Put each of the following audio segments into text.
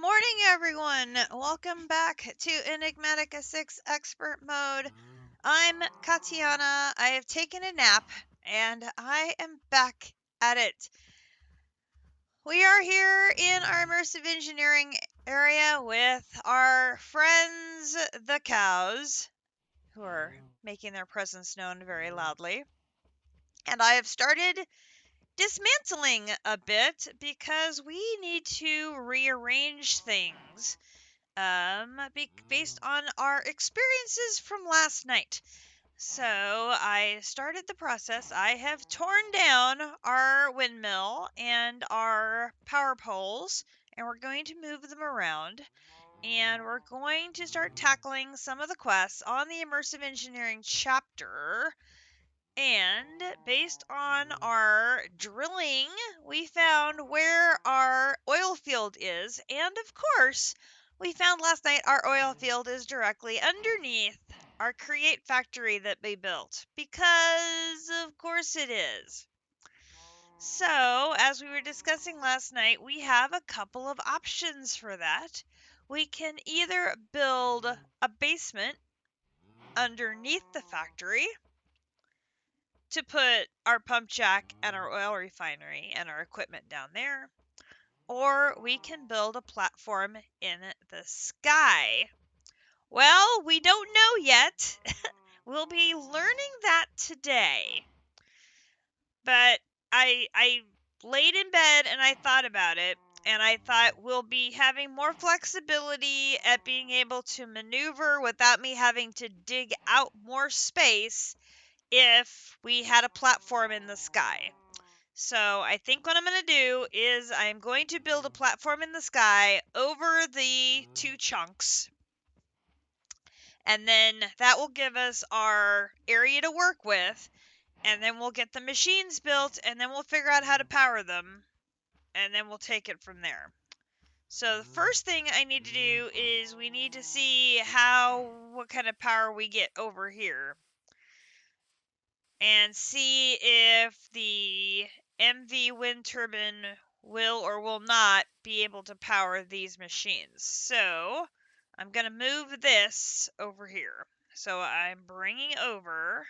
morning, everyone. Welcome back to Enigmatica 6 Expert Mode. I'm Katiana. I have taken a nap, and I am back at it. We are here in our immersive engineering area with our friends, the cows, who are making their presence known very loudly. And I have started dismantling a bit because we need to rearrange things based on our experiences from last night. So I started the process. I have torn down our windmill and our power poles, and we're going to move them around. And we're going to start tackling some of the quests on the immersive engineering chapter. And based on our drilling, we found where our oil field is. And of course, we found last night our oil field is directly underneath our Create factory that we built. Because, of course, it is. So, as we were discussing last night, we have a couple of options for that. We can either build a basement underneath the factory to put our pump jack and our oil refinery and our equipment down there, or we can build a platform in the sky. Well, we don't know yet. We'll be learning that today. But I laid in bed and I thought about it, and I thought we'll be having more flexibility at being able to maneuver without me having to dig out more space if we had a platform in the sky. So I think what I'm going to do is I'm going to build a platform in the sky over the two chunks. And then that will give us our area to work with. And then we'll get the machines built, and then we'll figure out how to power them. And then we'll take it from there. So the first thing I need to do is we need to see what kind of power we get over here. And see if the MV wind turbine will or will not be able to power these machines. So I'm going to move this over here. So I'm bringing over,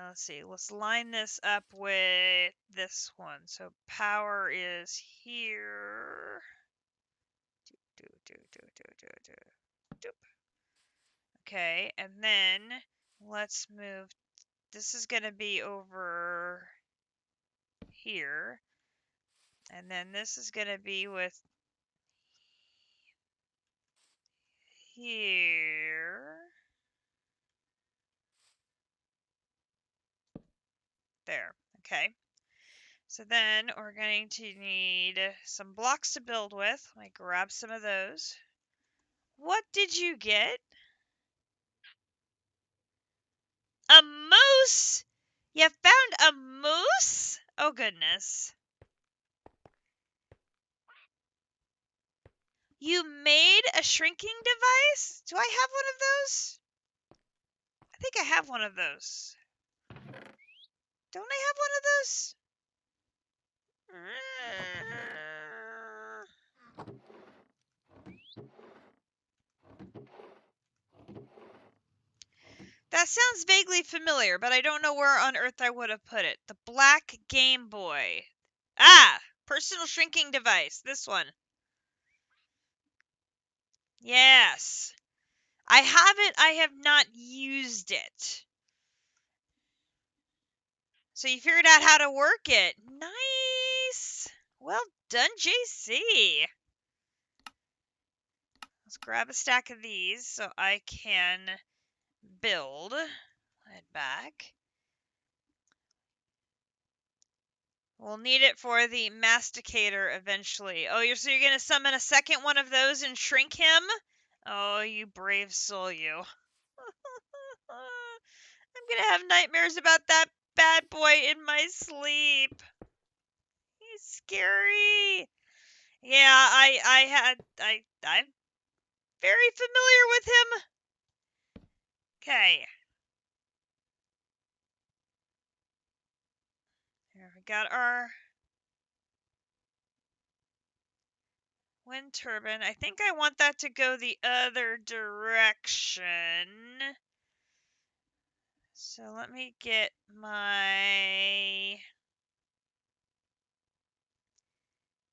let's see, let's line this up with this one. So power is here. Okay, and then let's move. This is going to be over here. And then this is going to be with here. There. Okay. So then we're going to need some blocks to build with. Let me grab some of those. What did you get? A moose? You found a moose? Oh, goodness. You made a shrinking device? Do I have one of those? I think I have one of those. Don't I have one of those? That sounds vaguely familiar, but I don't know where on earth I would have put it. The black Game Boy. Ah! Personal shrinking device. This one. Yes. I have it. I have not used it. So you figured out how to work it. Nice. Well done, JC. Let's grab a stack of these so I can build. Head back. We'll need it for the masticator eventually. Oh, so you're going to summon a second one of those and shrink him? Oh, you brave soul, you. I'm going to have nightmares about that bad boy in my sleep. He's scary. Yeah, I'm very familiar with him. Okay. Here we got our Wind turbine. I think I want that to go the other direction. So let me get my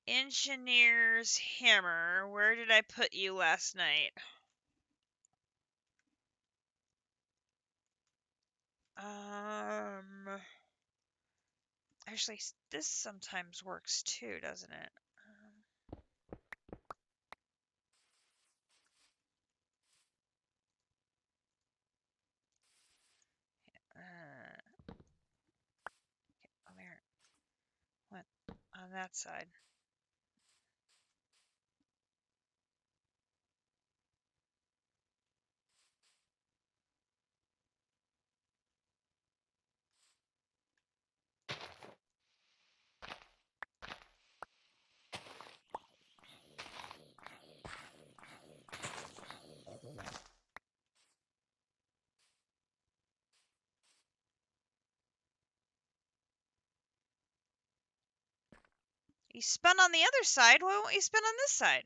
engineer's hammer. Where did I put you last night? Actually, this sometimes works too, doesn't it? Where? What? On that side. You spun on the other side. Why won't you spin on this side?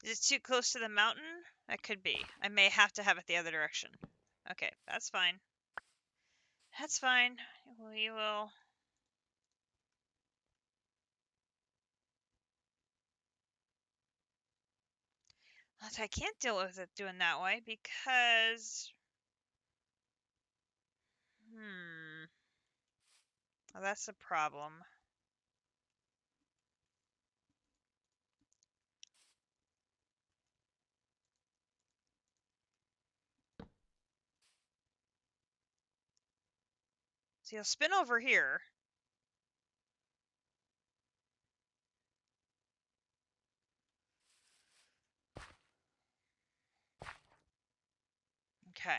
Is it too close to the mountain? That could be. I may have to have it the other direction. Okay, that's fine. That's fine. We will... I can't deal with it doing that way because... Well, that's a problem. So you'll spin over here. Okay.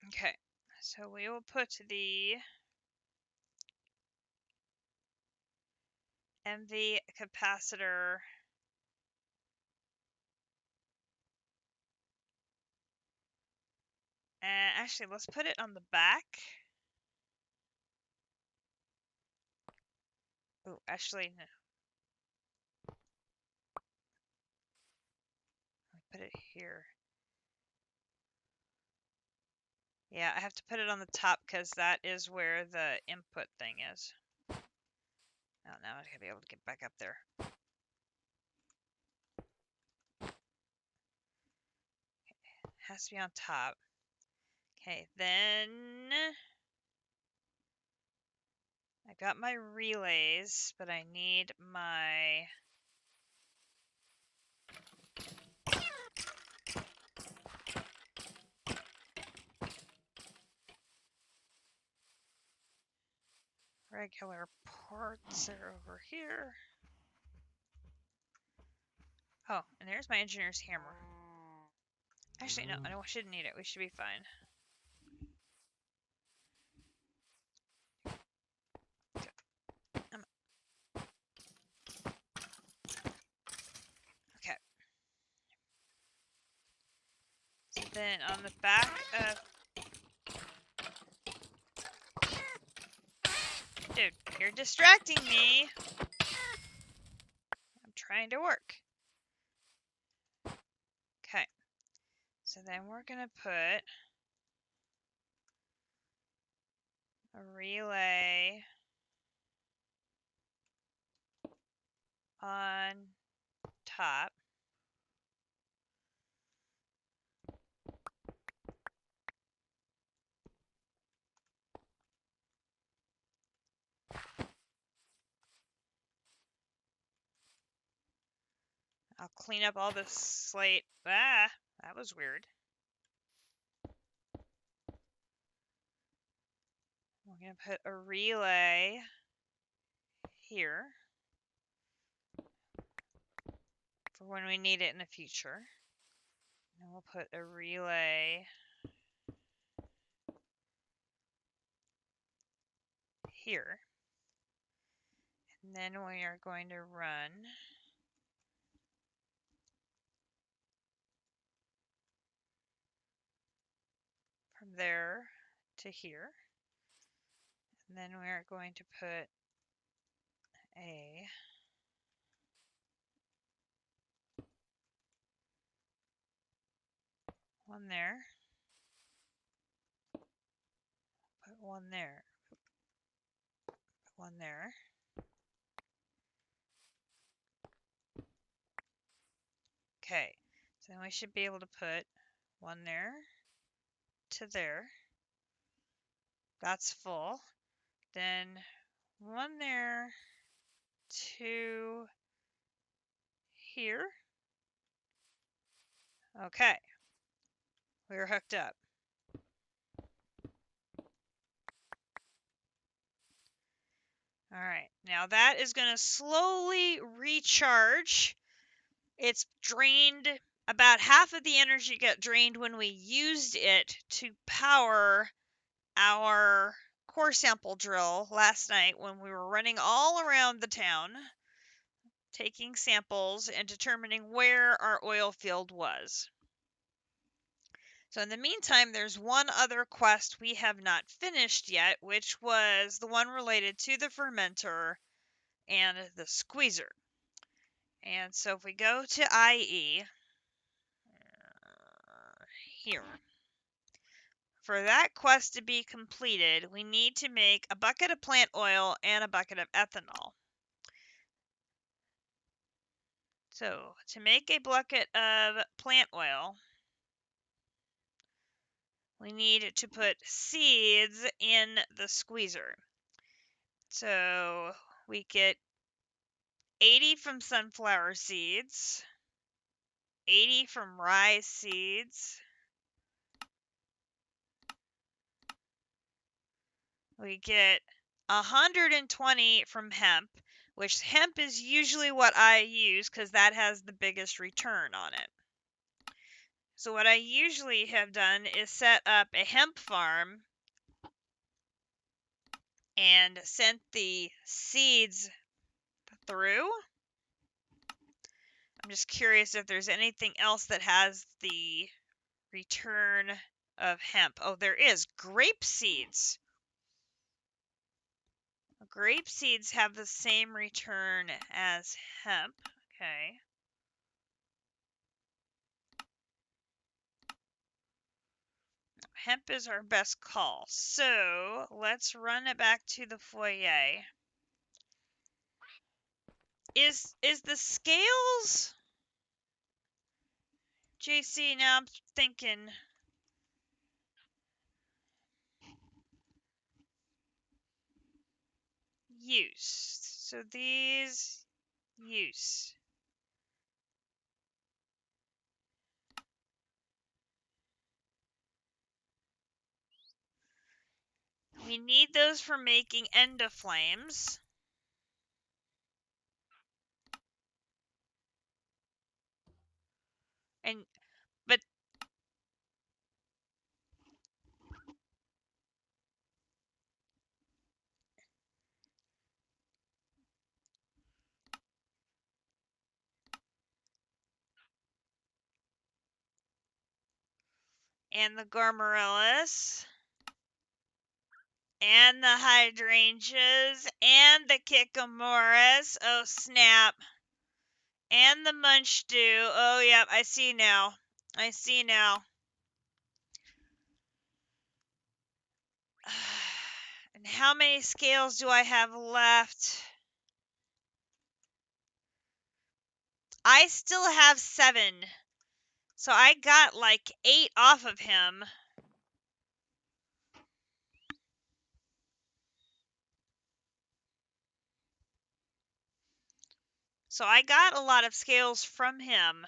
Okay. So we will put the MV capacitor and actually let's put it on the back. Oh, actually no. Put it here. Yeah, I have to put it on the top because that is where the input thing is. Oh, now I'm gonna be able to get back up there. It has to be on top. Okay, then I got my relays, but I need my regular ports are over here. Oh, and there's my engineer's hammer. Actually, no, I shouldn't need it. We should be fine. Okay. So then on the back of... Dude, you're distracting me. I'm trying to work. Okay. So then we're going to put a relay on top. I'll clean up all this slate. Ah, that was weird. We're going to put a relay here for when we need it in the future. And we'll put a relay here. And then we are going to run from there to here. And then we are going to put a one there, put one there, put one there. Okay, so then we should be able to put one there to there. That's full. Then one there to here. Okay, we're hooked up. All right, now that is going to slowly recharge. It's drained, about half of the energy got drained when we used it to power our core sample drill last night when we were running all around the town, taking samples and determining where our oil field was. So in the meantime, there's one other quest we have not finished yet, which was the one related to the fermenter and the squeezer. And so if we go to IE, here, for that quest to be completed, we need to make a bucket of plant oil and a bucket of ethanol. So to make a bucket of plant oil, we need to put seeds in the squeezer. So we get 80 from sunflower seeds, 80 from rye seeds, we get 120 from hemp, which hemp is usually what I use because that has the biggest return on it. So what I usually have done is set up a hemp farm and sent the seeds through. I'm just curious if there's anything else that has the return of hemp. Oh, there is grape seeds. Grape seeds have the same return as hemp. Okay. Hemp is our best call. So let's run it back to the foyer. Is the scales, JC? Now I'm thinking. Use. So these use. We need those for making endoflames. But and the Gormarellas, and the hydrangeas, and the Kikamoras. Oh, snap. And the munch stew. Oh, yep, I see now. I see now. And how many scales do I have left? I still have 7. So I got like 8 off of him. So I got a lot of scales from him.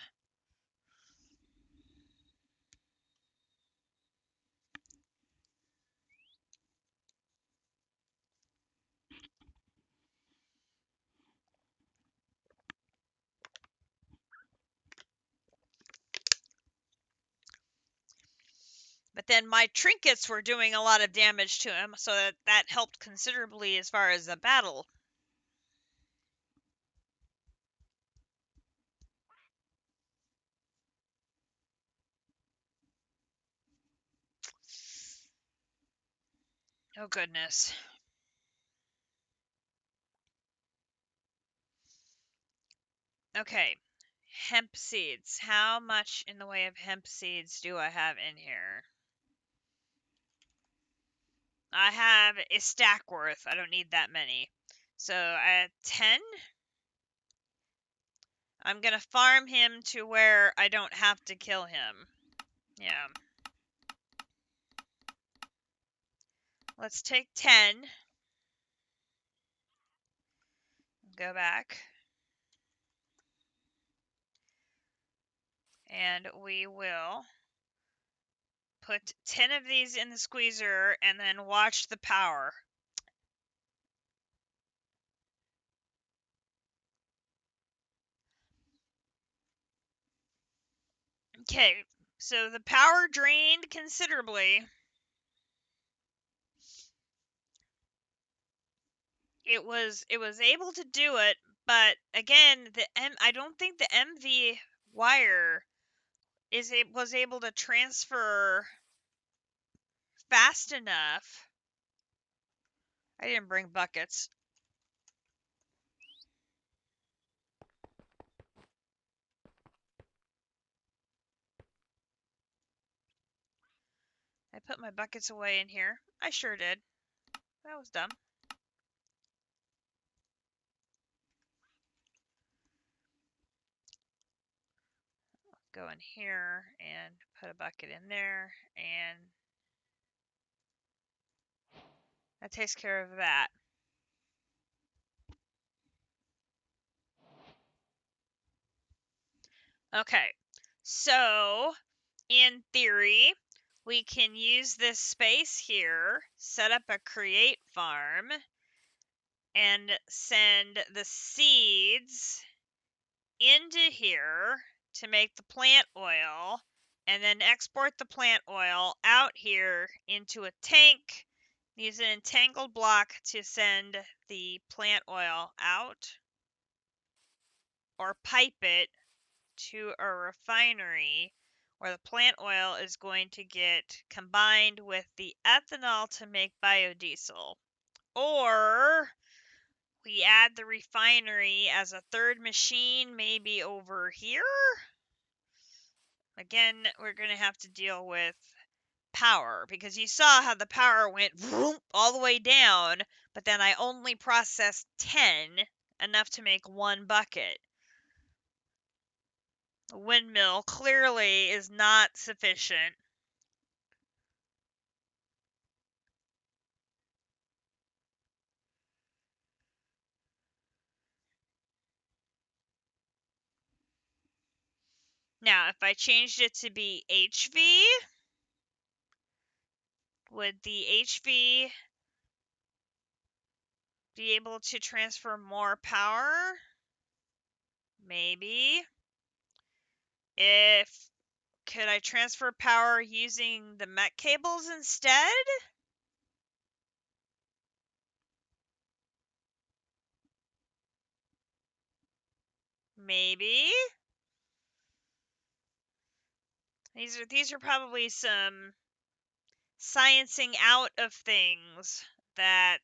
But then my trinkets were doing a lot of damage to him, so that helped considerably as far as the battle. Oh, goodness. Okay. Hemp seeds. How much in the way of hemp seeds do I have in here? I have a stack worth. I don't need that many. So I have 10. I'm going to farm him to where I don't have to kill him. Yeah. Let's take 10. Go back. And we will put 10 of these in the squeezer and then watch the power. Okay, so the power drained considerably. It was able to do it, but again, I don't think the MV wire was able to transfer fast enough. I didn't bring buckets. I put my buckets away in here. I sure did. That was dumb. Go in here and put a bucket in there, and that takes care of that. Okay, so in theory, we can use this space here, set up a create farm, and send the seeds into here to make the plant oil, and then export the plant oil out here into a tank. Use an entangled block to send the plant oil out, or pipe it to a refinery where the plant oil is going to get combined with the ethanol to make biodiesel. Or we add the refinery as a third machine, maybe over here. Again, we're going to have to deal with power, because you saw how the power went all the way down, but then I only processed 10, enough to make one bucket. The windmill clearly is not sufficient. Now, if I changed it to be HV, would the HV be able to transfer more power? Maybe. Could I transfer power using the MET cables instead? Maybe. These are probably some sciencing out of things that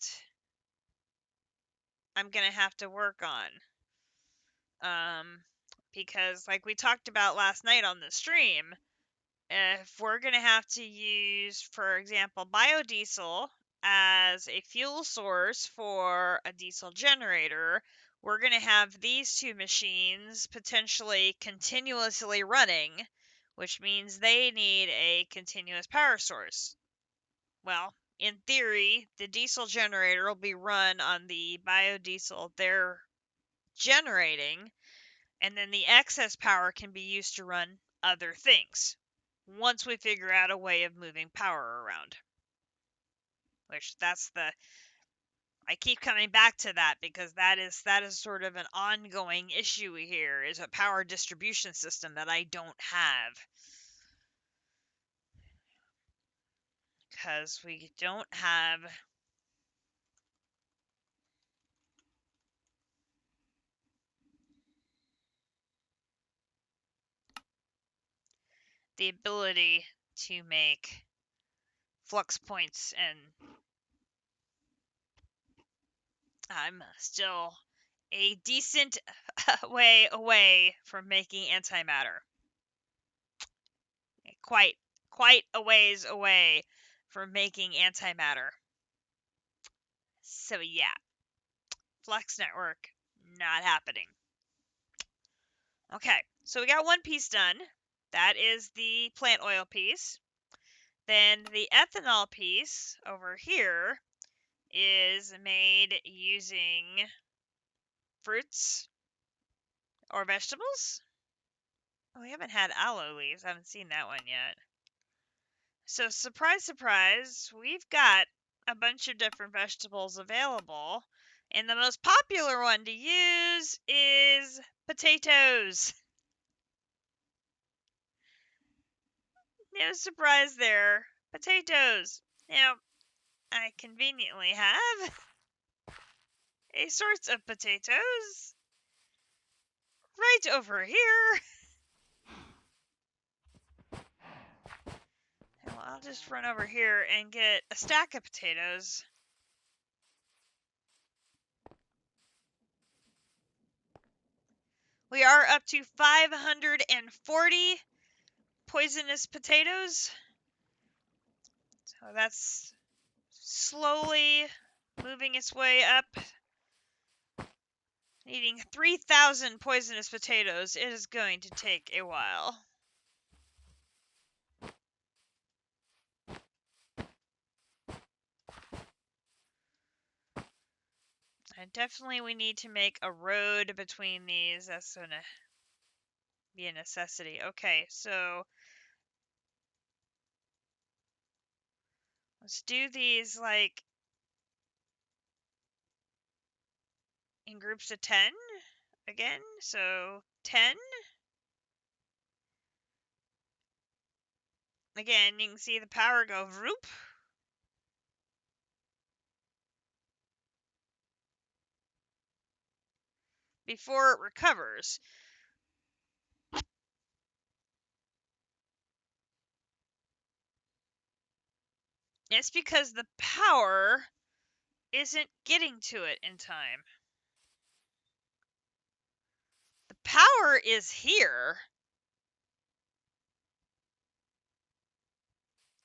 I'm gonna have to work on. Because like we talked about last night on the stream, if we're gonna have to use, for example, biodiesel as a fuel source for a diesel generator, we're gonna have these two machines potentially continuously running, which means they need a continuous power source. Well, in theory, the diesel generator will be run on the biodiesel they're generating, And then the excess power can be used to run other things once we figure out a way of moving power around. Which I keep coming back to that because that is sort of an ongoing issue here, is a power distribution system that I don't have. Because we don't have the ability to make flux points, and I'm still a decent way away from making antimatter. Quite a ways away from making antimatter. So yeah, Flux Network, not happening. Okay, so we got one piece done. That is the plant oil piece. Then the ethanol piece over here is made using fruits or vegetables. Oh, we haven't had aloe leaves. I haven't seen that one yet. So surprise, surprise, we've got a bunch of different vegetables available. And the most popular one to use is potatoes. No surprise there. Potatoes. Now, I conveniently have a sort of potatoes right over here. Well, I'll just run over here and get a stack of potatoes. We are up to 540 poisonous potatoes. So that's slowly moving its way up. Needing 3,000 poisonous potatoes. It is going to take a while. And definitely we need to make a road between these. That's going to be a necessity. Okay, so let's do these like in groups of 10 again. So 10. Again, you can see the power go vroop. Before it recovers. It's because the power isn't getting to it in time. The power is here.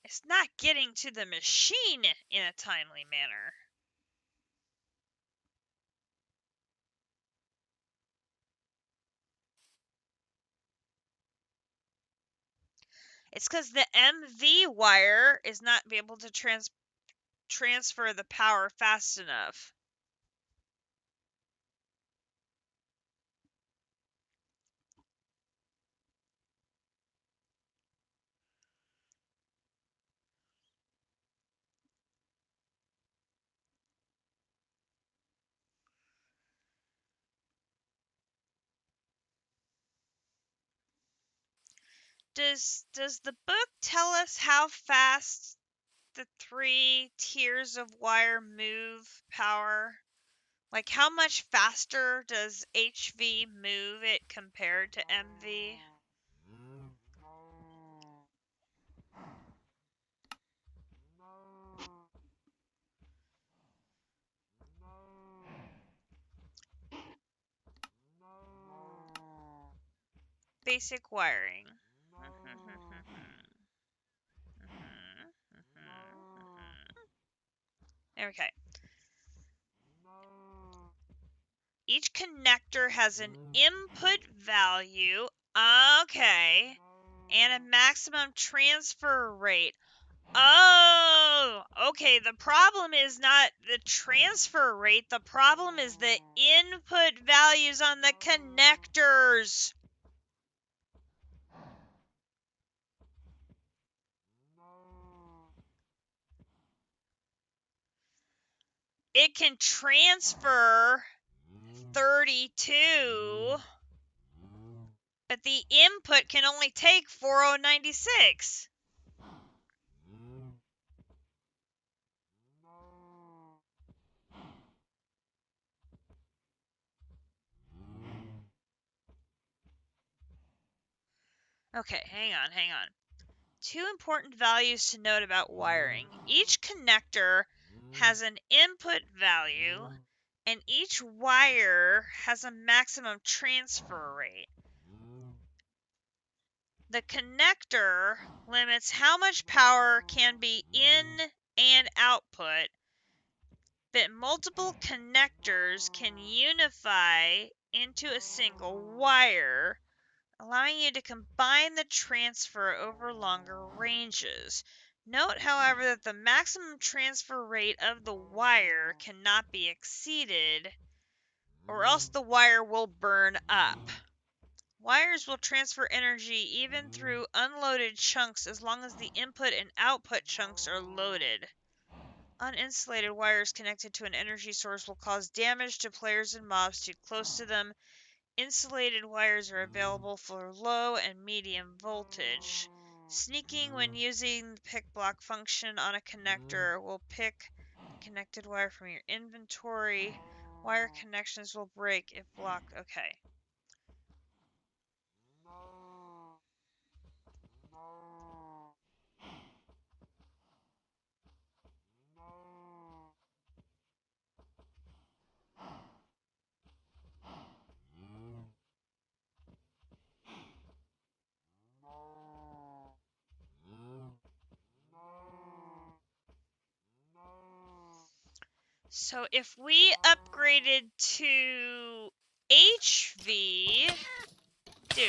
It's not getting to the machine in a timely manner. It's because the MV wire is not able to transfer the power fast enough. Does the book tell us how fast the 3 tiers of wire move power? Like, how much faster does HV move it compared to MV? Basic wiring. Okay. Each connector has an input value. Okay. And a maximum transfer rate. Oh, okay. The problem is not the transfer rate. The problem is the input values on the connectors. It can transfer 32, but the input can only take 4096. Okay, hang on. Two important values to note about wiring. Each connector has an input value, and each wire has a maximum transfer rate. The connector limits how much power can be in and output, but multiple connectors can unify into a single wire, allowing you to combine the transfer over longer ranges. Note, however, that the maximum transfer rate of the wire cannot be exceeded, or else the wire will burn up. Wires will transfer energy even through unloaded chunks as long as the input and output chunks are loaded. Uninsulated wires connected to an energy source will cause damage to players and mobs too close to them. Insulated wires are available for low and medium voltage. Sneaking when using the pick block function on a connector will pick a connected wire from your inventory. Wire connections will break if blocked. Okay. So if we upgraded to HV, dude,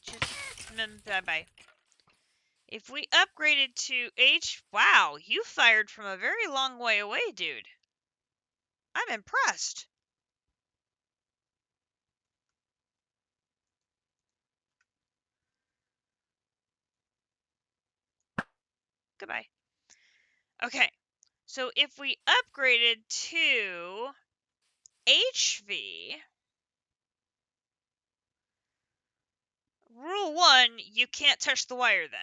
just bye-bye. If we upgraded to wow, you fired from a very long way away, dude. I'm impressed. Goodbye. Okay, so if we upgraded to HV, rule 1, you can't touch the wire then.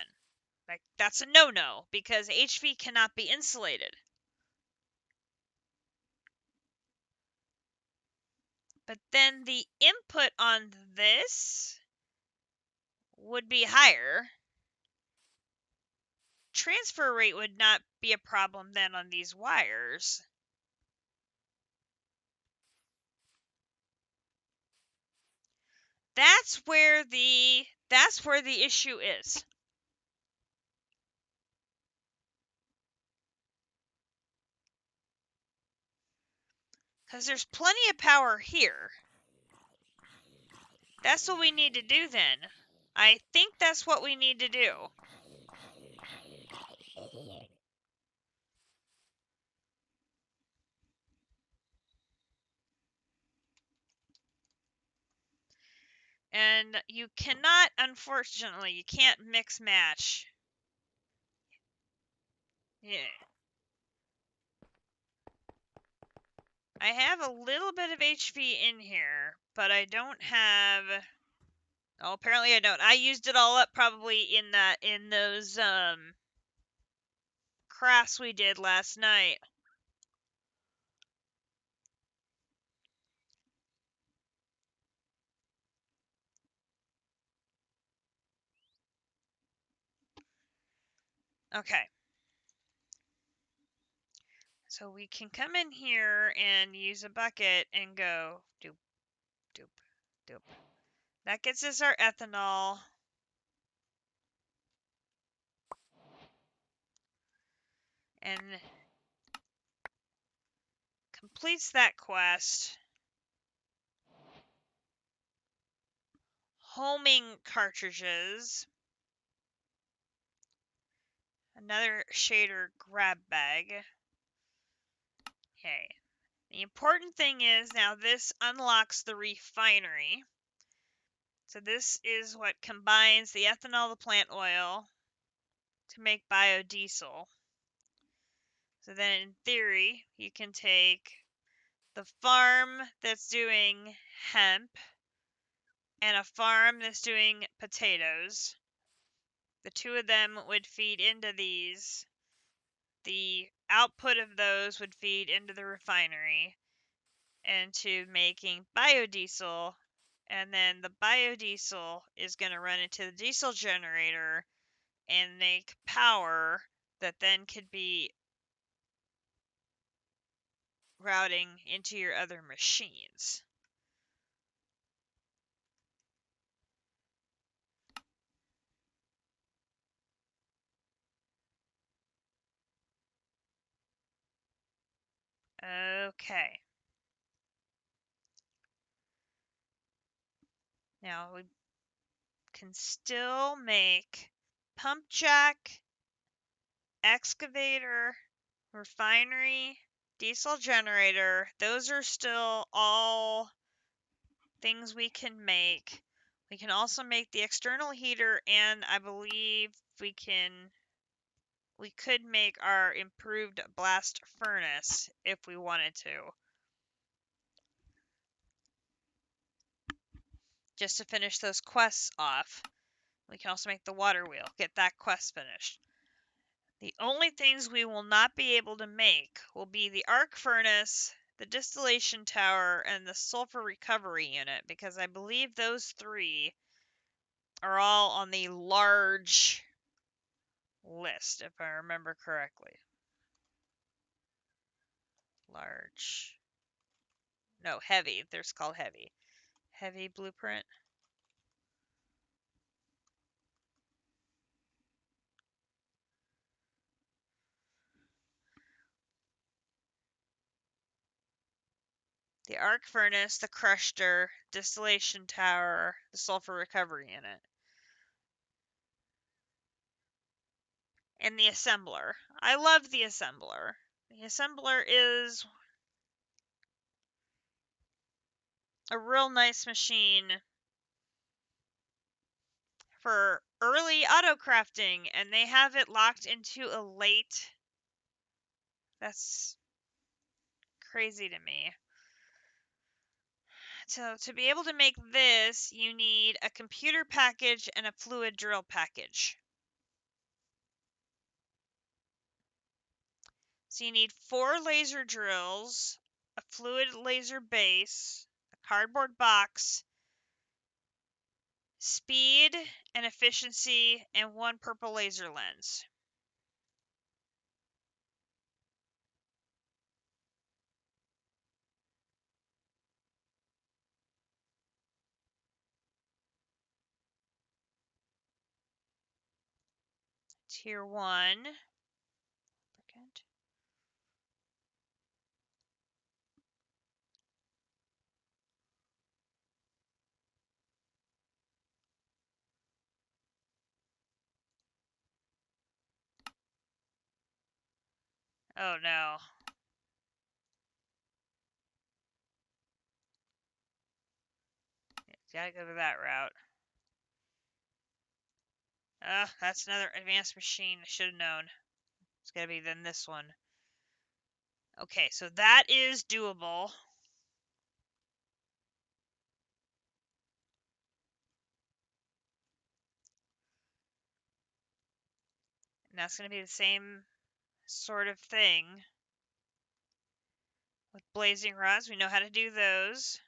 Like, that's a no-no, because HV cannot be insulated. But then the input on this would be higher. Transfer rate would not be a problem then on these wires. That's where the issue is. Because there's plenty of power here. That's what we need to do then. I think that's what we need to do. And you cannot, unfortunately, you can't mix match. Yeah. I have a little bit of HV in here, but I don't have... Oh, apparently I don't. I used it all up probably in those crafts we did last night. Okay. So we can come in here and use a bucket and go doop, doop, doop. That gets us our ethanol. And completes that quest. Homing cartridges. another shader grab bag. Okay. The important thing is now this unlocks the refinery. So this is what combines the ethanol, the plant oil to make biodiesel. So then in theory, you can take the farm that's doing hemp and a farm that's doing potatoes. The two of them would feed into these. The output of those would feed into the refinery into making biodiesel, and then the biodiesel is going to run into the diesel generator and make power that then could be routing into your other machines. Okay. Now we can still make pump jack, excavator, refinery, diesel generator. Those are still all things we can make. We can also make the external heater, and I believe we could make our improved blast furnace if we wanted to. Just to finish those quests off. We can also make the water wheel, get that quest finished. The only things we will not be able to make will be the arc furnace, the distillation tower, and the sulfur recovery unit, because I believe those three are all on the large list, if I remember correctly. Large. No, heavy. They're called heavy. Heavy blueprint. The arc furnace, the crusher, distillation tower, the sulfur recovery unit. And the assembler. I love the assembler. The assembler is a real nice machine for early auto crafting, and they have it locked into a late. That's crazy to me. So to be able to make this, you need a computer package and a fluid drill package. So you need 4 laser drills, a fluid laser base, a cardboard box, speed and efficiency, and 1 purple laser lens. Tier 1. Oh no. Gotta go to that route. That's another advanced machine. I should have known. It's gotta be then this one. Okay, so that is doable. And that's gonna be the same sort of thing. With blazing rods, we know how to do those.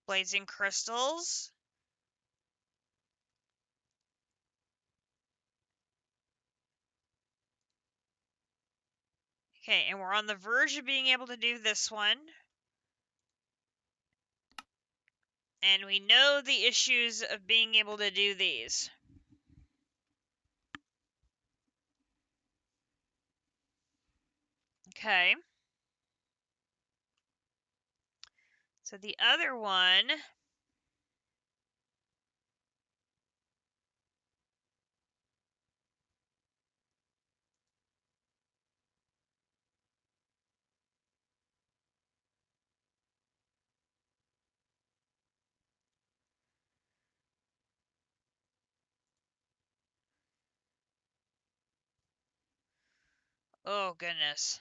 Blazing crystals. Okay, and we're on the verge of being able to do this one. And we know the issues of being able to do these. Okay. So the other one Oh, goodness.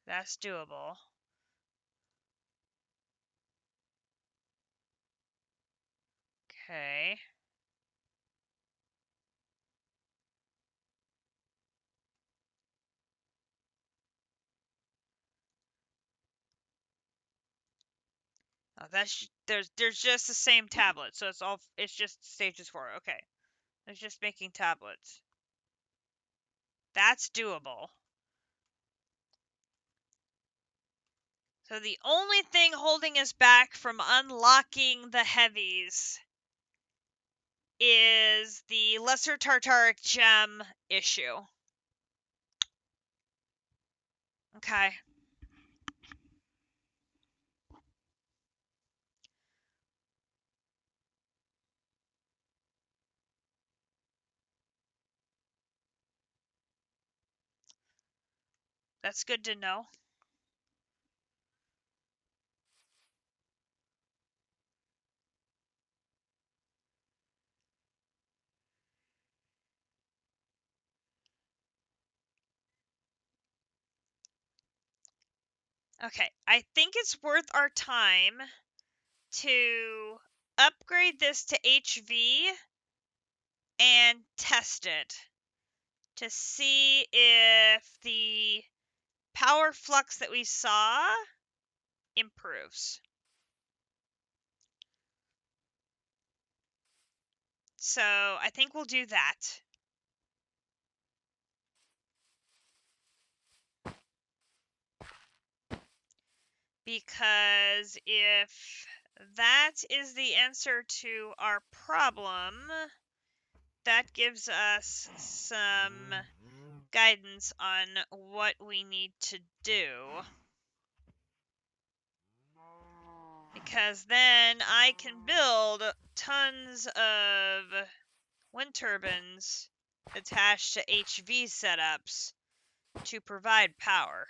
That's doable. Okay. Oh, there's just the same tablet, so it's just stages 4. Okay. It's just making tablets. That's doable. So the only thing holding us back from unlocking the heavies is the lesser tartaric gem issue. Okay. That's good to know. Okay, I think it's worth our time to upgrade this to HV and test it to see if the power flux that we saw improves. So I think we'll do that. Because if that is the answer to our problem, that gives us some guidance on what we need to do. Because then I can build tons of wind turbines attached to HV setups to provide power.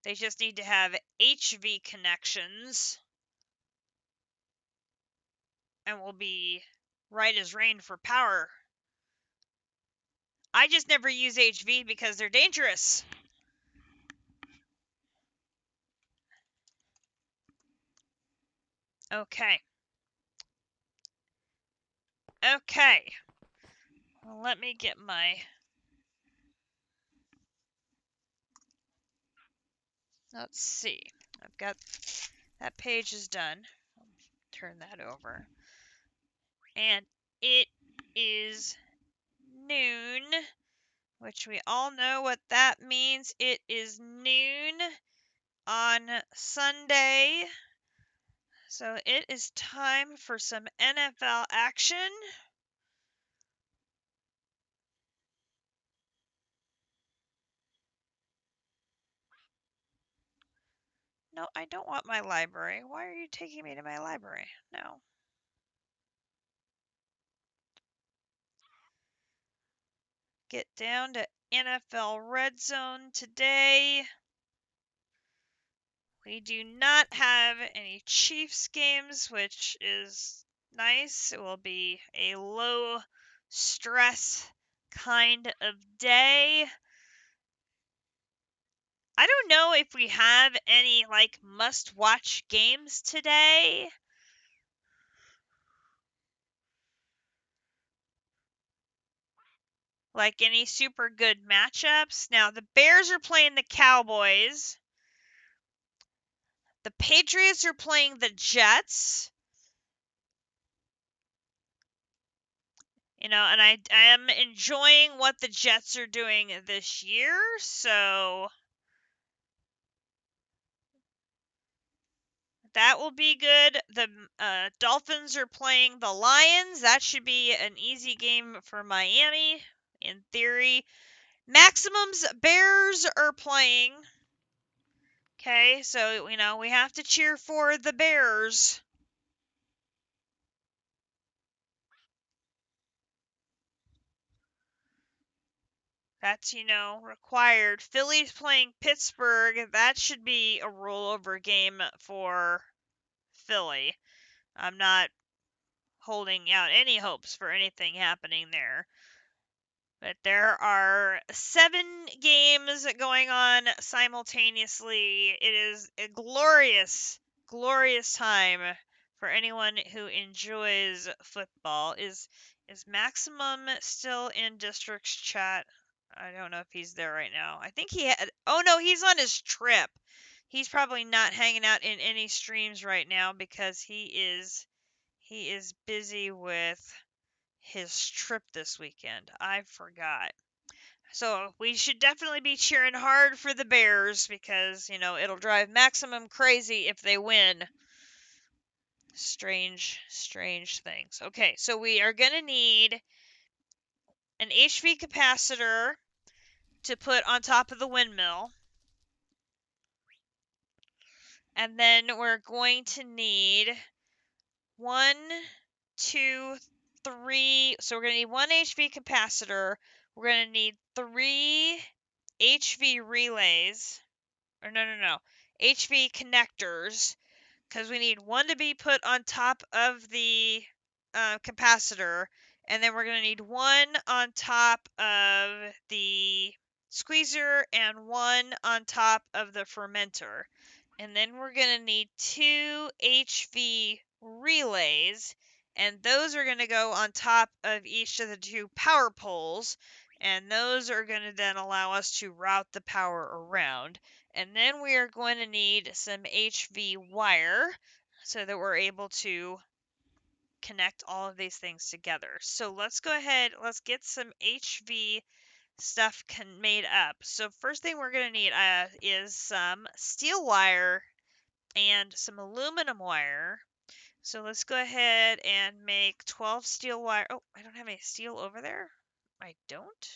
They just need to have HV connections, and we'll be right as rain for power. I just never use HV because they're dangerous. Okay. Okay. Well, let me get my... Let's see. I've got... That page is done. I'll turn that over. And it is noon, which we all know what that means. It is noon on Sunday. So it is time for some NFL action. No, I don't want my library. Why are you taking me to my library? No. Get down to NFL Red Zone today. We do not have any Chiefs games, which is nice. It will be a low stress kind of day. I don't know if we have any like must-watch games today. Like any super good matchups. Now, the Bears are playing the Cowboys. The Patriots are playing the Jets. You know, and I am enjoying what the Jets are doing this year, so that will be good. The Dolphins are playing the Lions. That should be an easy game for Miami, in theory. Maximum's Bears are playing. Okay, so, you know, we have to cheer for the Bears. That's, required. Philly's playing Pittsburgh. That should be a rollover game for Philly. I'm not holding out any hopes for anything happening there. But there are 7 games going on simultaneously. It is a glorious, glorious time for anyone who enjoys football. Is Maximum still in District's chat? I don't know if he's there right now. I think he had. Oh no, he's on his trip. He's probably not hanging out in any streams right now because he is busy with his trip this weekend. I forgot. So we should definitely be cheering hard for the Bears because, it'll drive Maximum crazy if they win. Strange, strange things. Okay, so we are going to need an HV capacitor to put on top of the windmill. And then we're going to need 1, 2, 3. So we're going to need 1 HV capacitor. We're going to need 3 HV relays. Or no. HV connectors. Because we need one to be put on top of the capacitor. And then we're going to need one on top of the squeezer and one on top of the fermenter. And then we're going to need 2 HV relays, and those are going to go on top of each of the 2 power poles, and those are going to then allow us to route the power around. And then we are going to need some HV wire so that we're able to connect all of these things together. So let's go ahead, let's get some HV stuff made up. So first thing we're going to need is some steel wire and some aluminum wire. So let's go ahead and make 12 steel wire. Oh, I don't have any steel over there. I don't.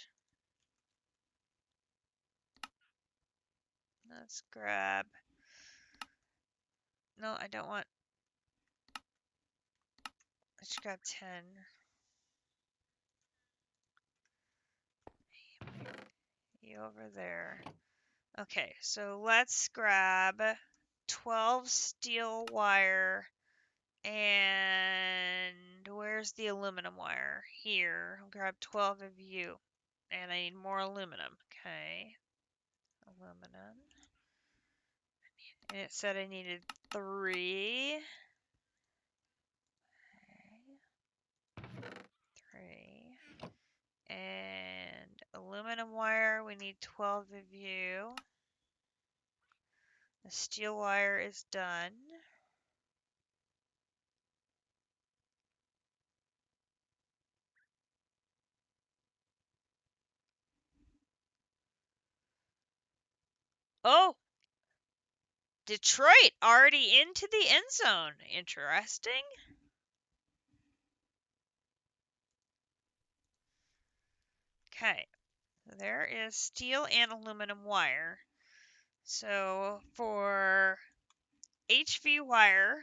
Let's grab. No, I don't want. Let's grab 10. You over there. Okay, so let's grab 12 steel wire. And where's the aluminum wire? Here. I'll grab 12 of you. And I need more aluminum. Okay. Aluminum. And it said I needed 3. Okay. 3. And aluminum wire, we need 12 of you. The steel wire is done. Oh! Detroit already into the end zone. Interesting. Okay. There is steel and aluminum wire. So for HV wire,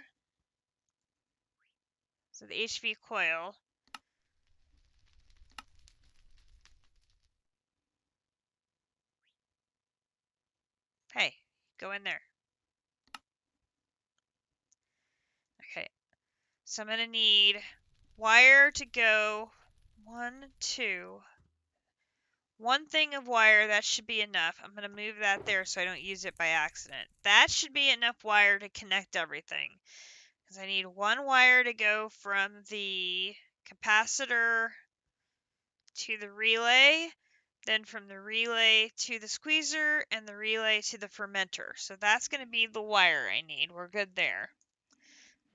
so the HV coil, hey, go in there. Okay, so I'm going to need wire to go 1, 2. One thing of wire, that should be enough. I'm going to move that there so I don't use it by accident. That should be enough wire to connect everything. Because I need 1 wire to go from the capacitor to the relay, then from the relay to the squeezer, and the relay to the fermenter. So that's going to be the wire I need. We're good there.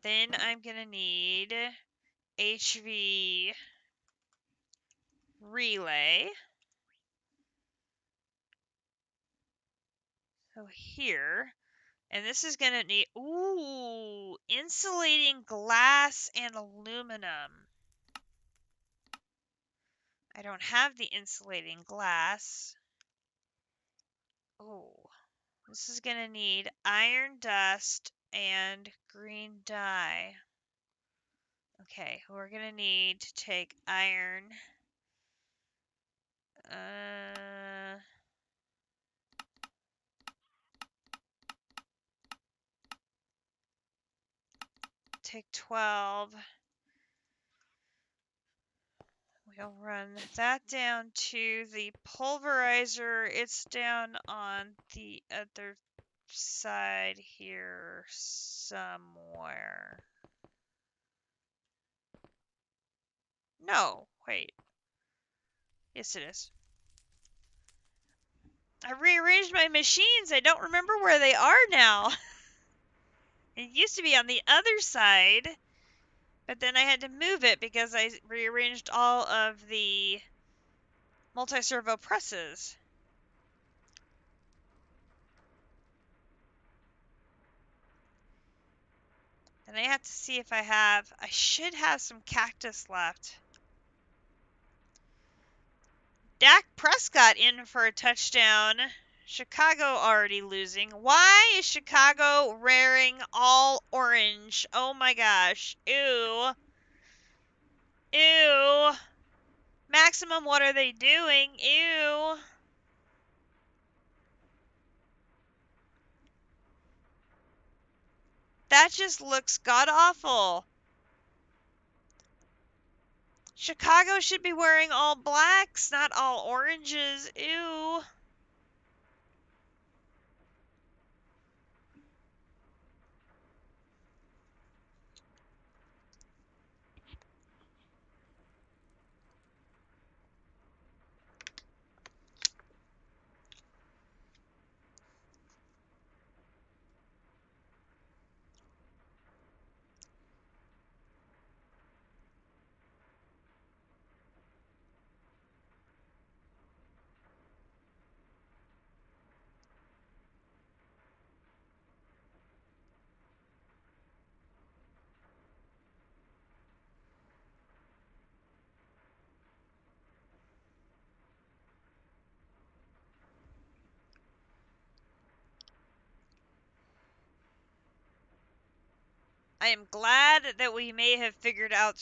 Then I'm going to need HV relay. So here, and this is going to need, ooh, insulating glass and aluminum. I don't have the insulating glass. Oh, this is going to need iron dust and green dye. Okay, we're going to need to take iron Take 12. We'll run that down to the pulverizer. It's down on the other side here somewhere. No, wait. Yes, it is. I rearranged my machines. I don't remember where they are now. It used to be on the other side, but then I had to move it because I rearranged all of the multi-servo presses. And I have to see if I should have some cactus left. Dak Prescott in for a touchdown. Chicago already losing. Why is Chicago wearing all orange? Oh my gosh. Ew. Ew. Maximum, what are they doing? Ew. That just looks god-awful. Chicago should be wearing all blacks, not all oranges. Ew. I am glad that we may have figured out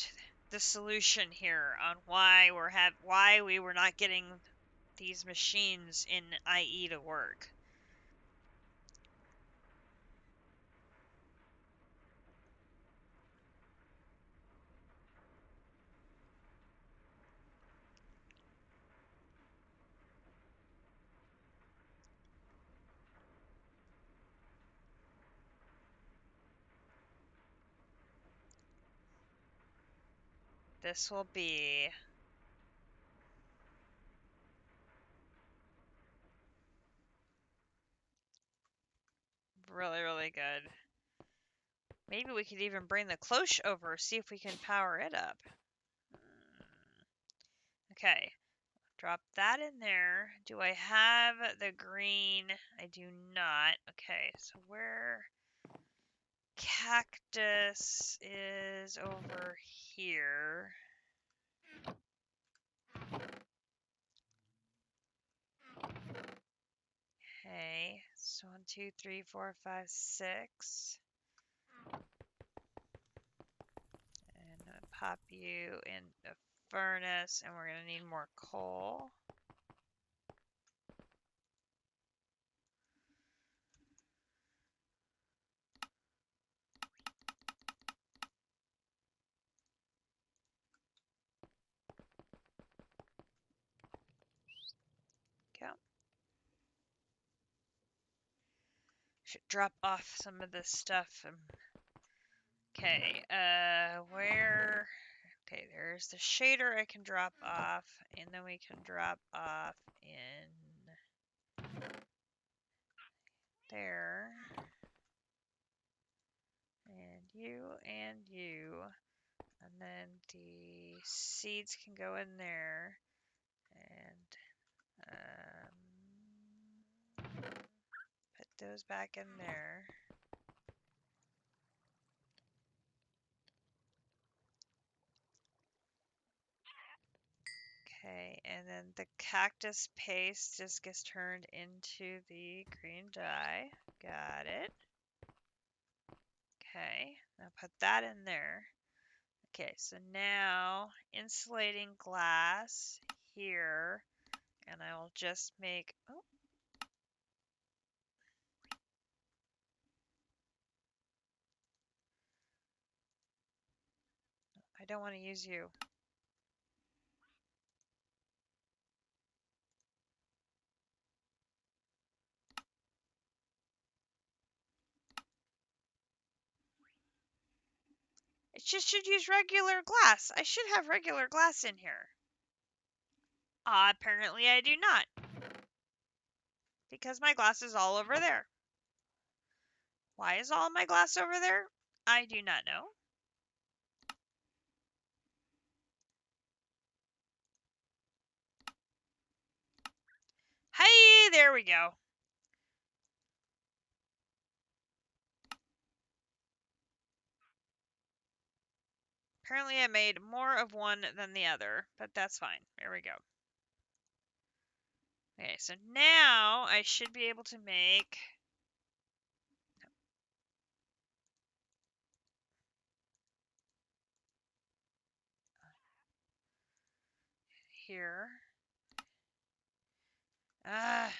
the solution here on why we were not getting these machines in IE to work. This will be really, really good. Maybe we could even bring the cloche over, see if we can power it up. Okay, drop that in there. Do I have the green? I do not. Okay, so where cactus is over here. Okay, so 1, 2, 3, 4, 5, 6. And pop you in the furnace, and we're going to need more coal. Go. Should drop off some of this stuff. Okay, where? Okay, there's the shader I can drop off, and then we can drop off in there. And you. And then the seeds can go in there. And put those back in there. Okay, and then the cactus paste just gets turned into the green dye. Got it. Okay, now put that in there. Okay, so now insulating glass here, And I will just make, oh, I don't want to use you. It just should use regular glass. I should have regular glass in here. Apparently I do not. Because my glass is all over there. Why is all my glass over there? I do not know. Hey, there we go. Apparently I made more of one than the other, but that's fine. There we go. Okay, so now I should be able to make... Here. Ah.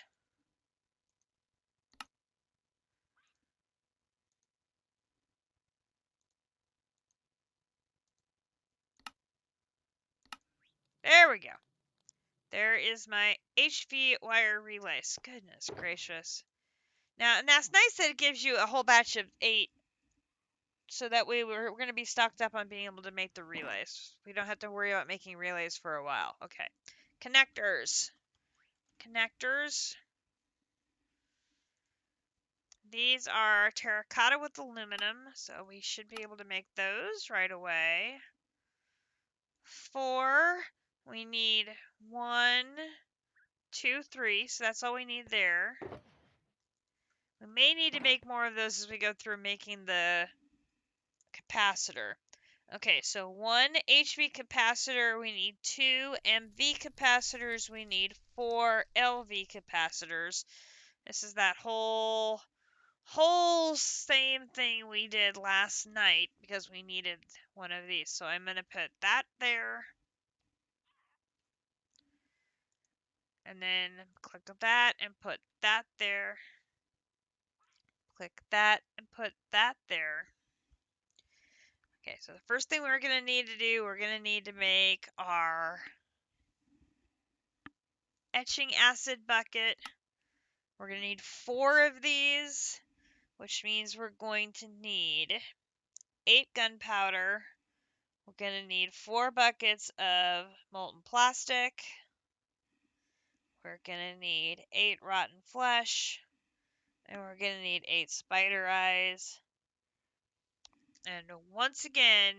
There we go. There is my HV wire relays. Goodness gracious. Now, and that's nice that it gives you a whole batch of 8, so that way we're going to be stocked up on being able to make the relays. We don't have to worry about making relays for a while. Okay. Connectors. Connectors. These are terracotta with aluminum, so we should be able to make those right away. 4. We need 1, 2, 3, so that's all we need there. We may need to make more of those as we go through making the capacitor. Okay, so 1 HV capacitor, we need 2 MV capacitors, we need 4 LV capacitors. This is that whole same thing we did last night because we needed one of these. So I'm going to put that there. And then click that and put that there. Click that and put that there. Okay, so the first thing we're going to need to do, we're going to need to make our etching acid bucket. We're going to need 4 of these, which means we're going to need 8 gunpowder. We're going to need 4 buckets of molten plastic. We're going to need 8 rotten flesh. And we're going to need 8 spider eyes. And once again,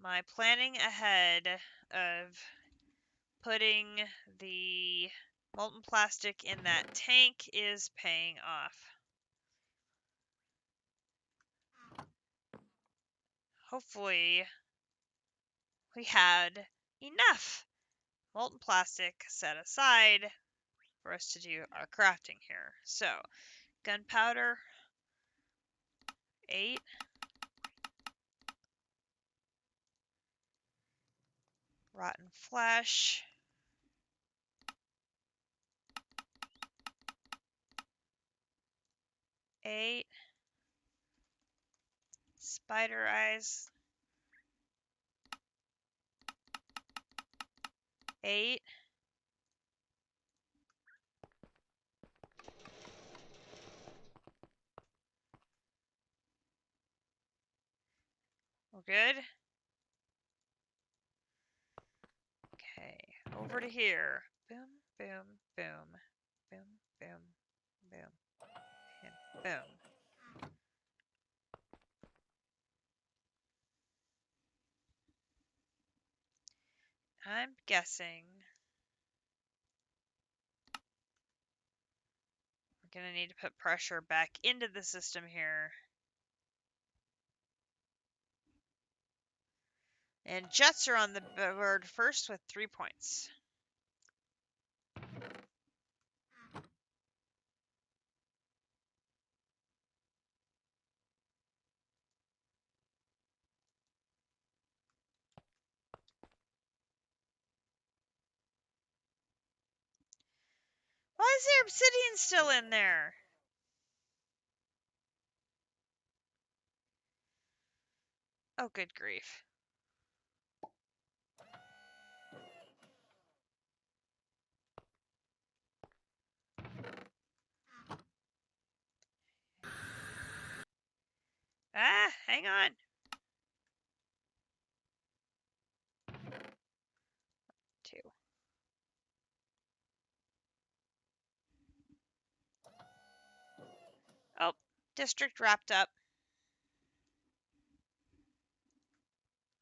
my planning ahead of putting the molten plastic in that tank is paying off. Hopefully, we had enough molten plastic set aside for us to do our crafting here. So, gunpowder, 8. Rotten flesh, 8. Spider eyes, 8. We're good. Okay, over to here. Boom, boom, boom, boom, boom, boom, and boom. I'm guessing we're going to need to put pressure back into the system here. And jets are on the board first with 3 points. is there obsidian still in there? Oh, good grief. Ah, hang on. Two. Oh, district wrapped up.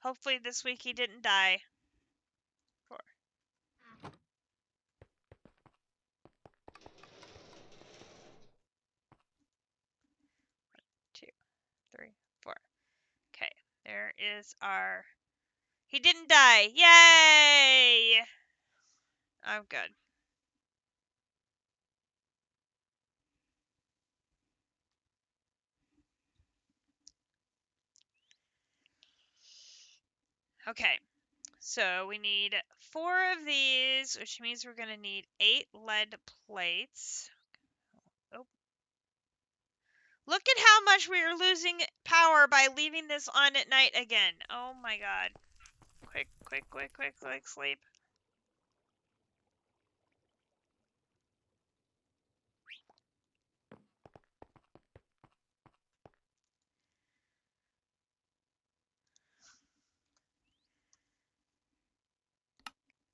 Hopefully this week he didn't die. 4. 2, 3, 4. Okay, there is our... He didn't die. Yay! I'm good. Okay, so we need 4 of these, which means we're going to need 8 lead plates. Oh. Look at how much we are losing power by leaving this on at night again. Oh my god. Quick, quick, quick, quick, quick, sleep.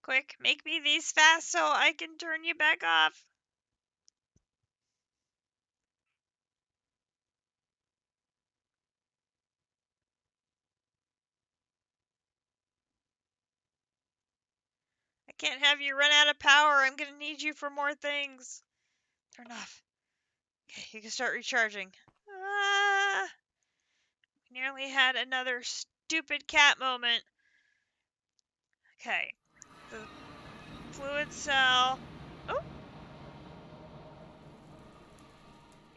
Quick, make me these fast so I can turn you back off. I can't have you run out of power. I'm gonna need you for more things. Turn off. Okay, you can start recharging. Ah, nearly had another stupid cat moment. Okay, the fluid cell. Oh,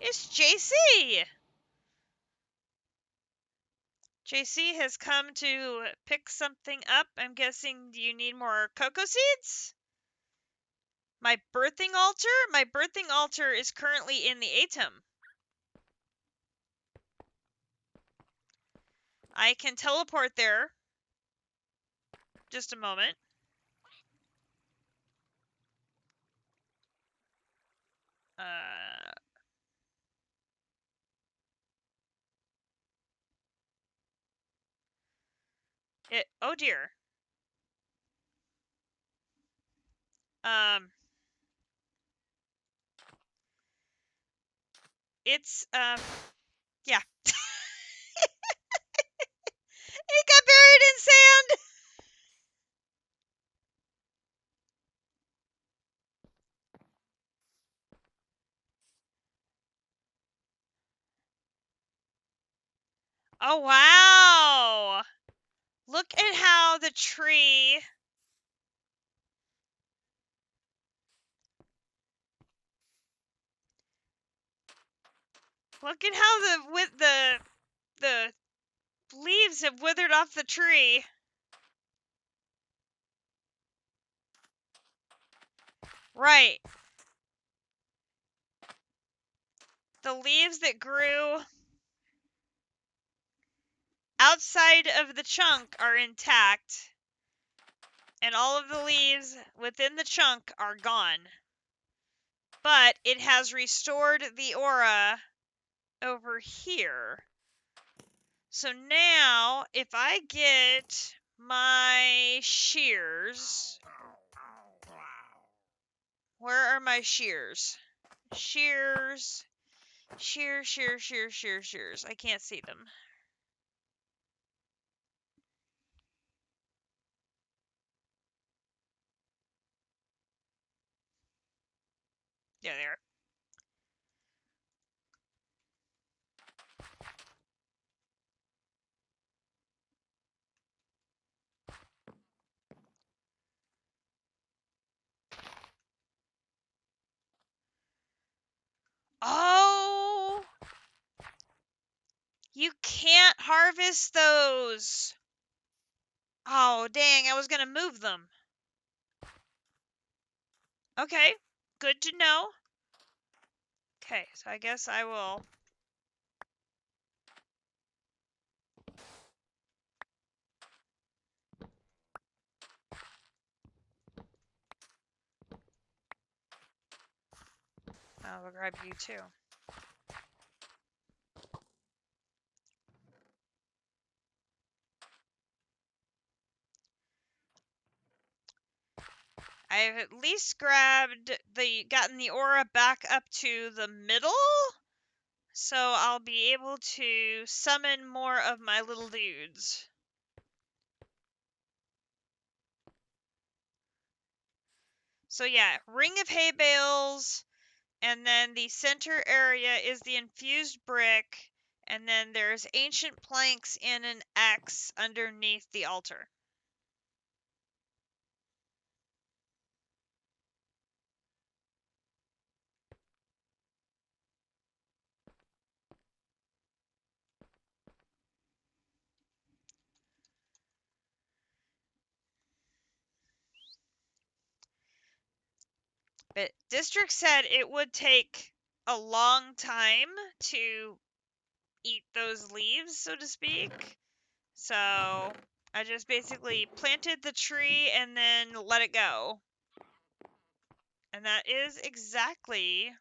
it's JC. JC has come to pick something up. I'm guessing you need more cocoa seeds? My birthing altar? My birthing altar is currently in the atom. I can teleport there. Just a moment. Oh dear. It's, yeah. It got buried in sand! Oh, wow! Look at how the tree... Look at how the leaves have withered off the tree. Right. The leaves that grew outside of the chunk are intact, and all of the leaves within the chunk are gone. But it has restored the aura over here. So now, if I get my shears... Where are my shears? Shears... Shears, shears, shears, shears, shears. I can't see them. Yeah, they are. Oh! You can't harvest those! Oh, dang, I was gonna move them. Okay. Good to know. Okay, so I guess I will... I'll grab you too. I've at least gotten the aura back up to the middle, so I'll be able to summon more of my little dudes. So yeah, Ring of Hay Bales, and then the center area is the infused brick, and then there's ancient planks in an X underneath the altar. But District said it would take a long time to eat those leaves, so to speak. So I just basically planted the tree and then let it go. And that is exactly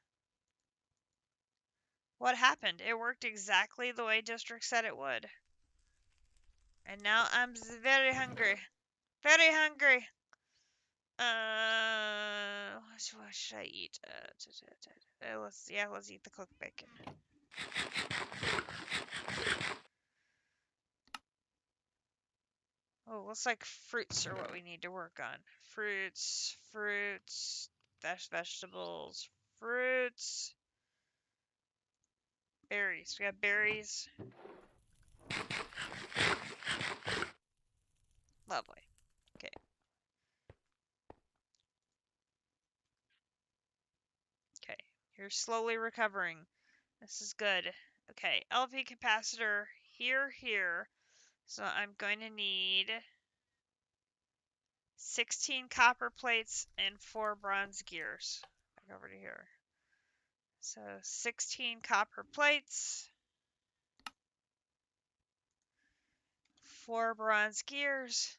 what happened. It worked exactly the way District said it would. And now I'm very hungry. Very hungry. What should I eat? Let's eat the cooked bacon. Oh, looks like fruits are what we need to work on. Fruits, vegetables, fruits, berries. We got berries. Lovely. Okay. Okay. You're slowly recovering. This is good. Okay. LV capacitor here. So I'm going to need 16 copper plates and 4 bronze gears. Back over to here. So 16 copper plates, 4 bronze gears.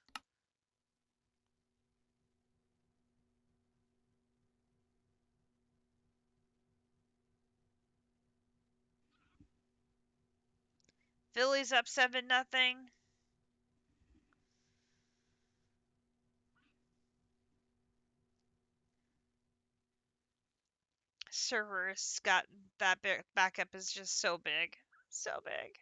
Philly's up 7-0. Server's got that backup is just so big. So big.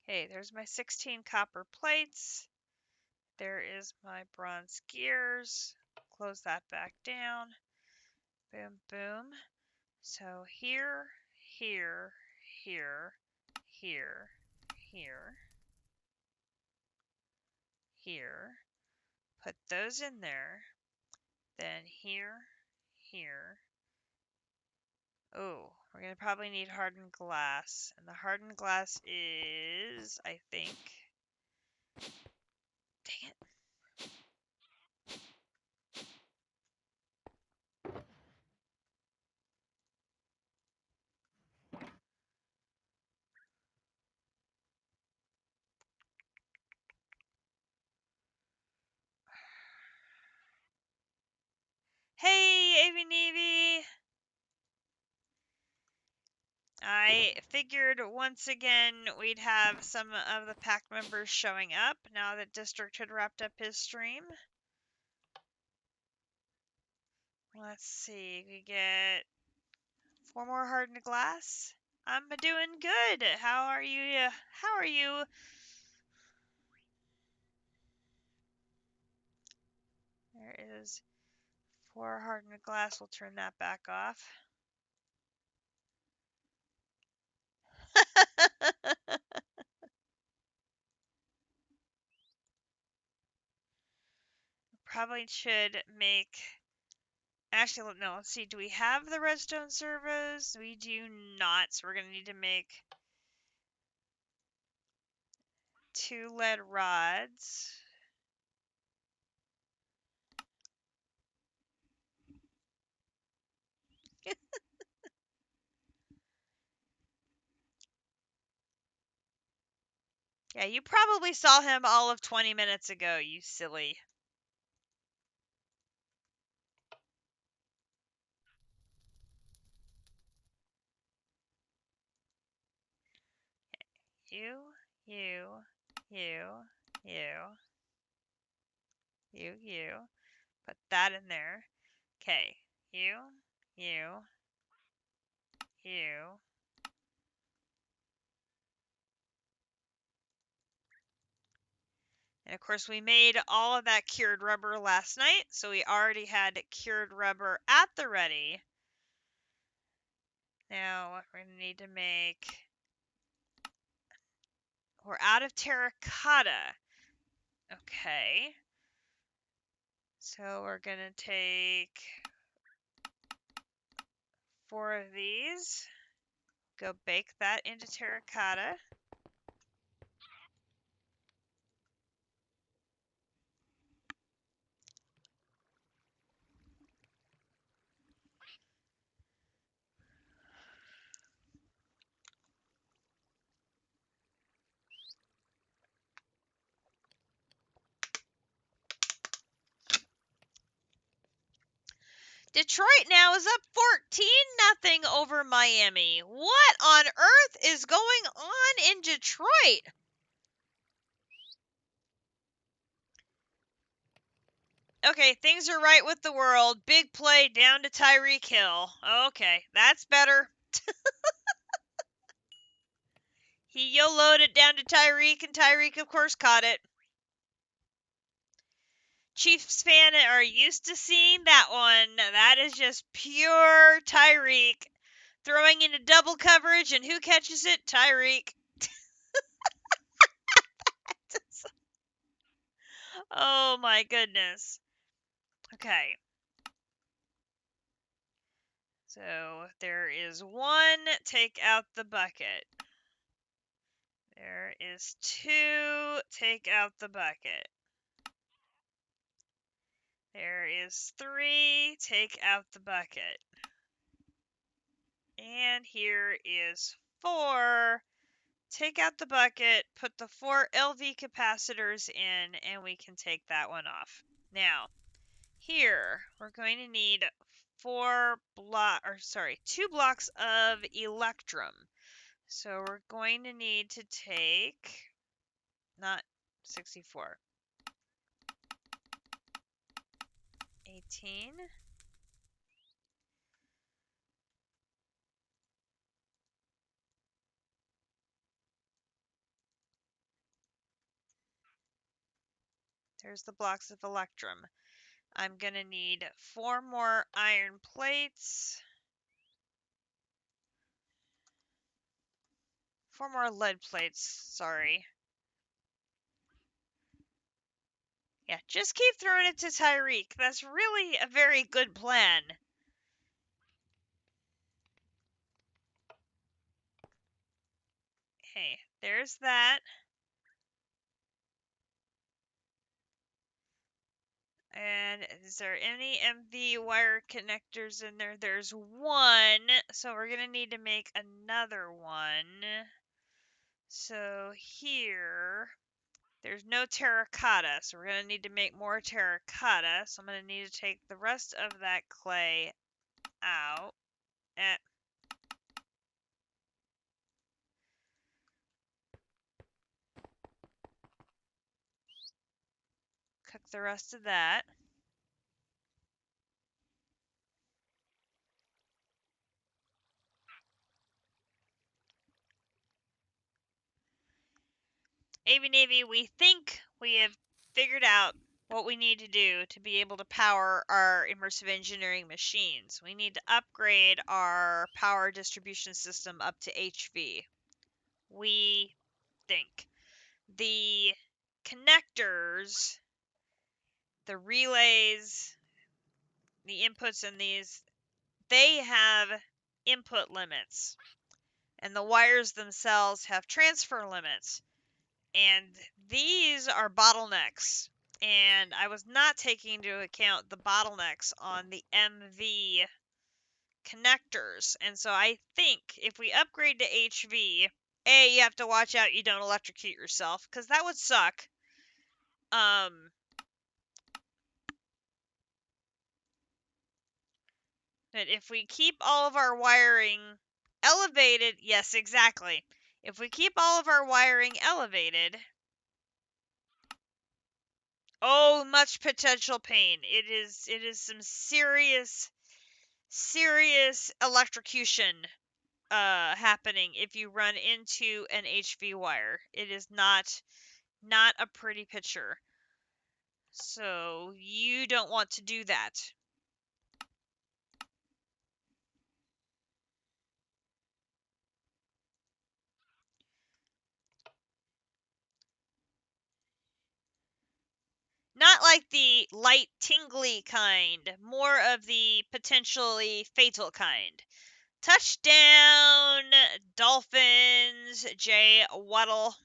Okay, there's my 16 copper plates. There is my bronze gears. Close that back down. Boom, boom. So here, here, here, here, here. Put those in there. Then here. Oh, we're going to probably need hardened glass. And the hardened glass is, I think... Dang it. Hey, Avy Navy! I figured once again we'd have some of the pack members showing up now that District had wrapped up his stream. Let's see, we get 4 more hardened glass. I'm doing good. How are you? How are you? There is 4 hardened glass. We'll turn that back off. probably should make... Actually, no, let's see. Do we have the redstone servos? We do not, so we're going to need to make 2 lead rods. Yeah, you probably saw him all of 20 minutes ago, you silly. You, you, you, you. Put that in there. Okay. You, you. And of course, we made all of that cured rubber last night, so we already had cured rubber at the ready. Now, what we're going to need to make... We're out of terracotta. Okay. So we're going to take 4 of these. Go bake that into terracotta. Detroit now is up 14-0 over Miami. What on earth is going on in Detroit? Okay, things are right with the world. Big play down to Tyreek Hill. Okay, that's better. He YOLO'd it down to Tyreek, and Tyreek, of course, caught it. Chiefs fan are used to seeing that one. That is just pure Tyreek. Throwing into double coverage, and who catches it? Tyreek. Oh my goodness. Okay. So there is 1, take out the bucket. There is 2, take out the bucket. There is 3, take out the bucket. And here is 4, take out the bucket, put the 4 LV capacitors in, and we can take that one off. Now, here, we're going to need 2 blocks of electrum. So we're going to need to take, not 64, 18, there's the blocks of electrum. I'm going to need 4 more iron plates, 4 more lead plates, sorry. Yeah, just keep throwing it to Tyreek. That's really a very good plan. Okay, there's that. And is there any MV wire connectors in there? There's 1, so we're going to need to make another one. So here, there's no terracotta, so we're going to need to make more terracotta. So I'm going to need to take the rest of that clay out. Cook the rest of that. Avy Navy, we think we have figured out what we need to do to be able to power our immersive engineering machines. We need to upgrade our power distribution system up to HV. We think. The connectors the relays, the inputs in these, they have input limits, and the wires themselves have transfer limits. And these are bottlenecks. And I was not taking into account the bottlenecks on the MV connectors. And so I think if we upgrade to HV, A, you have to watch out you don't electrocute yourself, because that would suck. But if we keep all of our wiring elevated, yes, exactly. If we keep all of our wiring elevated, oh, much potential pain. It is some serious electrocution happening if you run into an HV wire. It is not a pretty picture. So you don't want to do that. Not like the light tingly kind, more of the potentially fatal kind. Touchdown, Dolphins, Jay Waddle,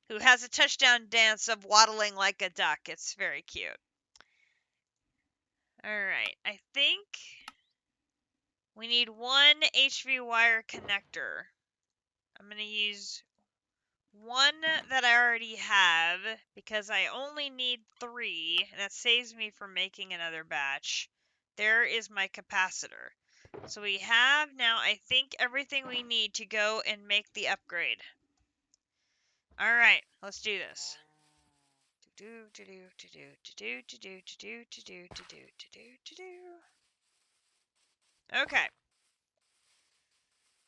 who has a touchdown dance of waddling like a duck. It's very cute. Alright, I think we need one HV wire connector. I'm going to use one that I already have because I only need 3, and that saves me from making another batch. There is my capacitor. So we have now, I think, everything we need to go and make the upgrade. Alright, let's do this. Okay.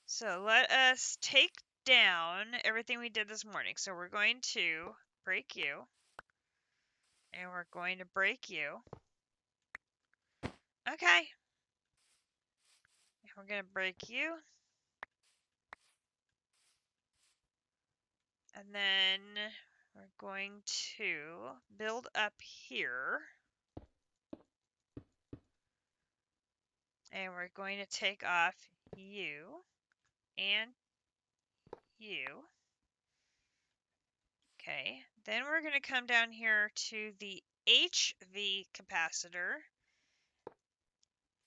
So let us take down everything we did this morning. So we're going to break you. And we're going to break you. Okay. We're going to break you. And then we're going to build up here. And we're going to take off you and you. Okay. Then we're going to come down here to the HV capacitor.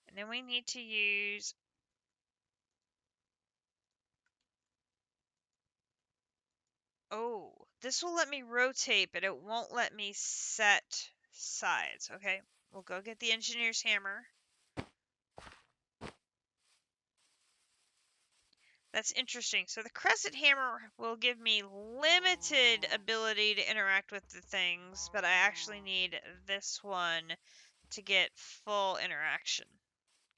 And then we need to use this will let me rotate, but it won't let me set sides. Okay, we'll go get the engineer's hammer. That's interesting. So the crescent hammer will give me limited ability to interact with the things, but I actually need this one to get full interaction.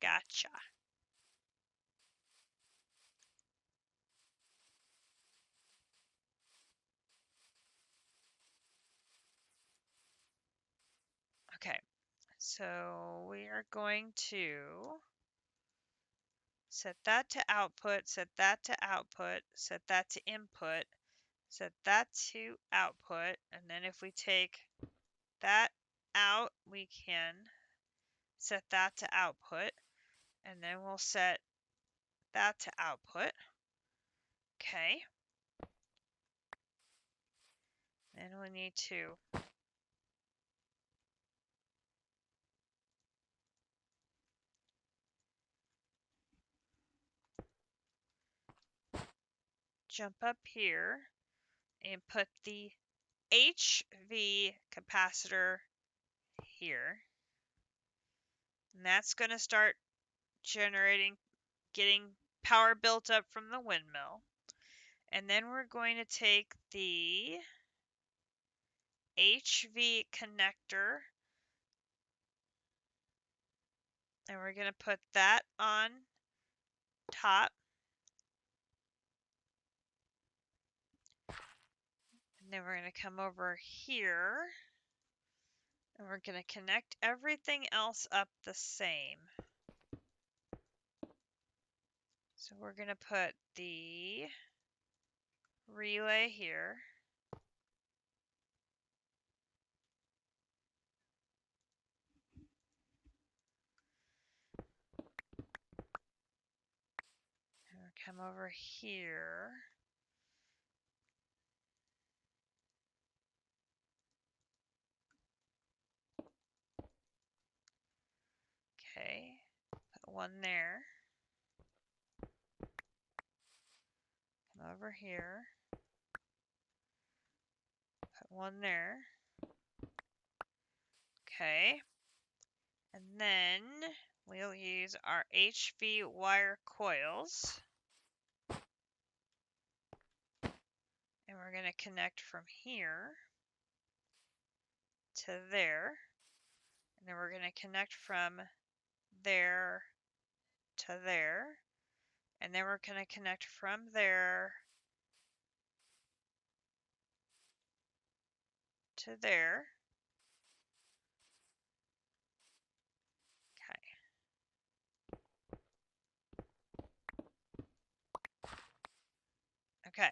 Gotcha. Okay, so we are going to set that to output, set that to output, set that to input, set that to output, and then if we take that out, we can set that to output, and then we'll set that to output. Okay. Then we need to jump up here and put the HV capacitor here. And that's going to start generating, getting power built up from the windmill. And then we're going to take the HV connector and we're going to put that on top. And then we're going to come over here and we're going to connect everything else up the same. So we're going to put the relay here. come over here. Okay, put one there. Come over here. Put one there. Okay. And then we'll use our HV wire coils. And we're going to connect from here to there. And then we're going to connect from there to there. And then we're going to connect from there to there. Okay.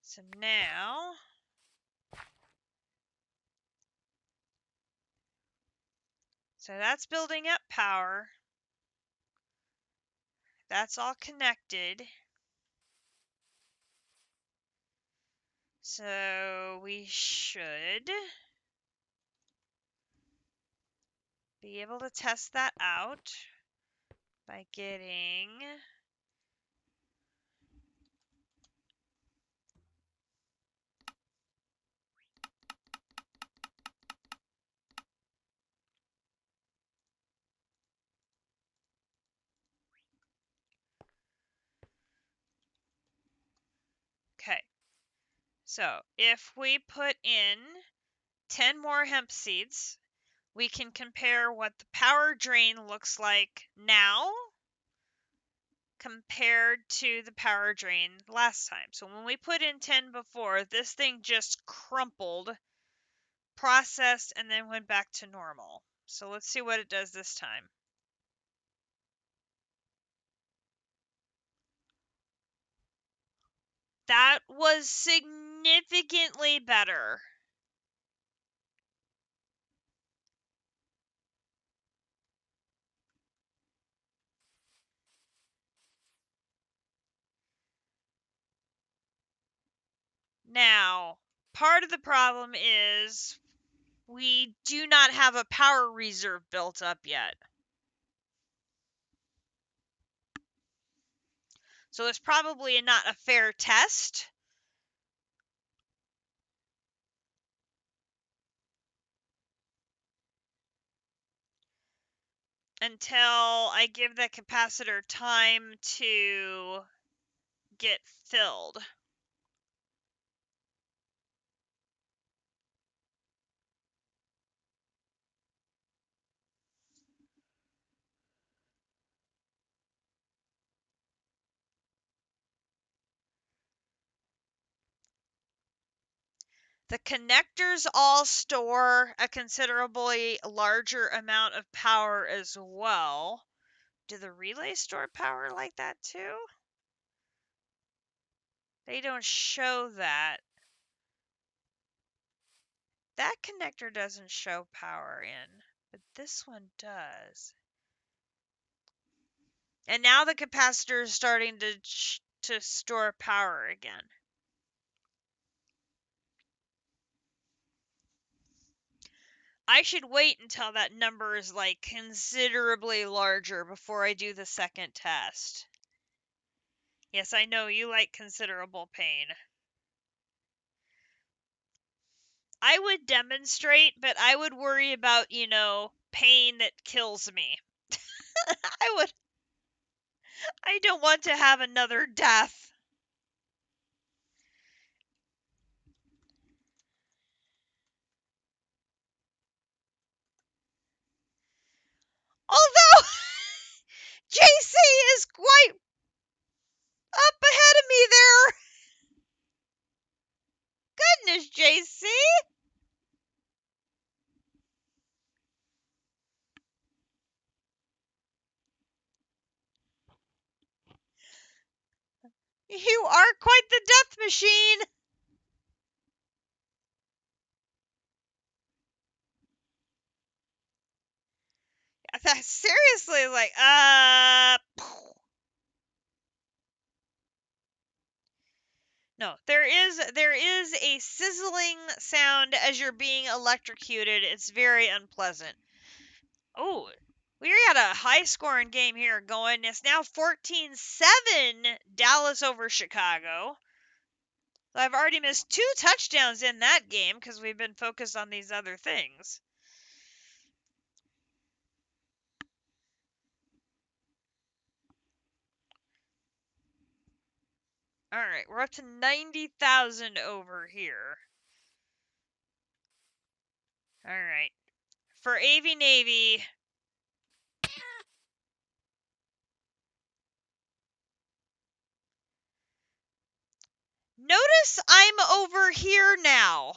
So now that's building up power. That's all connected. So we should be able to test that out by getting okay. So if we put in 10 more hemp seeds, we can compare what the power drain looks like now compared to the power drain last time. So when we put in 10 before, this thing just crumpled, processed, and then went back to normal. So let's see what it does this time. That was significantly better. Now, part of the problem is we do not have a power reserve built up yet. So it's probably not a fair test. Until I give the capacitor time to get filled. The connectors all store a considerably larger amount of power as well. Do the relays store power like that too? They don't show that. That connector doesn't show power in, but this one does. And now the capacitor is starting to store power again. I should wait until that number is like considerably larger before I do the second test. Yes, I know you like considerable pain. I would demonstrate, but I would worry about, pain that kills me. I don't want to have another death. Although JC is quite up ahead of me there. Goodness, JC. You are quite the death machine. That's seriously like, No, there is a sizzling sound as you're being electrocuted. It's very unpleasant. Oh, we got a high scoring game here going. It's now 14-7 Dallas over Chicago. I've already missed 2 touchdowns in that game because we've been focused on these other things. All right, we're up to 90,000 over here. All right. For AV Navy, notice I'm over here now.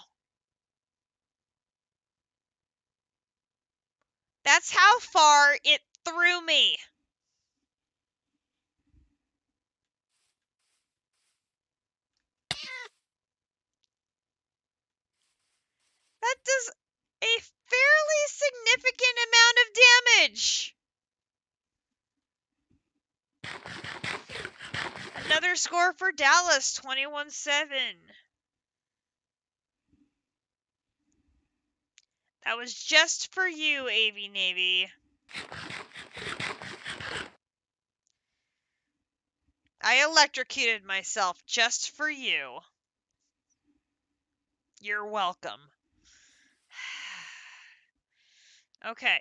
That's how far it threw me. That does a fairly significant amount of damage. Another score for Dallas, 21-7. That was just for you, AV Navy. I electrocuted myself just for you. You're welcome. Okay.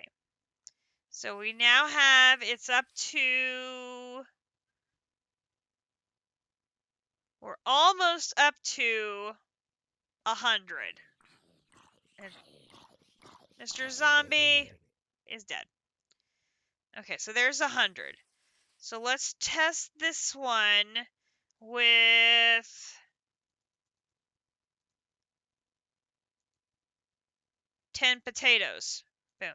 So we now have, it's up to, we're almost up to 100. And Mr. Zombie is dead. Okay, so there's 100. So let's test this one with 10 potatoes. Boom.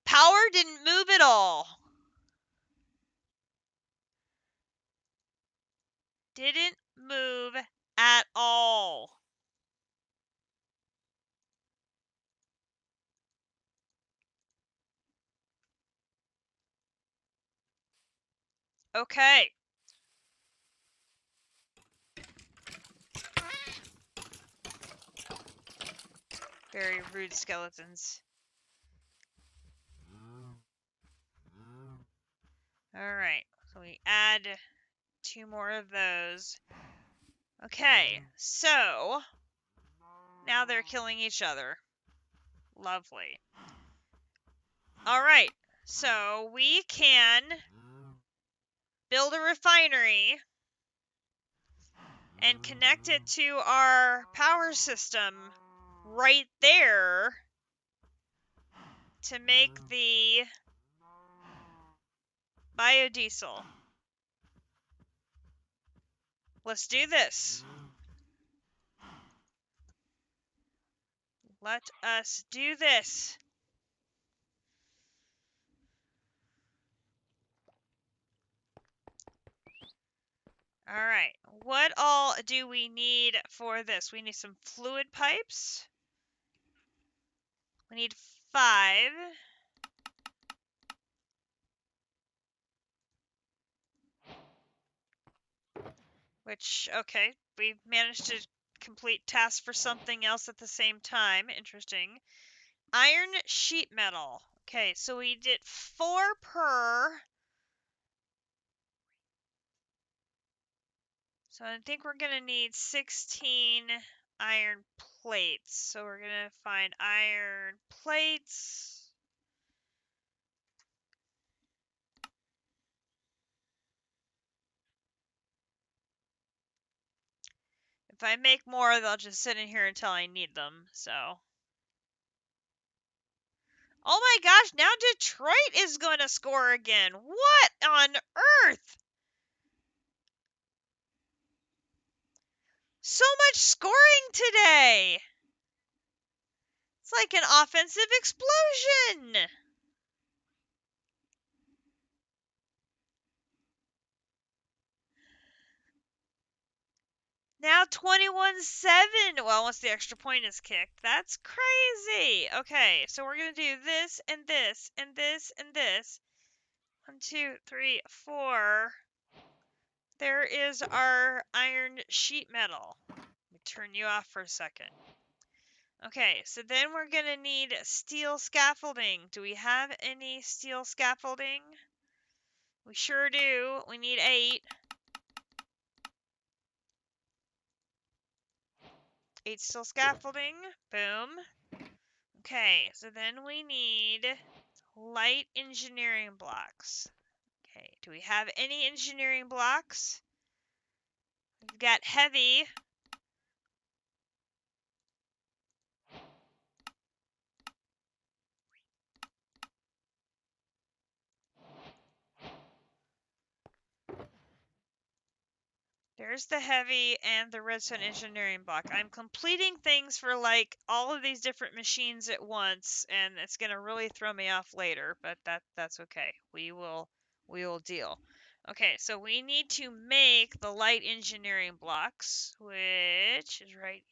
Power didn't move at all. Didn't move at all. Okay. Very rude skeletons. Alright, so we add 2 more of those. Okay, so now they're killing each other. Lovely. Alright, so we can build a refinery and connect it to our power system right there to make the biodiesel. Let's do this. Let us do this. All right, what all do we need for this? We need some fluid pipes. We need 5. Which, okay, we managed to complete tasks for something else at the same time. Interesting. Iron sheet metal. Okay, so we did 4 per. So I think we're going to need 16 iron plates. So we're going to find iron plates. If I make more, they'll just sit in here until I need them, so. Oh my gosh, now Detroit is going to score again. What on earth? So much scoring today. It's like an offensive explosion. Now 21-7. Well, once the extra point is kicked. That's crazy. Okay, so we're going to do this and this and this and this. 1, 2, 3, 4. There is our iron sheet metal. Let me turn you off for a second. Okay, so then we're going to need steel scaffolding. Do we have any steel scaffolding? We sure do. We need 8. 8 steel scaffolding. Boom. Okay, so then we need light engineering blocks. Okay, do we have any engineering blocks? We've got heavy. There's the heavy and the redstone engineering block. I'm completing things for like all of these different machines at once, and it's gonna really throw me off later, but that's okay. We will deal. Okay, so we need to make the light engineering blocks, which is right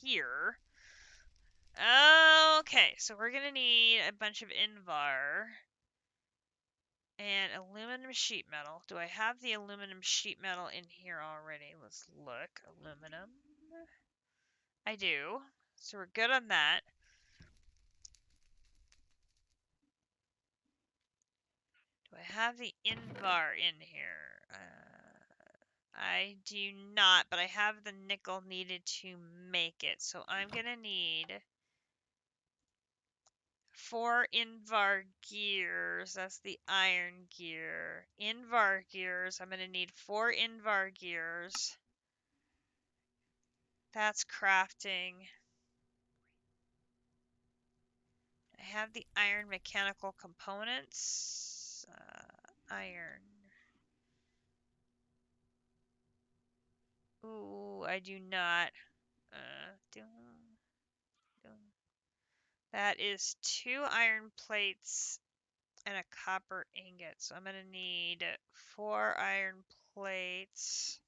here. Okay, so we're gonna need a bunch of Invar. And aluminum sheet metal. Do I have the aluminum sheet metal in here already? Let's look. Aluminum. I do. So we're good on that. Do I have the Invar in here? I do not, but I have the nickel needed to make it. So I'm going to need 4 Invar gears. That's the iron gear. Invar gears. I'm going to need 4 Invar gears. That's crafting. I have the iron mechanical components. Iron. Ooh, I do not. That is 2 iron plates and a copper ingot. So I'm going to need 4 iron plates.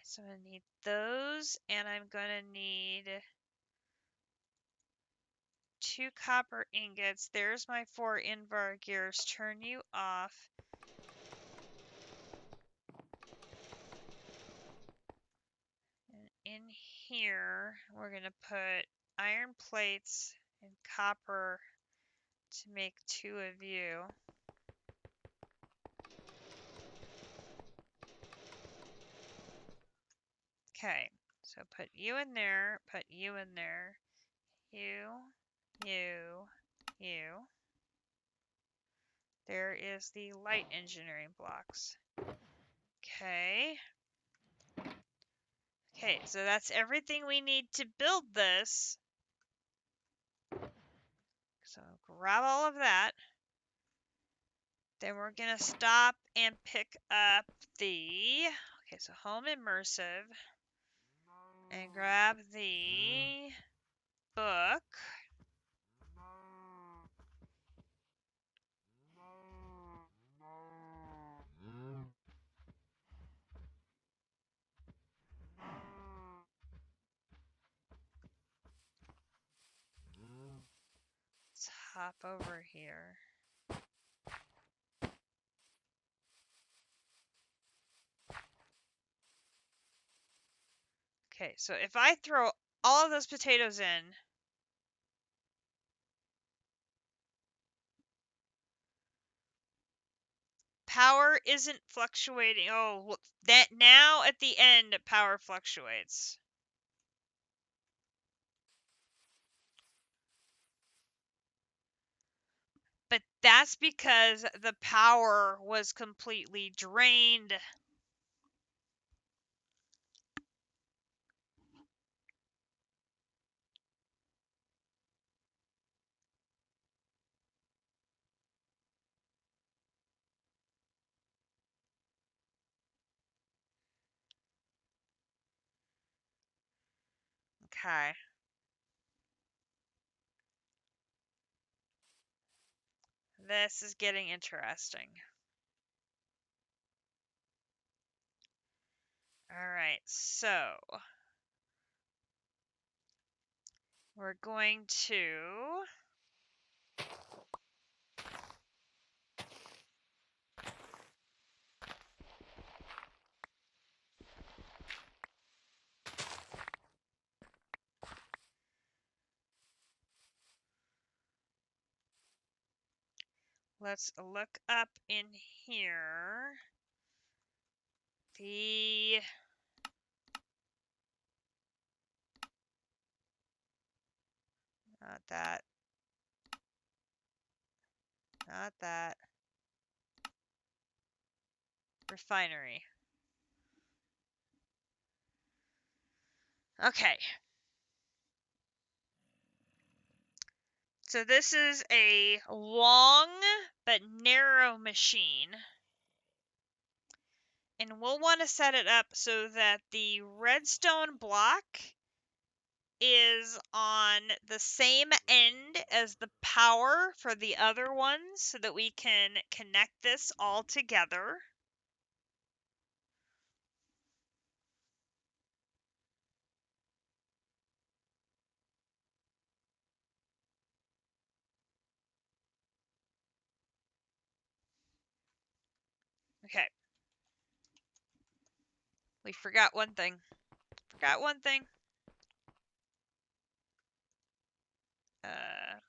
So I'm going to need those, and I'm going to need 2 copper ingots. There's my 4 Invar gears. Turn you off. And in here, we're going to put iron plates and copper to make 2 of you. Okay, so put you in there, put you in there, you, you. There is the light engineering blocks. Okay. Okay, so that's everything we need to build this. So grab all of that. Then we're going to stop and pick up the, okay, so home immersive. And grab the book. Let's hop over here. Okay, so if I throw all of those potatoes in, power isn't fluctuating. Oh, look, that now at the end, power fluctuates. But that's because the power was completely drained. Okay. This is getting interesting. All right, so we're going to let's look up in here the not that, not that refinery. Okay. So this is a long but narrow machine. And we'll want to set it up so that the redstone block is on the same end as the power for the other ones so that we can connect this all together. Okay. We forgot one thing.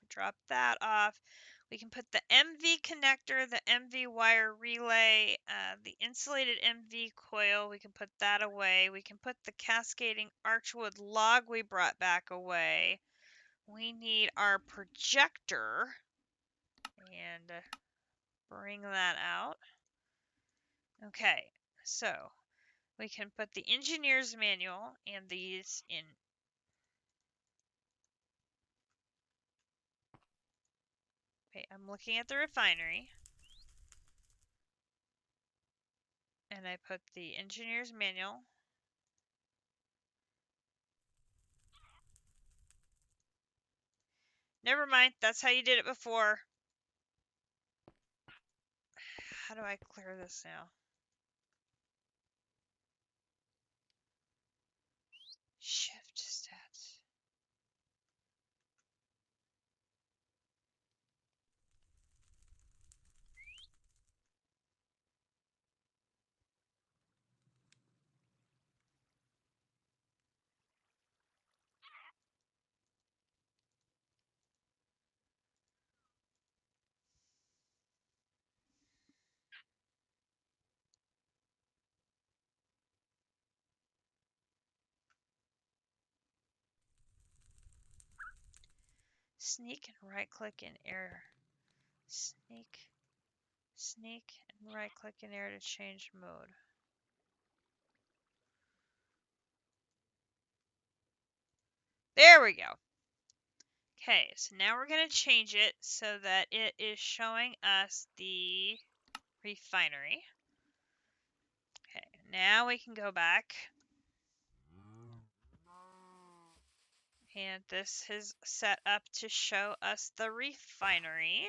Drop that off. We can put the MV connector, the MV wire relay, the insulated MV coil. We can put that away. We can put the cascading archwood log we brought back away. We need our projector and bring that out. Okay, so we can put the engineer's manual and these in. Okay, I'm looking at the refinery. And I put the engineer's manual. Never mind, that's how you did it before. How do I clear this now? Shift stats. Sneak and right click in air. Sneak and right click in air to change mode. There we go. Okay, so now we're going to change it so that it is showing us the refinery. Okay, now we can go back. And this is set up to show us the refinery.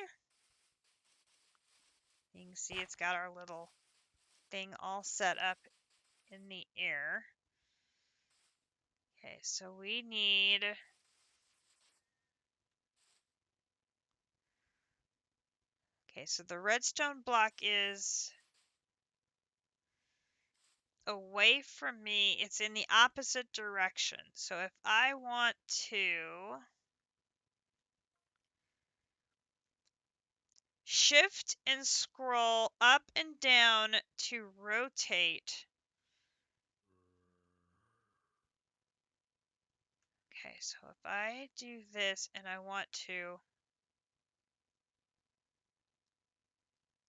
You can see it's got our little thing all set up in the air. Okay, so we need okay, so the redstone block is away from me. It's in the opposite direction. So if I want to shift and scroll up and down to rotate. Okay, so if I do this and I want to,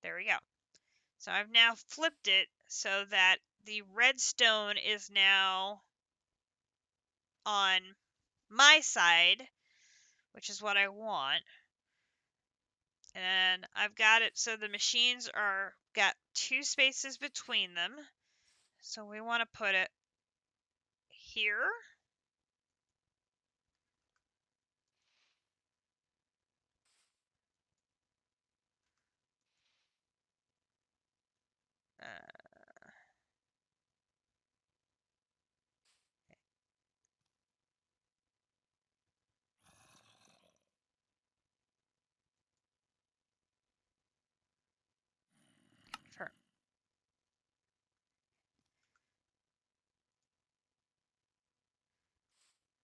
there we go. So I've now flipped it so that the redstone is now on my side, which is what I want. And I've got it so the machines are got 2 spaces between them. So we want to put it here.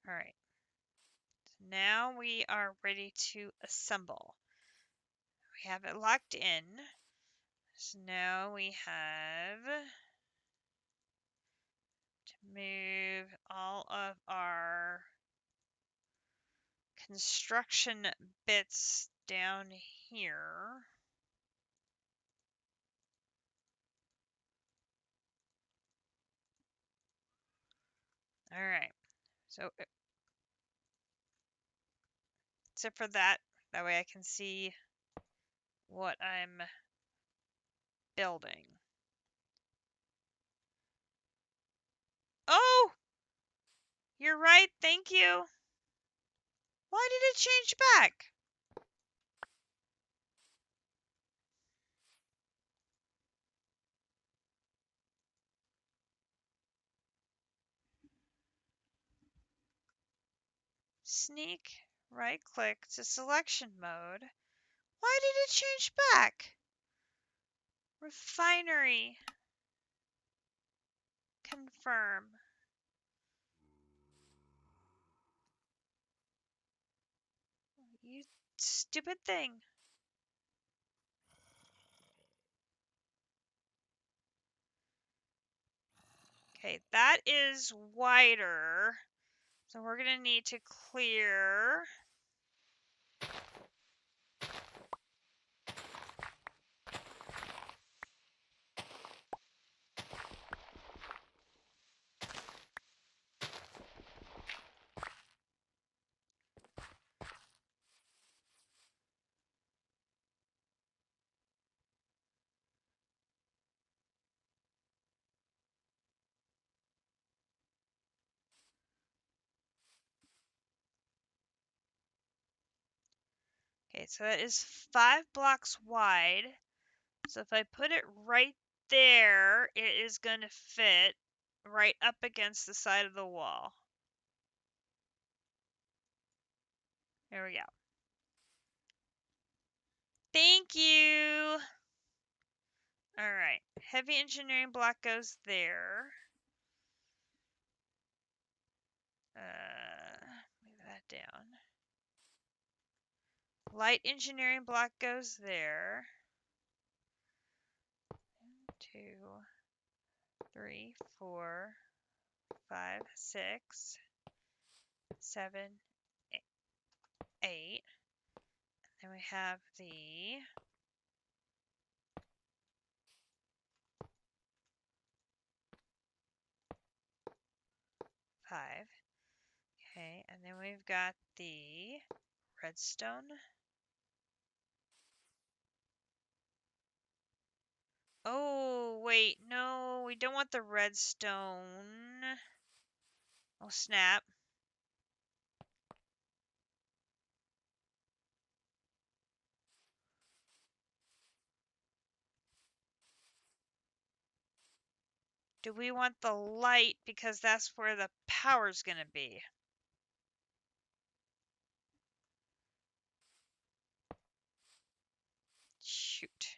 All right. Now we are ready to assemble. We have it locked in. So now we have to move all of our construction bits down here. All right. So except for that way I can see what I'm building. Oh! You're right, thank you. Why did it change back? Sneak, right click to selection mode. Why did it change back? Refinery. Confirm. You stupid thing. Okay, that is wider. So we're going to need to clear. Okay, so that is 5 blocks wide. So if I put it right there, it is going to fit right up against the side of the wall. There we go. Thank you. All right, heavy engineering block goes there. Move that down. Light engineering block goes there. 1, 2, 3, 4, 5, 6, 7, 8. Then we have the five. Okay, and then we've got the redstone. Oh, wait, no, we don't want the redstone. Oh, snap. Do we want the light because that's where the power's going to be? Shoot.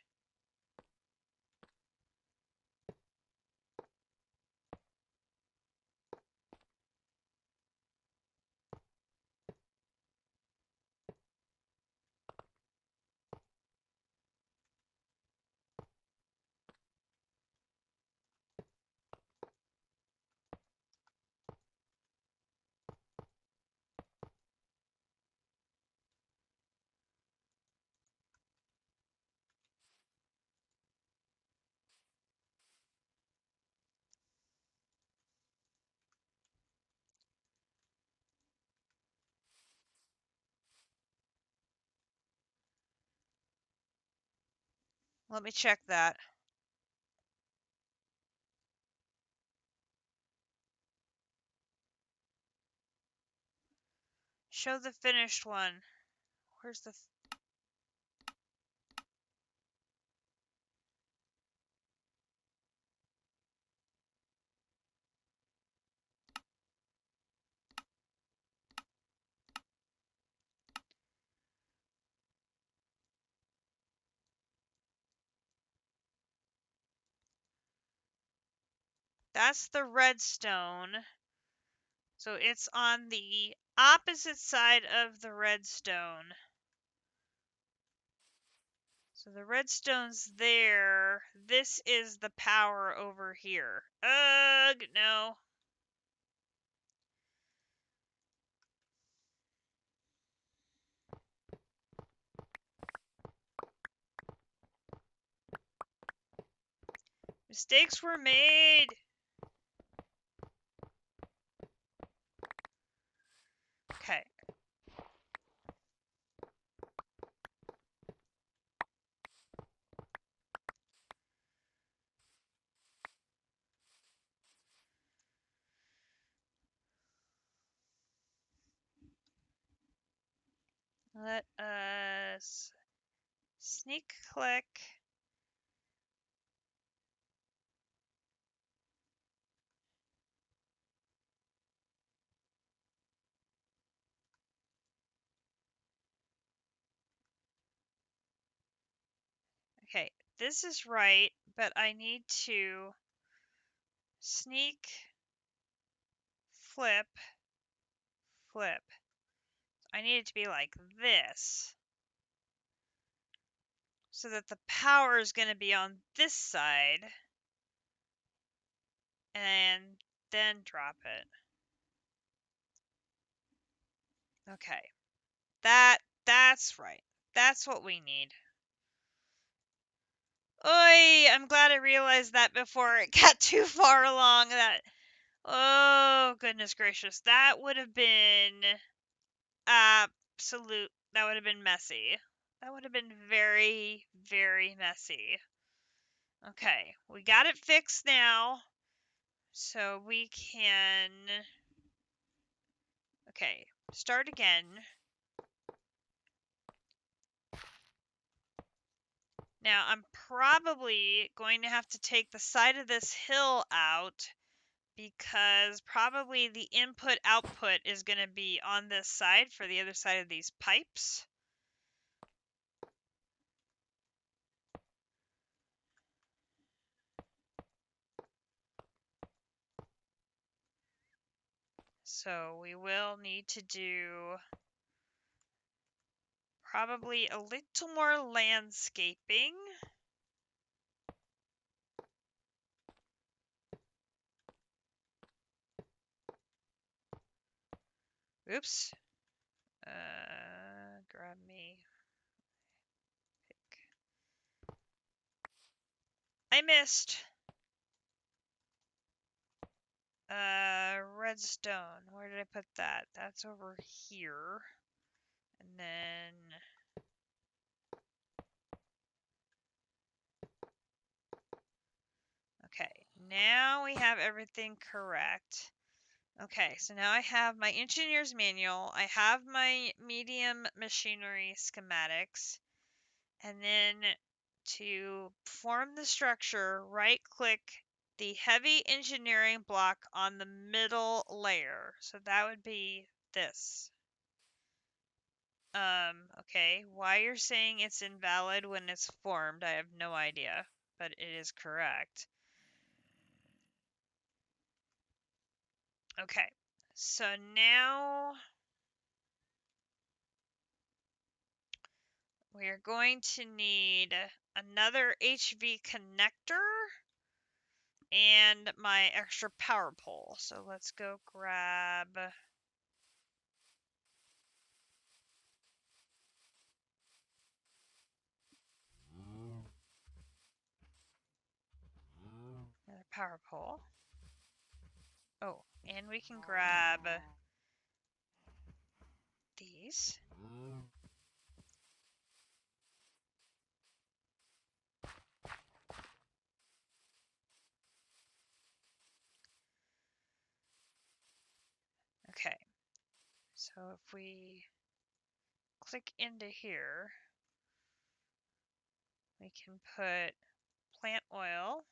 Let me check that. Show the finished one. Where's the... That's the redstone. So it's on the opposite side of the redstone. So the redstone's there. This is the power over here. Ugh, no. Mistakes were made. Okay. Let us sneak click. Okay, this is right, but I need to sneak, flip, flip. I need it to be like this, so that the power is going to be on this side, and then drop it. Okay, that's right. That's what we need. Oi, I'm glad I realized that before it got too far along. Oh, goodness gracious. That would have been absolute. That would have been messy. That would have been very, very messy. Okay, we got it fixed now. So we can. Okay, start again. Now, I'm probably going to have to take the side of this hill out because probably the input output is going to be on this side for the other side of these pipes. So we will need to do probably a little more landscaping. Oops. Grab me. Pick. I missed. Redstone. Where did I put that? That's over here. And then... Okay, now we have everything correct. Okay, so now I have my engineer's manual, I have my medium machinery schematics, and then to form the structure, right-click the heavy engineering block on the middle layer. So that would be this. Okay, why you're saying it's invalid when it's formed, I have no idea, but it is correct. Okay, so now we are going to need another HV connector and my extra power pole. So let's go grab another power pole. Oh, and we can grab these. Okay, so if we click into here, we can put plant oil,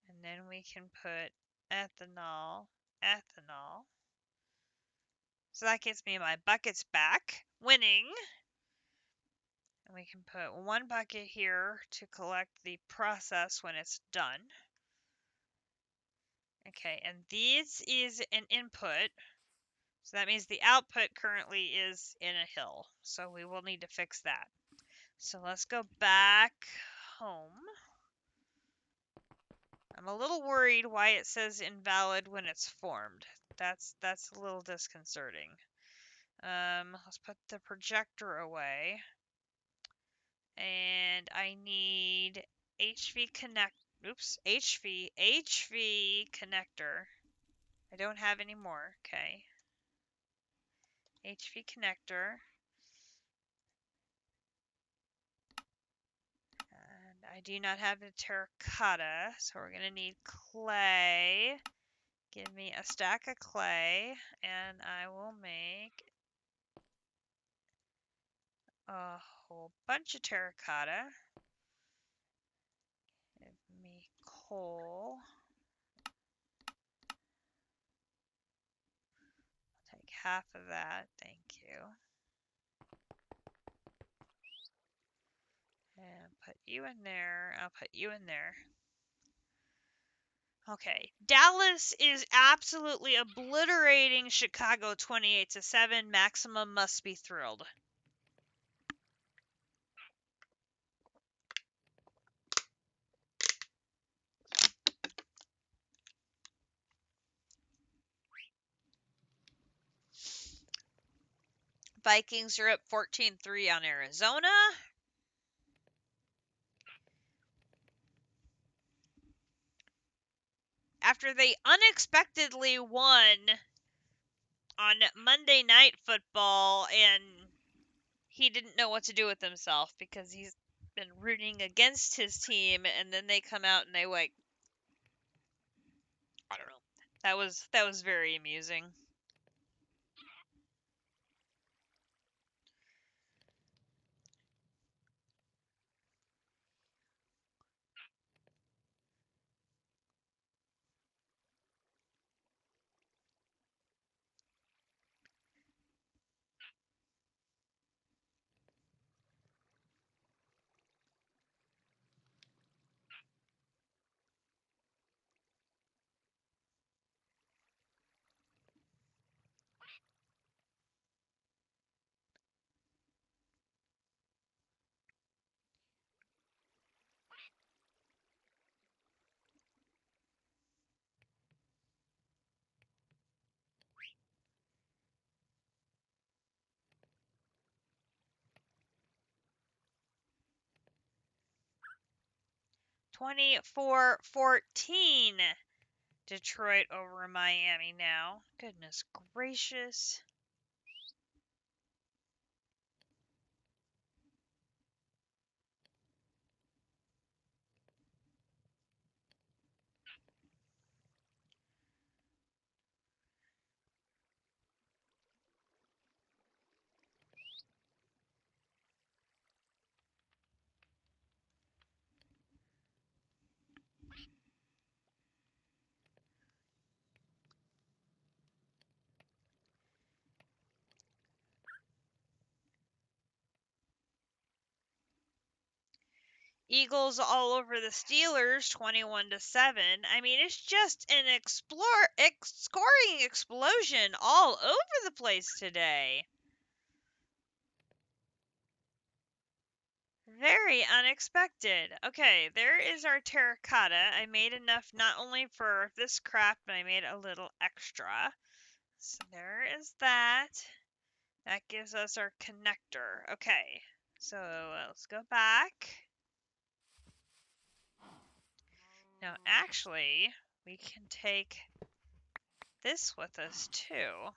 and then we can put ethanol, ethanol. So that gets me my buckets back, winning. And we can put one bucket here to collect the process when it's done. Okay, and this is an input. So that means the output currently is in a hill. So we will need to fix that. So let's go back home. I'm a little worried why it says invalid when it's formed. That's a little disconcerting. Let's put the projector away. And I need HV connector. I don't have any more. Okay. HV connector. And I do not have a terracotta, so we're going to need clay. Give me a stack of clay, and I will make a whole bunch of terracotta. Give me coal. I'll take half of that, thank you. And put you in there. I'll put you in there. Okay. Dallas is absolutely obliterating Chicago 28-7. Maximum must be thrilled. Vikings are up 14-3 on Arizona. After they unexpectedly won on Monday Night Football, and he didn't know what to do with himself because he's been rooting against his team, and then they come out and they I don't know. That was very amusing. (24-14). Detroit over Miami now. Goodness gracious. Eagles all over the Steelers, 21-7. I mean, it's just an scoring explosion all over the place today. Very unexpected. Okay, there is our terracotta. I made enough not only for this craft, but I made a little extra. So there is that. That gives us our connector. Okay, so let's go back. Now, actually, we can take this with us too.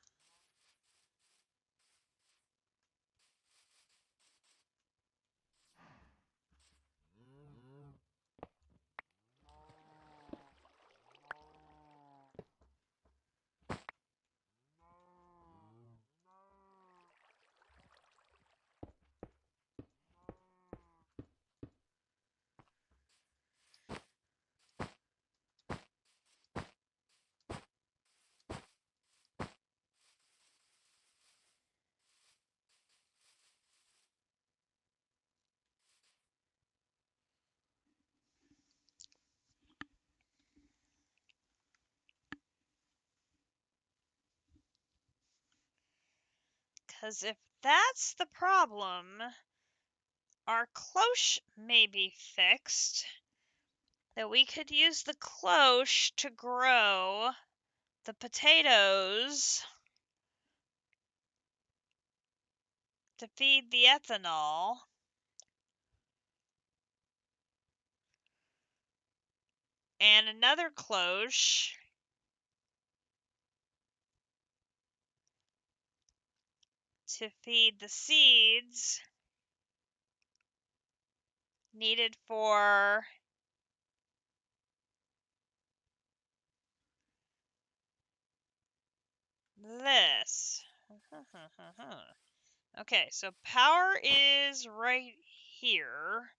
Because if that's the problem, our cloche may be fixed. That we could use the cloche to grow the potatoes to feed the ethanol. And another cloche to feed the seeds needed for this. Okay, so power is right here.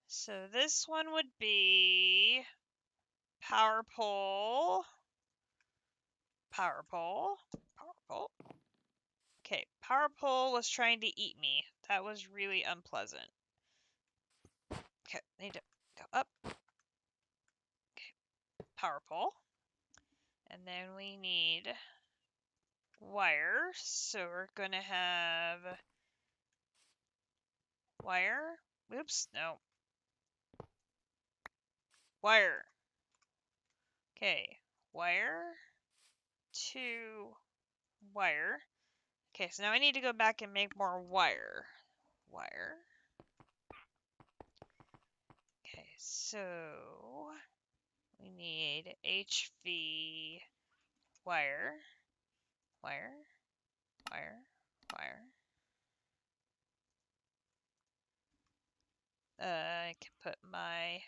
So this one would be power pole, power pole, power pole. Okay, power pole was trying to eat me. That was really unpleasant. Okay, need to go up. Okay, power pole. And then we need wire. So we're going to have wire. Oops, no. Wire. Okay, wire to wire. Okay, so now I need to go back and make more wire. Wire. Okay, so we need HV wire, wire, wire, wire. I can put my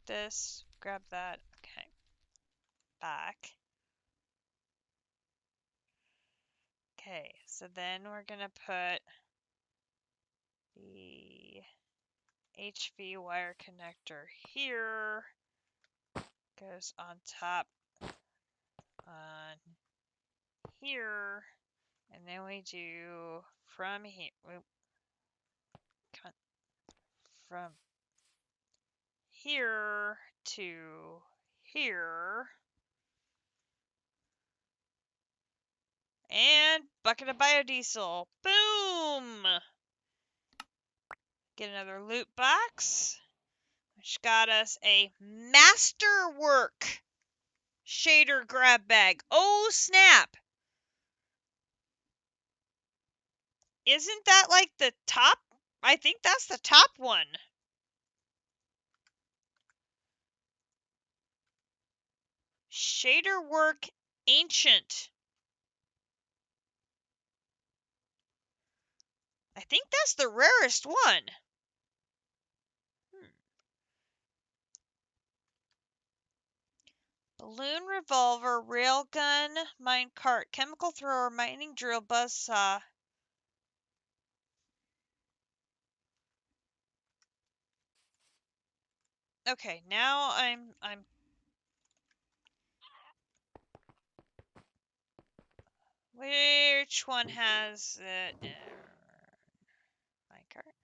this, grab that. Okay, back. Okay, so then we're gonna put the HV wire connector here. Goes on top on here, and then we do from here. From here to here. And bucket of biodiesel. Boom! Get another loot box, which got us a Masterwork shader grab bag. Oh, snap! Isn't that like the top? I think that's the top one. Shaderwork Ancient. I think that's the rarest one. Balloon revolver, railgun, minecart, chemical thrower, mining drill, buzzsaw. Okay, now I'm which one has it? Minecart.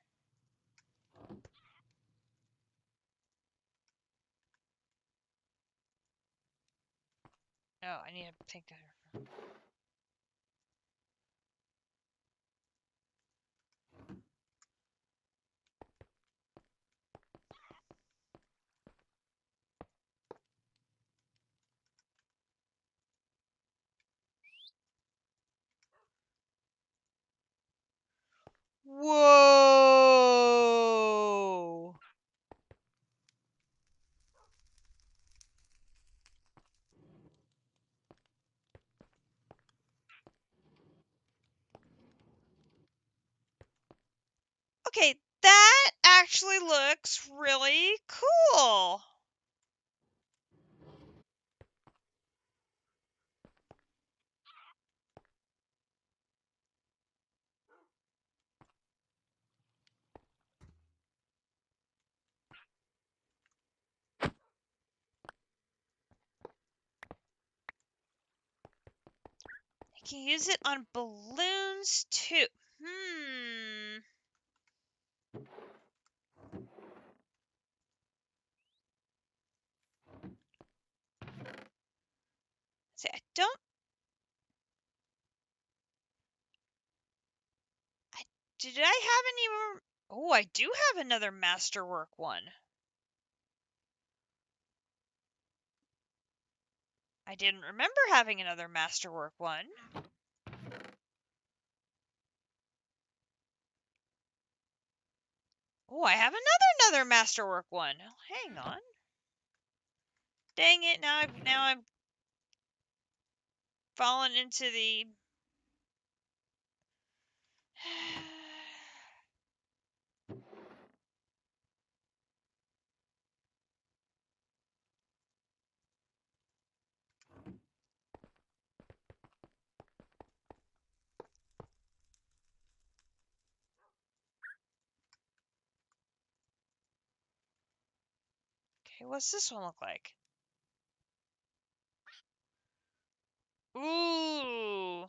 Oh, I need to take that. Whoa! Okay, that actually looks really cool. I can use it on balloons too. See, Did I have any more? Oh, I do have another masterwork one. I didn't remember having another masterwork one. Oh, I have another masterwork one. Hang on. Dang it! Now I'm falling into the. Okay, what's this one look like? Ooh.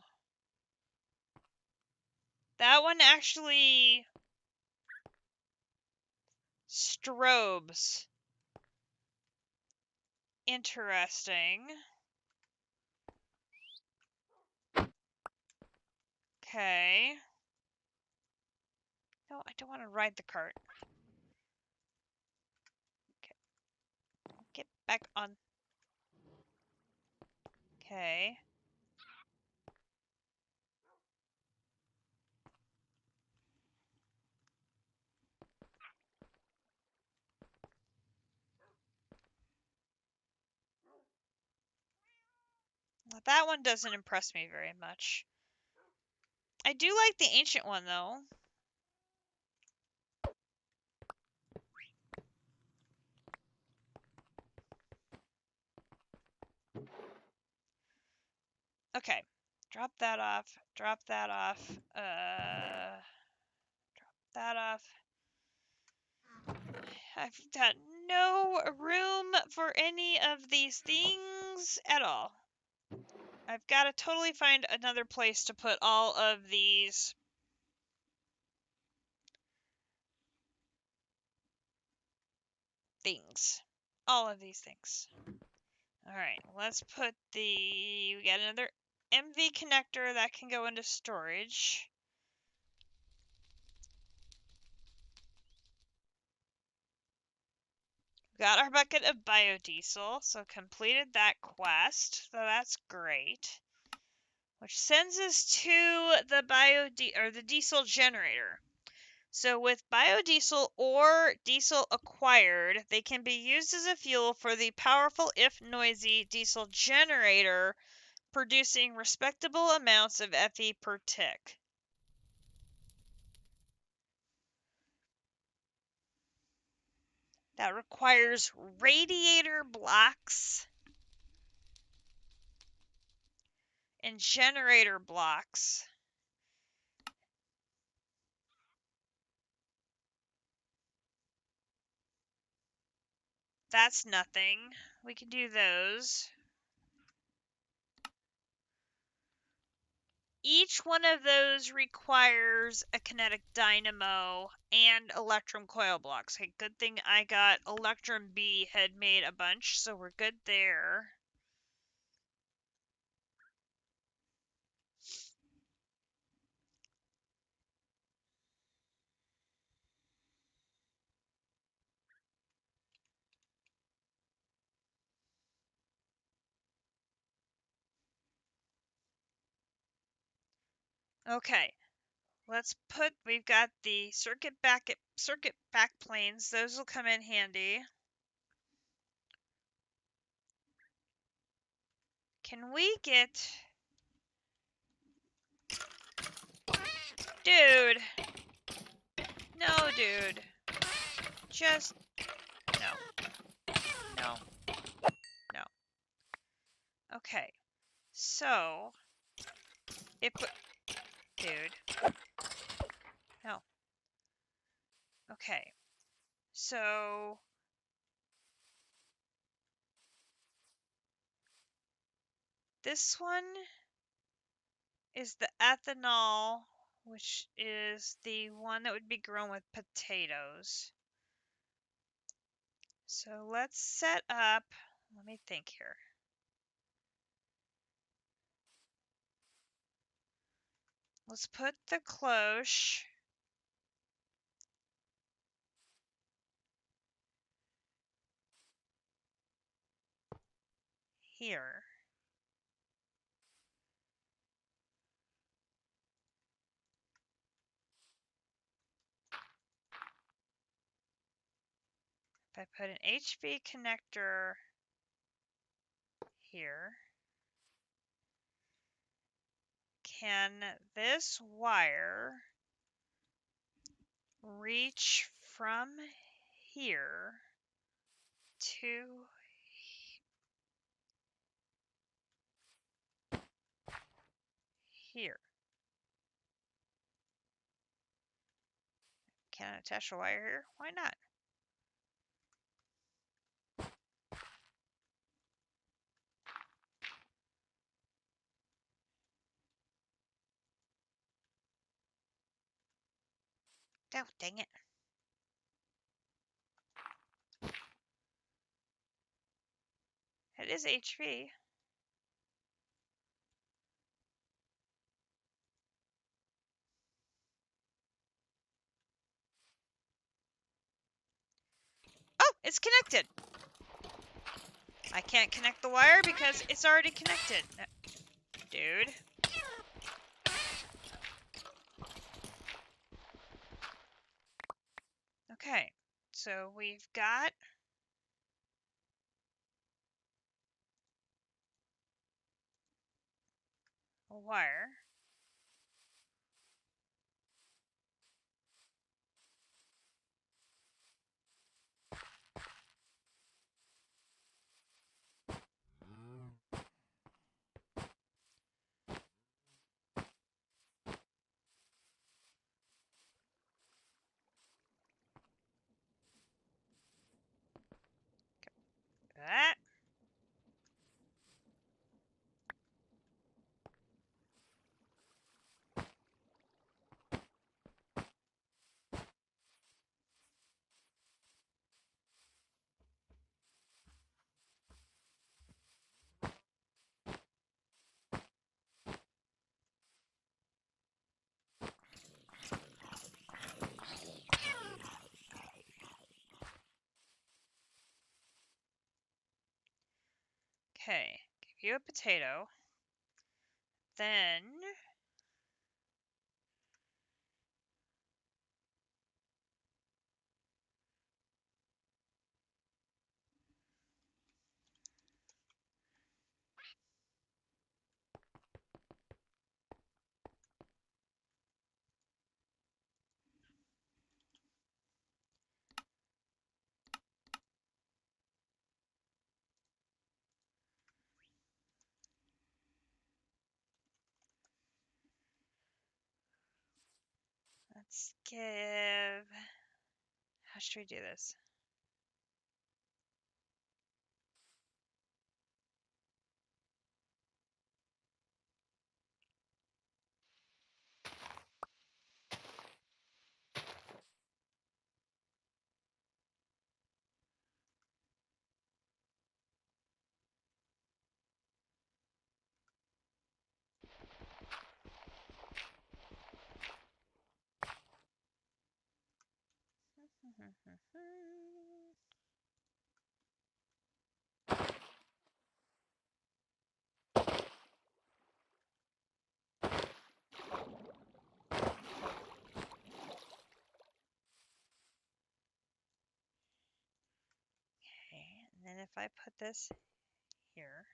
That one actually strobes. Interesting. Okay. No, I don't want to ride the cart. Okay. Get back on. Okay. That one doesn't impress me very much. I do like the ancient one, though. Okay. Drop that off. Drop that off. Drop that off. I've got no room for any of these things at all. I've got to totally find another place to put all of these things. All of these things. Alright, let's put we got another MV connector that can go into storage. Got our bucket of biodiesel, so completed that quest, so that's great. Which sends us to the diesel generator. So with biodiesel or diesel acquired, they can be used as a fuel for the powerful, if noisy, diesel generator, producing respectable amounts of Fe per tick. That requires radiator blocks and generator blocks. That's nothing. We can do those. Each one of those requires a kinetic dynamo and electrum coil blocks. Okay, good thing I got Electrum B had made a bunch, so we're good there. Okay, we've got the circuit back planes. Those will come in handy. Can we get... Dude! No, dude. Just... No. No. No. Okay. So... Dude. No. Okay. So... This one is the ethanol, which is the one that would be grown with potatoes. So let's set up, let me think here. Let's put the cloche here. If I put an HV connector here, can this wire reach from here to here? Can I attach a wire here? Why not? Oh, dang it. It is HV. Oh, it's connected. I can't connect the wire because it's already connected. Dude. Okay, so we've got a wire. That. Okay, give you a potato. Then let's give. How should we do this? Okay, and then if I put this here.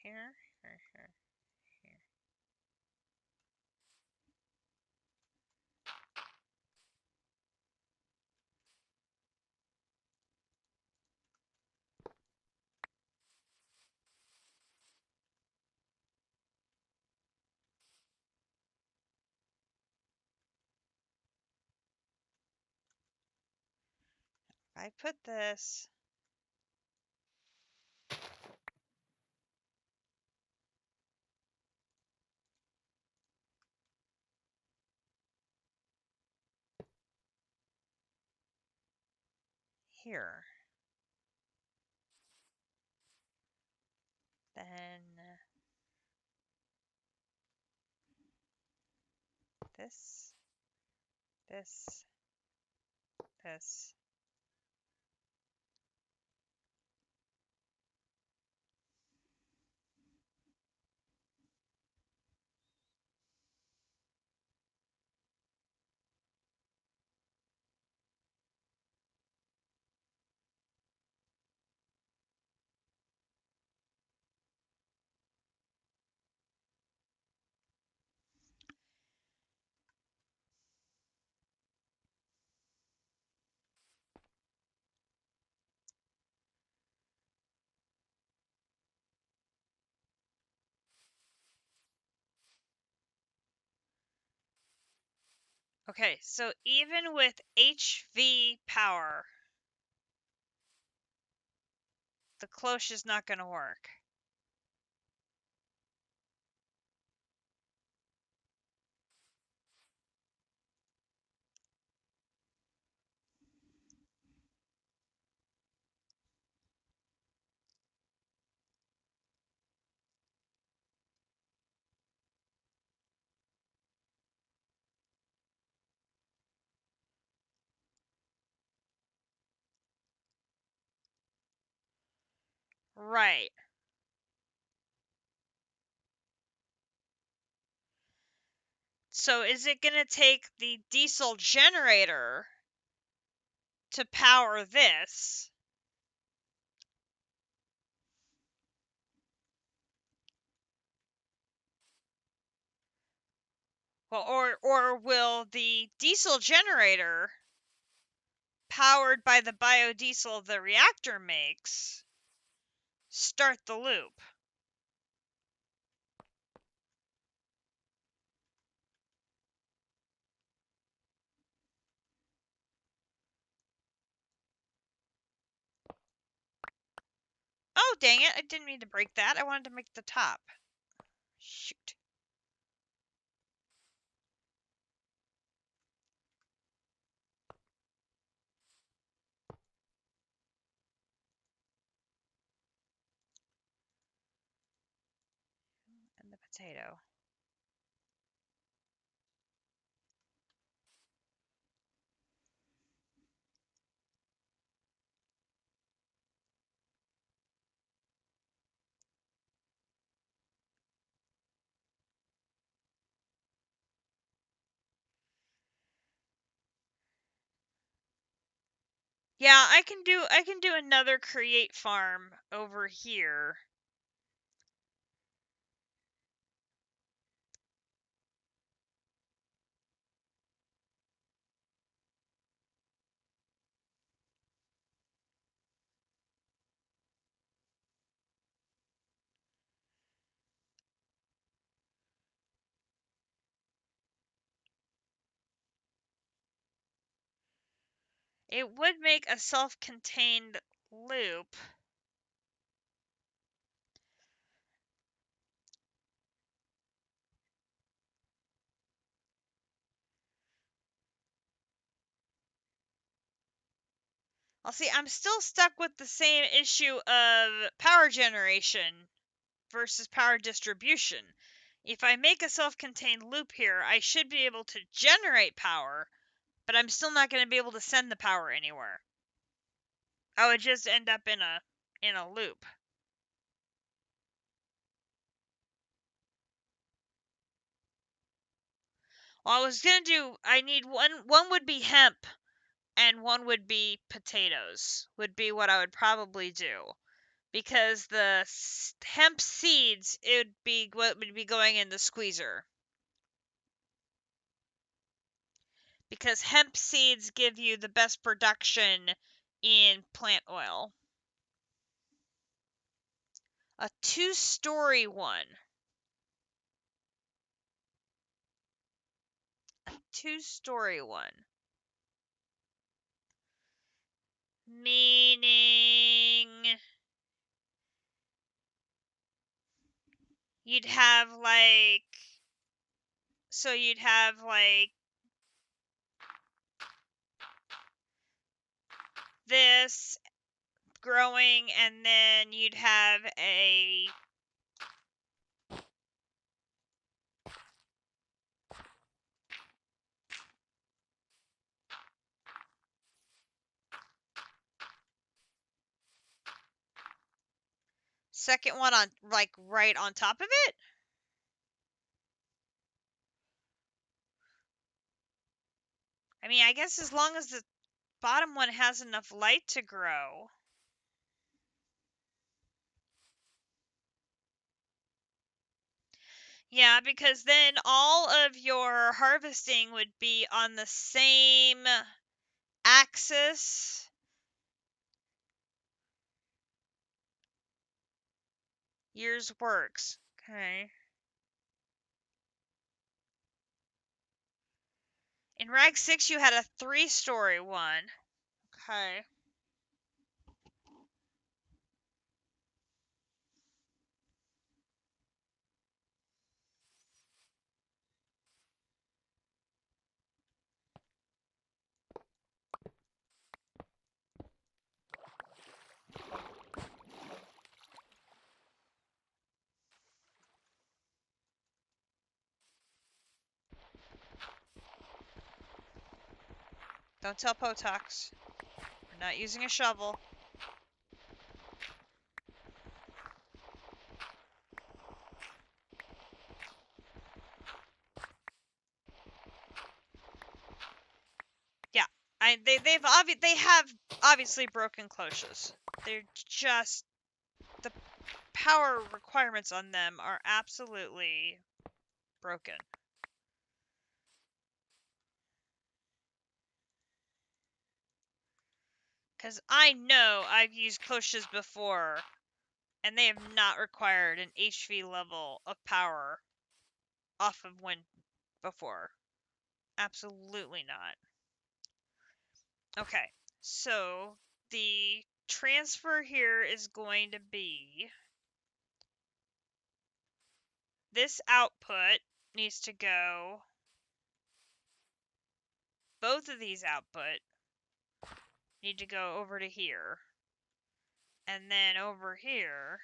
Here. If I put this here. Then this, this, this. Okay, so even with HV power, the cloche is not going to work. Right. So is it going to take the diesel generator to power this? Well, or will the diesel generator, powered by the biodiesel the reactor makes, start the loop? Oh, dang it. I didn't mean to break that. I wanted to make the top. Shoot. And the potato. Yeah, I can do another create farm over here. It would make a self-contained loop. Well, see, I'm still stuck with the same issue of power generation versus power distribution. If I make a self-contained loop here, I should be able to generate power, but I'm still not going to be able to send the power anywhere. I would just end up in a loop. Well, I need one would be hemp and one would be potatoes, would be what I would probably do. Because the hemp seeds, it would be what would be going in the squeezer. Because hemp seeds give you the best production in plant oil. A 2-story one. A 2-story one. Meaning you'd have like, so you'd have like this growing, and then you'd have a second one on, like, right on top of it. I mean, I guess as long as the bottom one has enough light to grow. Yeah, because then all of your harvesting would be on the same axis. Yours works. Okay. In Rag 6, you had a 3-story one. Okay. Don't tell Potox. We're not using a shovel. Yeah, they have obviously broken cloches. They're just, the power requirements on them are absolutely broken. Because I know I've used cloches before, and they have not required an HV level of power off of one before. Absolutely not. Okay, so the transfer here is going to be this output needs to go, both of these output need to go over to here, and then over here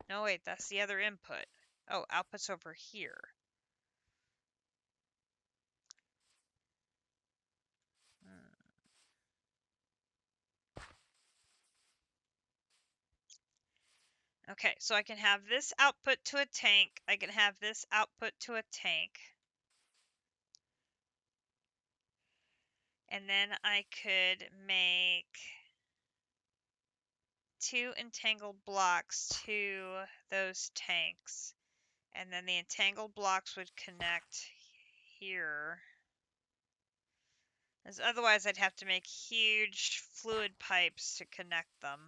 no, wait, that's the other input. Oh, output's over here. Okay, so I can have this output to a tank. I can have this output to a tank. And then I could make 2 entangled blocks to those tanks. And then the entangled blocks would connect here. As otherwise I'd have to make huge fluid pipes to connect them.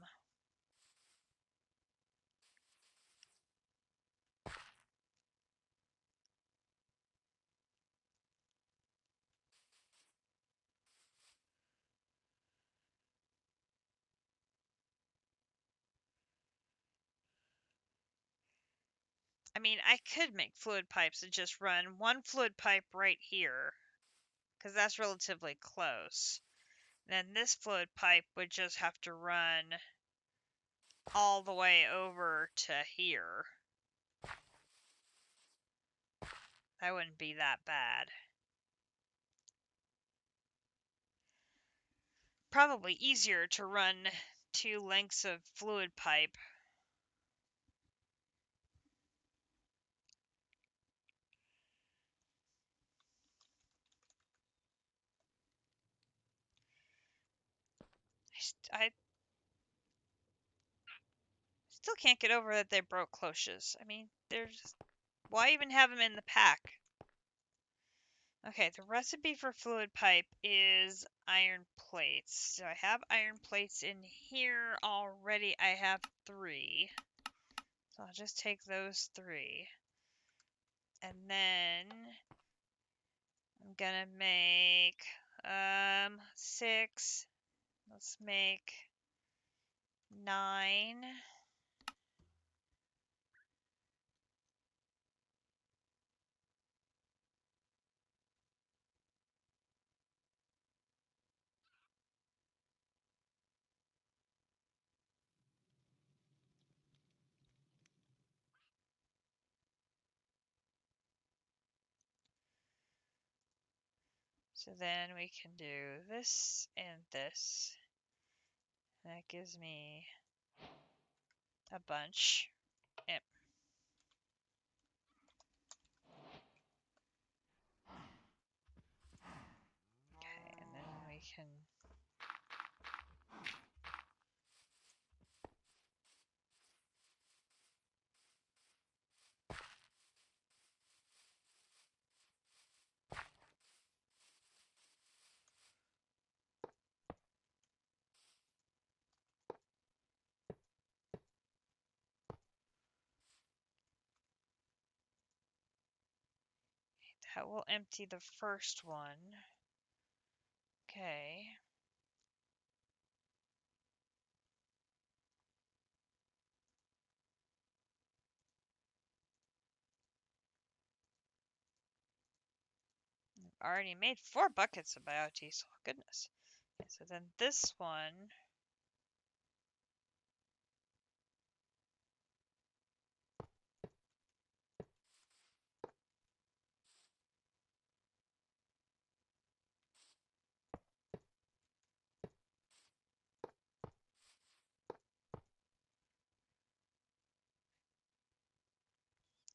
I mean, I could make fluid pipes and just run one fluid pipe right here, because that's relatively close. Then this fluid pipe would just have to run all the way over to here. That wouldn't be that bad. Probably easier to run 2 lengths of fluid pipe. I still can't get over that they broke cloches. I mean, there's, why even have them in the pack? Okay, the recipe for fluid pipe is iron plates. So I have iron plates in here already. I have 3. So I'll just take those 3. And then I'm gonna make 6, Let's make 9. So then we can do this and this. That gives me a bunch. Yep. Okay, and then we can that will empty the first one. Okay. I've already made 4 buckets of biodiesel. Goodness. Okay, so then this one.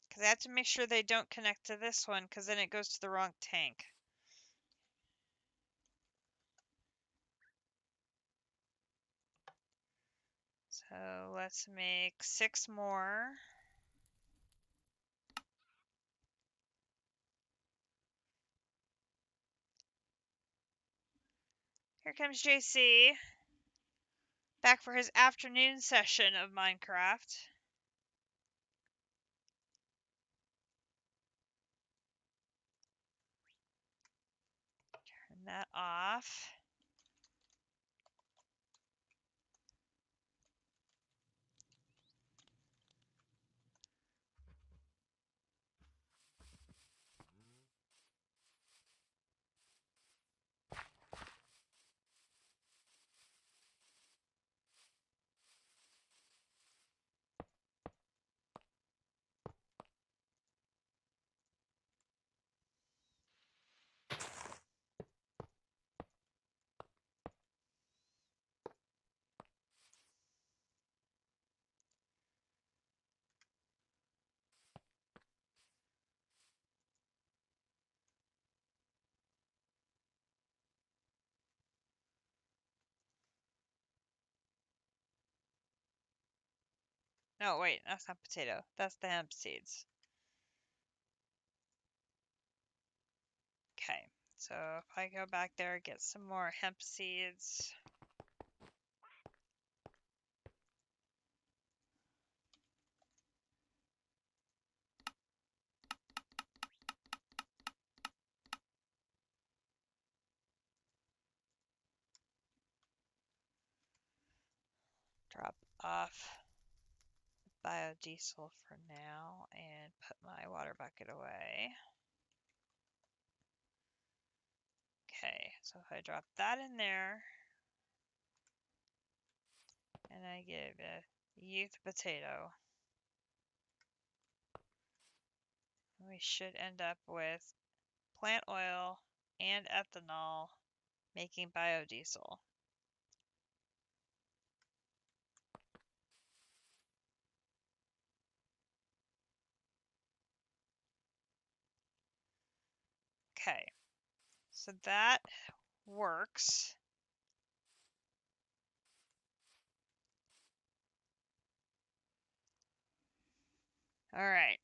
Because I have to make sure they don't connect to this one, because then it goes to the wrong tank. So let's make 6 more. Here comes JC. Back for his afternoon session of Minecraft. Turn that off. No, wait, that's not potato. That's the hemp seeds. Okay, so if I go back there, get some more hemp seeds. Drop off biodiesel for now and put my water bucket away. Okay, so if I drop that in there, and I give a youth potato, we should end up with plant oil and ethanol making biodiesel. Okay, so that works. All right.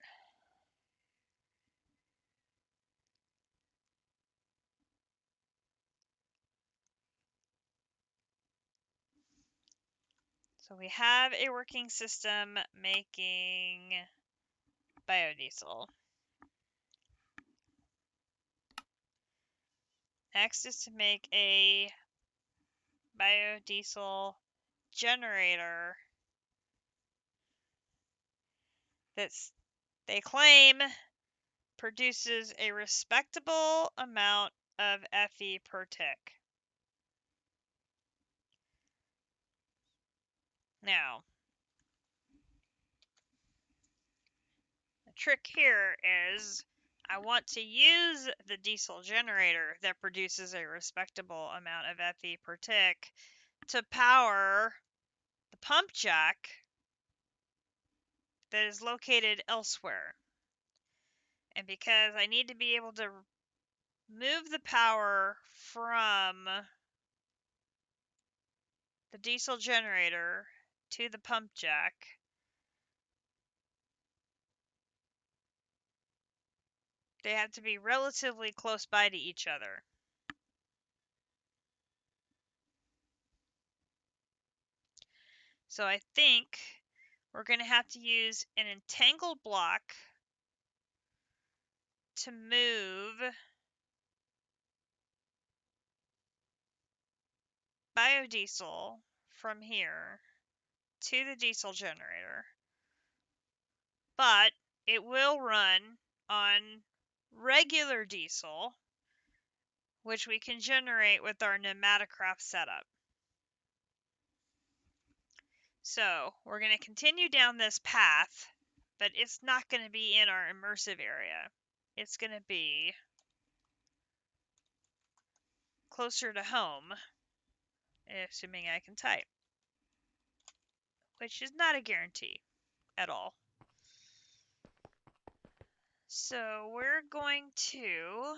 So we have a working system making biodiesel. Next is to make a biodiesel generator that they claim produces a respectable amount of Fe per tick. Now, the trick here is I want to use the diesel generator that produces a respectable amount of Fe per tick to power the pump jack that is located elsewhere. And because I need to be able to move the power from the diesel generator to the pump jack, they have to be relatively close by to each other. So I think we're going to have to use an entangled block to move biodiesel from here to the diesel generator. But it will run on regular diesel, which we can generate with our Enigmatica setup. So we're going to continue down this path, but it's not going to be in our immersive area. It's going to be closer to home, assuming I can type, which is not a guarantee at all. So we're going to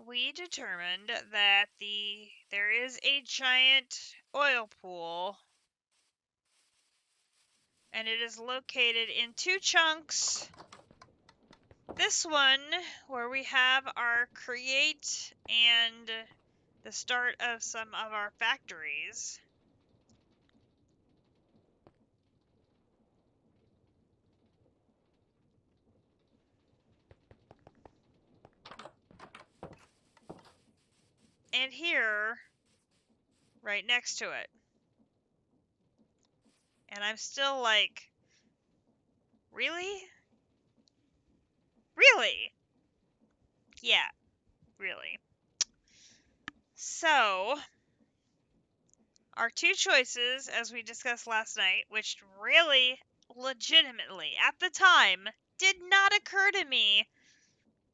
we determined that there is a giant oil pool, and it is located in two chunks. This one, where we have our create and the start of some of our factories. And here, right next to it. And I'm still like, really? Really? Yeah, really. So, our two choices, as we discussed last night, which really, legitimately, at the time, did not occur to me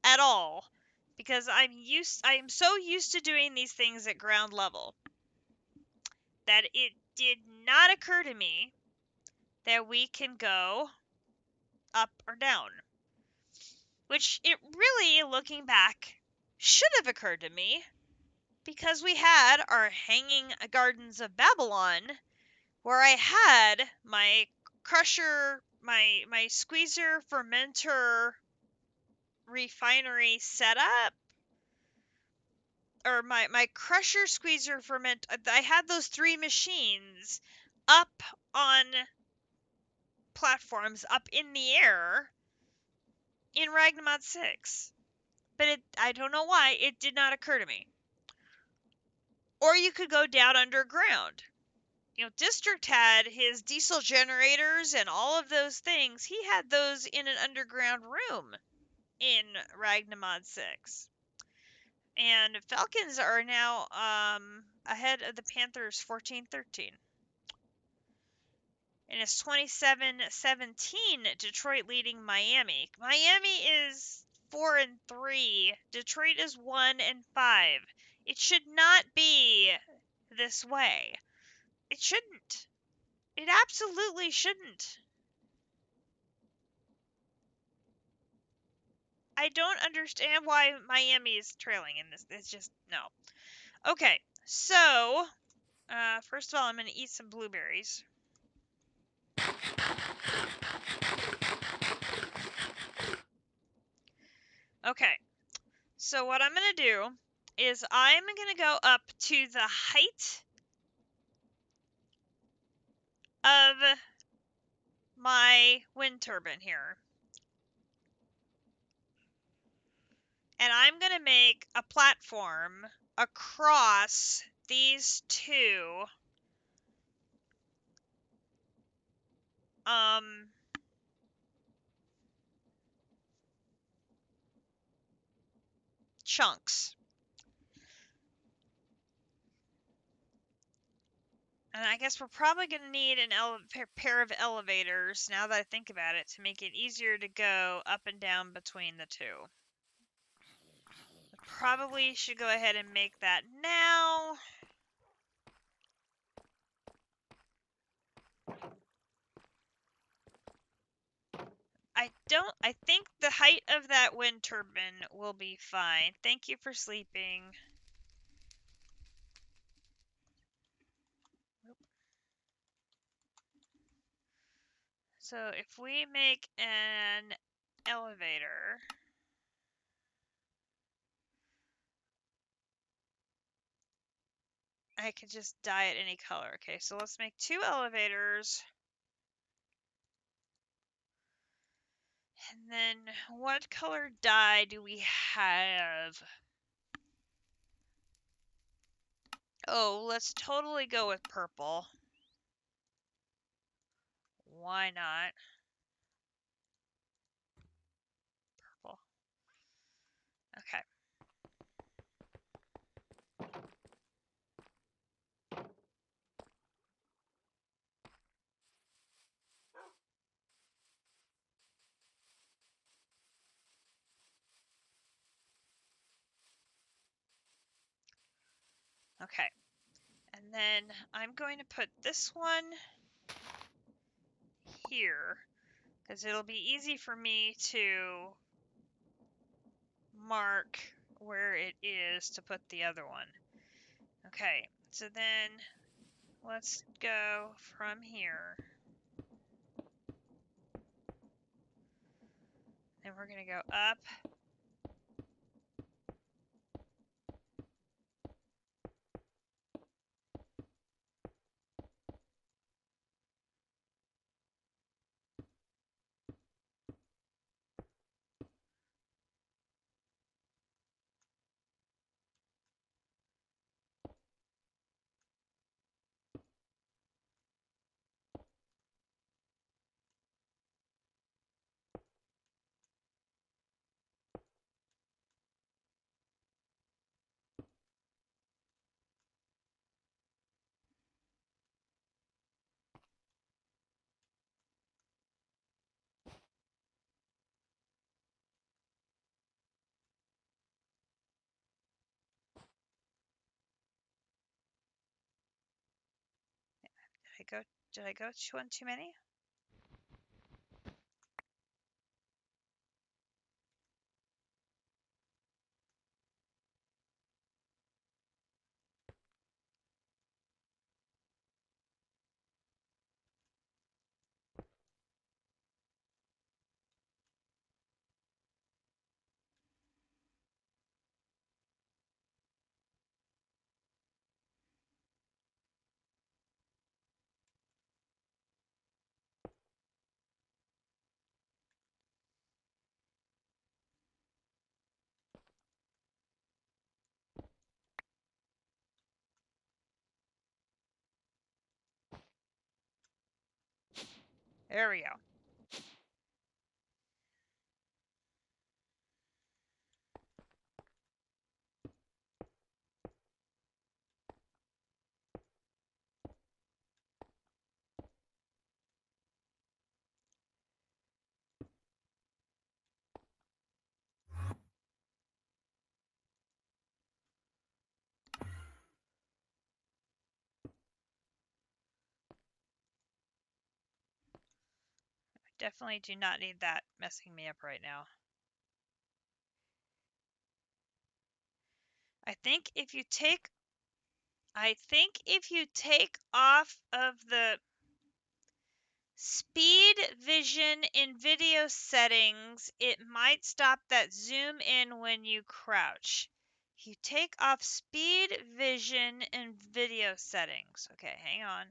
at all, because I am so used to doing these things at ground level that it did not occur to me that we can go up or down. Which it really, looking back, should have occurred to me, because we had our Hanging Gardens of Babylon, where I had my crusher, my squeezer fermenter refinery set up, or my crusher squeezer ferment. I had those three machines up on platforms up in the air in Ragnamod 6. But I don't know why it did not occur to me. Or you could go down underground. You know, District had his diesel generators and all of those things. He had those in an underground room in Ragnamod 6. And Falcons are now ahead of the Panthers 14-13. And it's 27-17, Detroit leading Miami. Miami is 4-3. Detroit is 1-5. It should not be this way. It shouldn't. It absolutely shouldn't. I don't understand why Miami is trailing in this. It's just, no. Okay, so, first of all, I'm going to eat some blueberries. Okay, so what I'm going to do is I'm going to go up to the height of my wind turbine here. And I'm going to make a platform across these two chunks. And I guess we're probably going to need a pair of elevators, now that I think about it, to make it easier to go up and down between the two. Probably should go ahead and make that now. I think the height of that wind turbine will be fine. Thank you for sleeping. So if we make an elevator, I could just dye it any color. Okay, so let's make 2 elevators. And then what color dye do we have? Oh, let's totally go with purple. Why not? Purple. Okay. Okay. And then I'm going to put this one here, because it'll be easy for me to mark where it is to put the other one. Okay, so then let's go from here. And we're going to go up. Did I go one too many? There we go. Definitely do not need that messing me up right now. I think if you take off of the Speed vision in video settings. It might stop that zoom in when you crouch. You take off speed vision in video settings. Okay, hang on.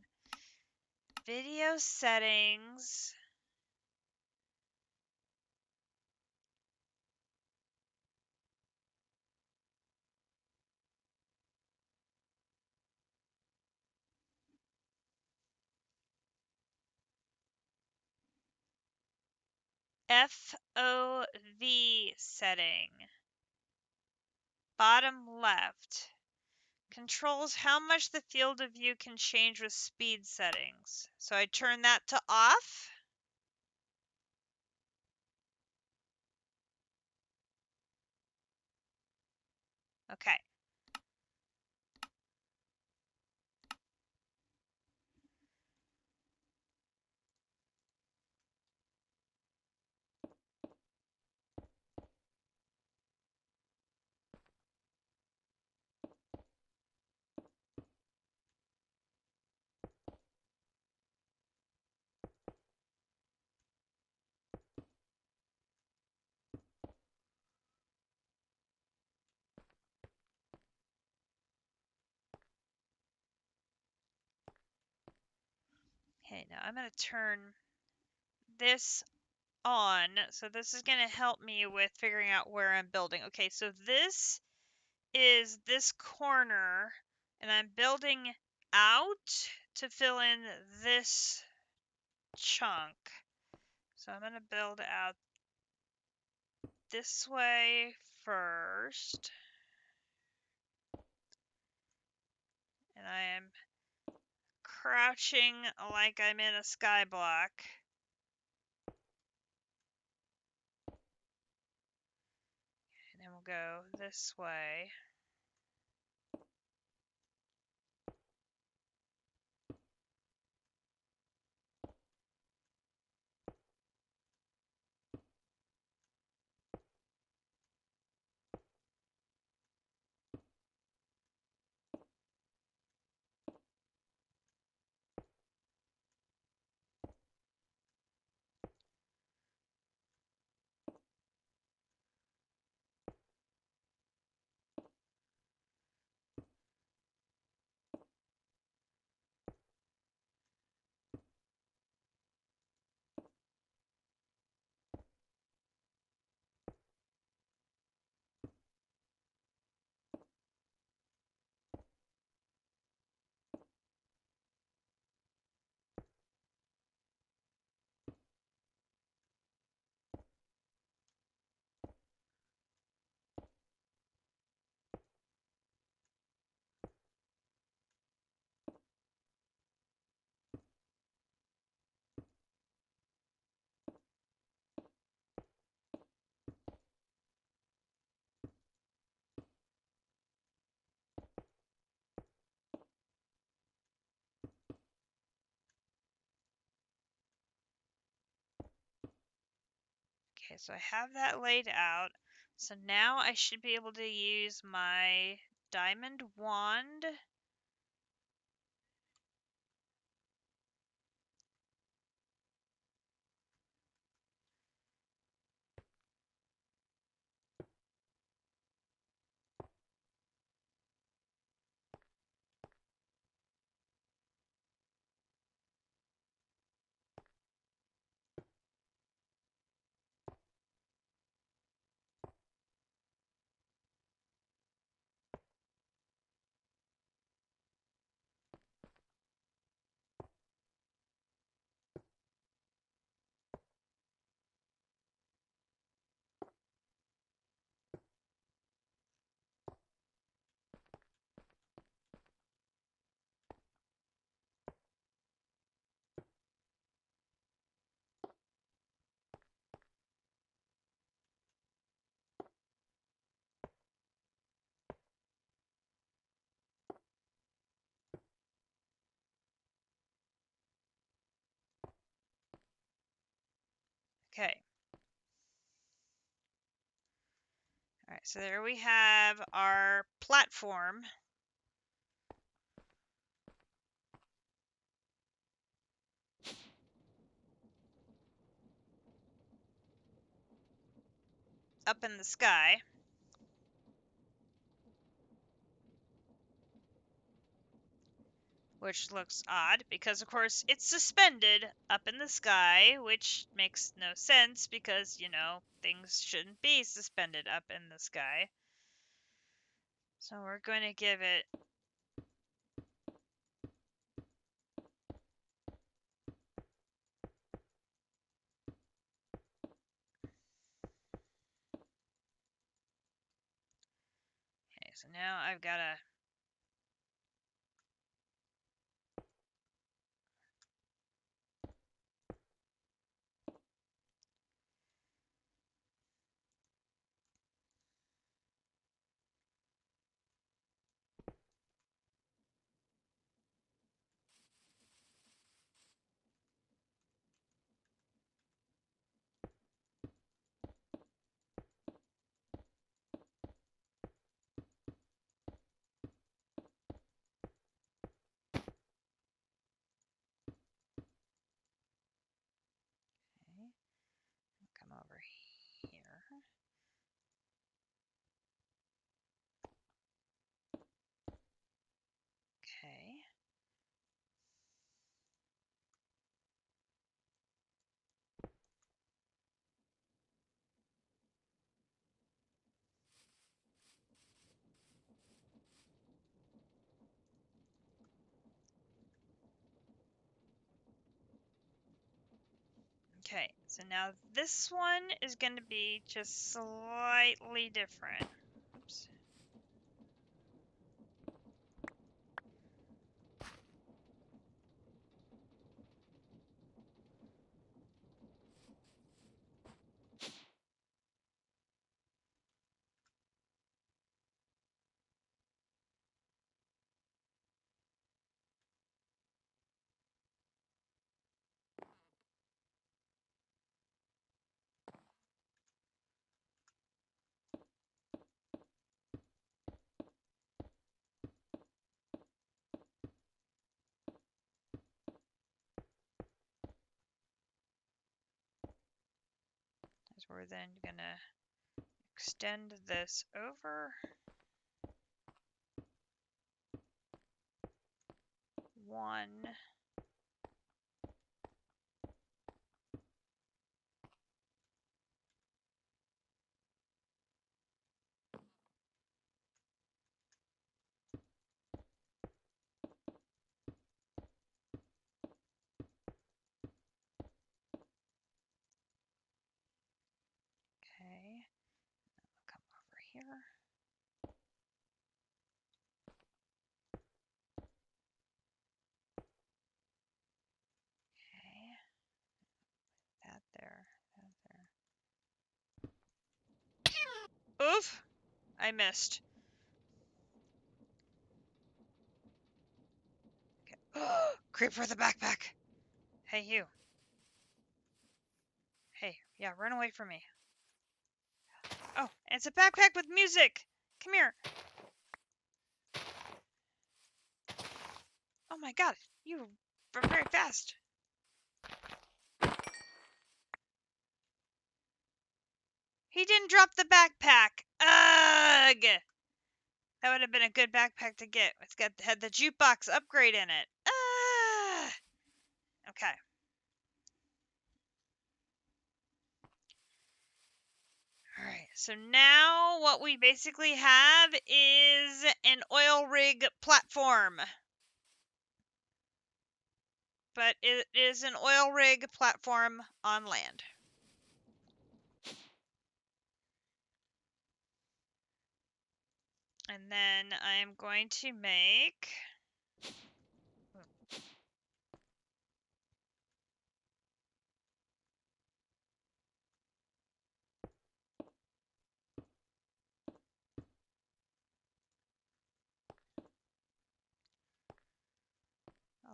Video settings. FOV setting. Bottom left. Controls how much the field of view can change with speed settings. So I turn that to off. Okay. Okay, now I'm going to turn this on. So this is going to help me with figuring out where I'm building. Okay, so this is this corner, and I'm building out to fill in this chunk. So I'm going to build out this way first. And I am crouching like I'm in a sky block. And then we'll go this way. Okay, so I have that laid out. So now I should be able to use my diamond wand. Okay. All right, so there we have our platform. up in the sky. Which looks odd because, of course, it's suspended up in the sky, which makes no sense because, you know, things shouldn't be suspended up in the sky. So we're going to give it okay, so now I've got to come over here. Okay. Okay, so now this one is going to be just slightly different. Oops. As we're then going to extend this over one. Okay, I'll come over here. Okay, that there, that there. Oof! I missed. Okay. Creep for the backpack. Hey, you. Hey, yeah, run away from me. Oh, it's a backpack with music. Come here. Oh my god, you are very fast. He didn't drop the backpack. Ugh! That would have been a good backpack to get. It's had the jukebox upgrade in it. Ugh! Okay. Alright, so now what we basically have is an oil rig platform. But it is an oil rig platform on land. And then I'm going to make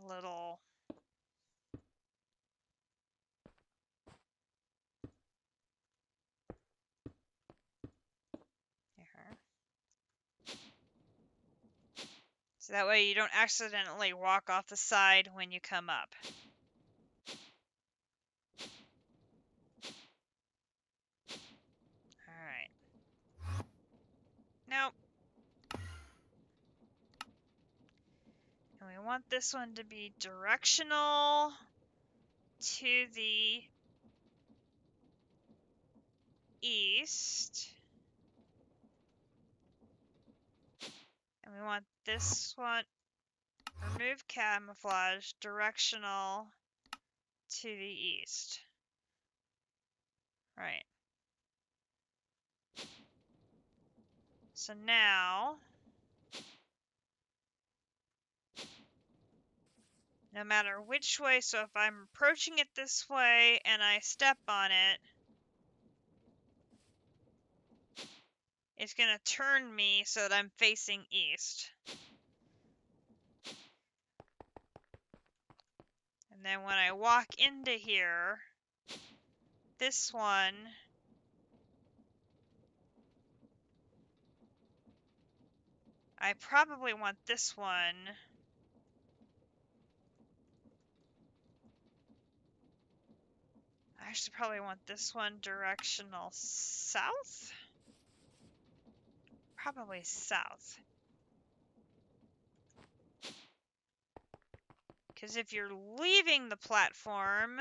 a little here. So that way you don't accidentally walk off the side when you come up. Alright. And we want this one to be directional to the east. And we want this one, remove camouflage, directional to the east. Right. So now, no matter which way, so if I'm approaching it this way and I step on it, it's going to turn me so that I'm facing east. And then when I walk into here, this one, I probably want this one. I actually probably want this one directional south. Probably south. Because if you're leaving the platform,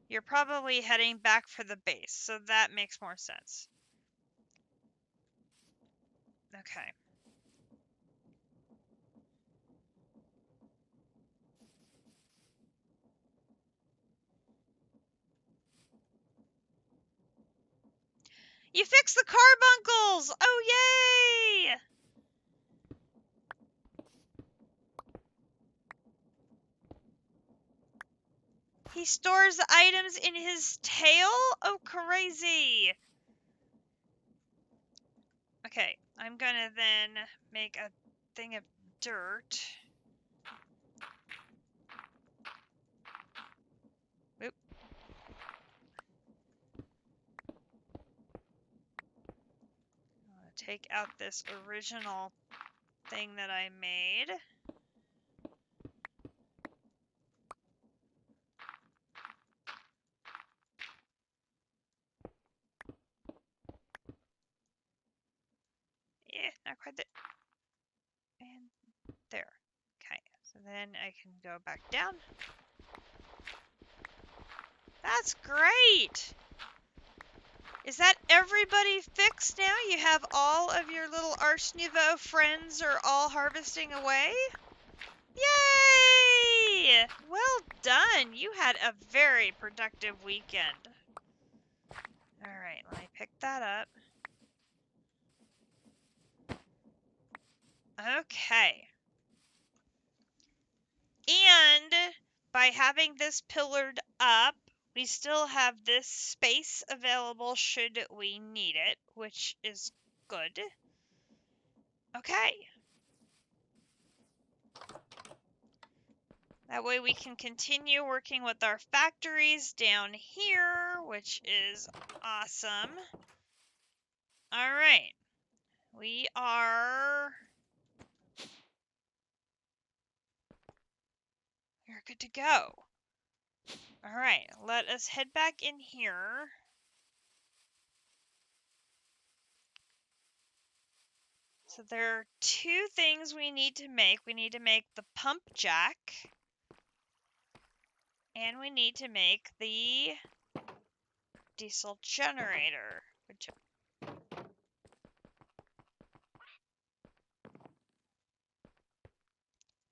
you're probably heading back for the base, so that makes more sense. Okay. You fixed the carbuncles! Oh, yay! He stores the items in his tail? Oh, crazy! Okay, I'm gonna then make a thing of dirt. Oop. I'm gonna take out this original thing that I made. Yeah, not quite there. And there. Okay, so then I can go back down. That's great! Is that everybody fixed now? You have all of your little Arch Nouveau friends are all harvesting away? Yay! Well done. You had a very productive weekend. Alright, let me pick that up. Okay. And by having this pillared up, we still have this space available should we need it, which is good. Okay. That way we can continue working with our factories down here, which is awesome. All right. We're good to go. All right, let us head back in here. So there are two things we need to make. We need to make the pump jack, and we need to make the diesel generator.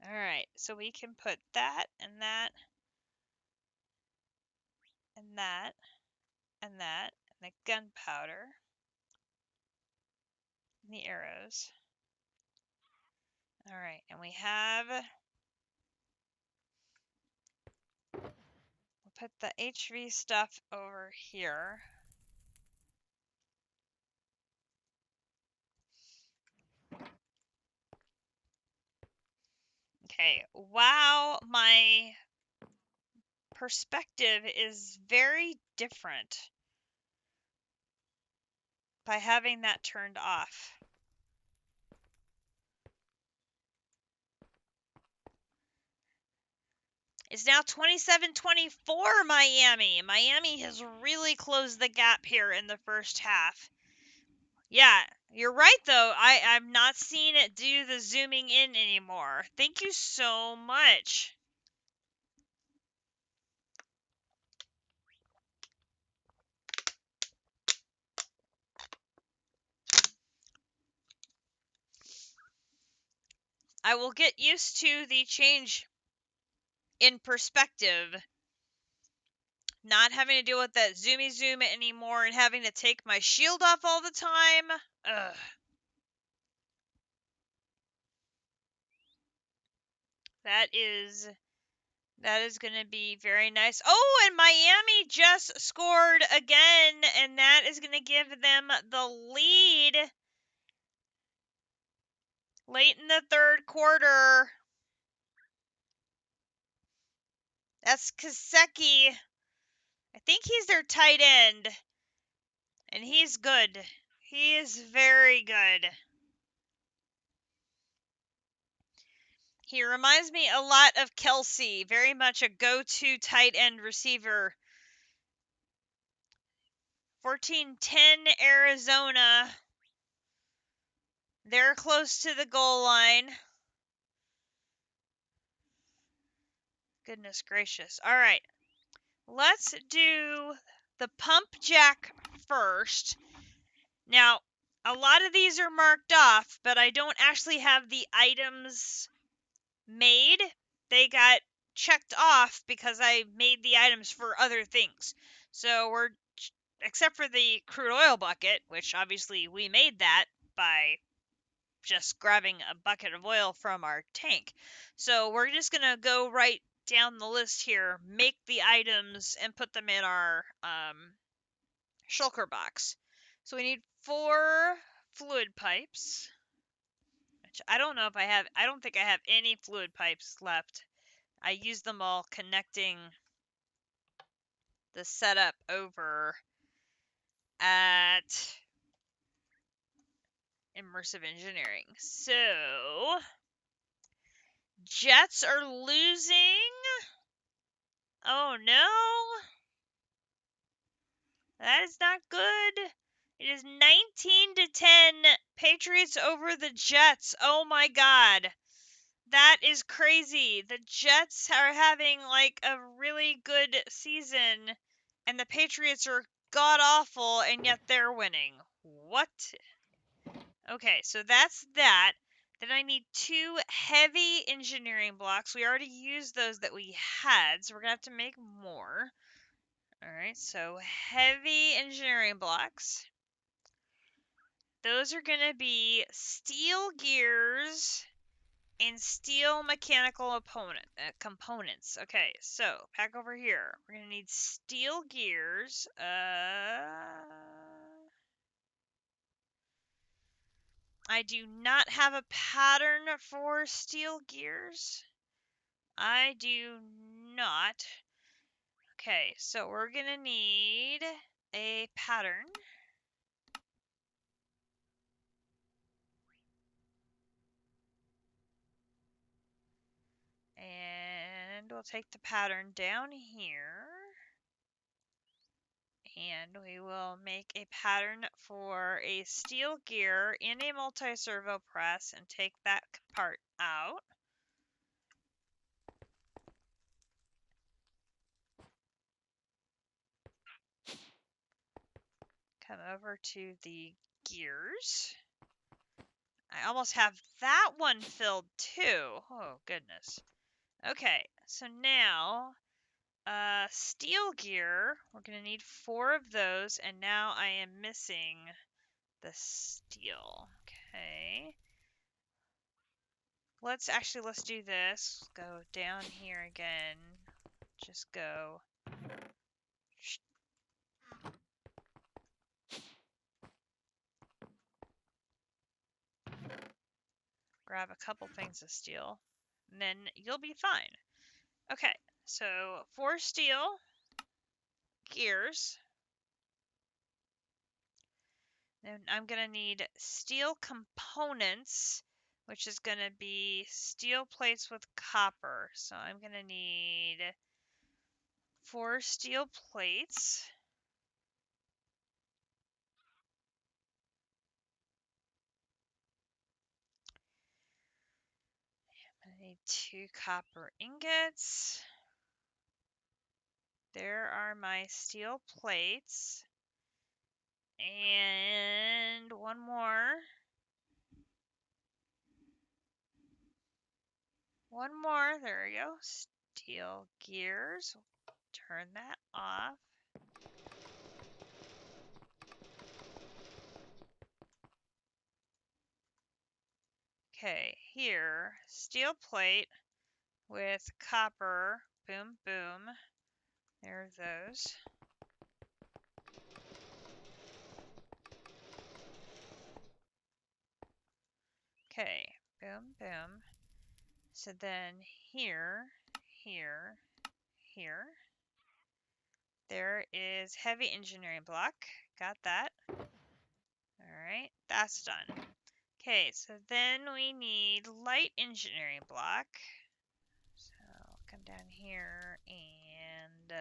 All right, so we can put that and that and that and that and the gunpowder and the arrows. All right, and we have, we'll put the HV stuff over here. Okay, wow, my perspective is very different by having that turned off. It's now 27-24 Miami. Miami has really closed the gap here in the first half. Yeah, You're right, though. I'm not seeing it do the zooming in anymore. Thank you so much. I will get used to the change in perspective. Not having to deal with that zoomy zoom anymore and having to take my shield off all the time. Ugh. That is going to be very nice. Oh, and Miami just scored again, and that is going to give them the lead late in the third quarter. That's Kaseki. I think he's their tight end, and he's good. He is very good. He reminds me a lot of Kelsey, very much a go-to tight end receiver. 14-10 Arizona. They're close to the goal line. Goodness gracious. All right. Let's do the pump jack first. Now, a lot of these are marked off, but I don't actually have the items made. They got checked off because I made the items for other things. So we're, except for the crude oil bucket, which obviously we made that by just grabbing a bucket of oil from our tank. So we're just going to go right down the list here, make the items, and put them in our shulker box. So we need 4 fluid pipes, which I don't know if I have. I don't think I have any fluid pipes left. I used them all connecting the setup over at Immersive Engineering. So Jets are losing. Oh no. That is not good. It is 19-10 Patriots over the Jets. Oh my god. That is crazy. The Jets are having like a really good season and the Patriots are god awful and yet they're winning. What? Okay, so that's that. Then I need 2 heavy engineering blocks. We already used those that we had, so we're going to have to make more. Alright, so heavy engineering blocks. Those are going to be steel gears and steel mechanical components. Okay, so back over here. We're going to need steel gears. I do not have a pattern for steel gears. I do not. Okay, so we're going to need a pattern. And we'll take the pattern down here. And we will make a pattern for a steel gear in a multi-servo press and take that part out. Come over to the gears. I almost have that one filled too. Oh, goodness. Okay, so now, steel gear. We're going to need 4 of those, and now I am missing the steel. Okay. Let's do this. Go down here again. Just go. Grab a couple things of steel, and then you'll be fine. Okay, so 4 steel gears. Then I'm going to need steel components, which is going to be steel plates with copper. So I'm going to need 4 steel plates. I need 2 copper ingots. There are my steel plates. And one more. One more. There we go. Steel gears. Turn that off. Okay, here, steel plate with copper. Boom, boom. There are those. Okay, boom, boom. So then here, here, here. There is heavy engineering block. Got that. Alright, that's done. Okay, so then we need light engineering block. So I'll come down here and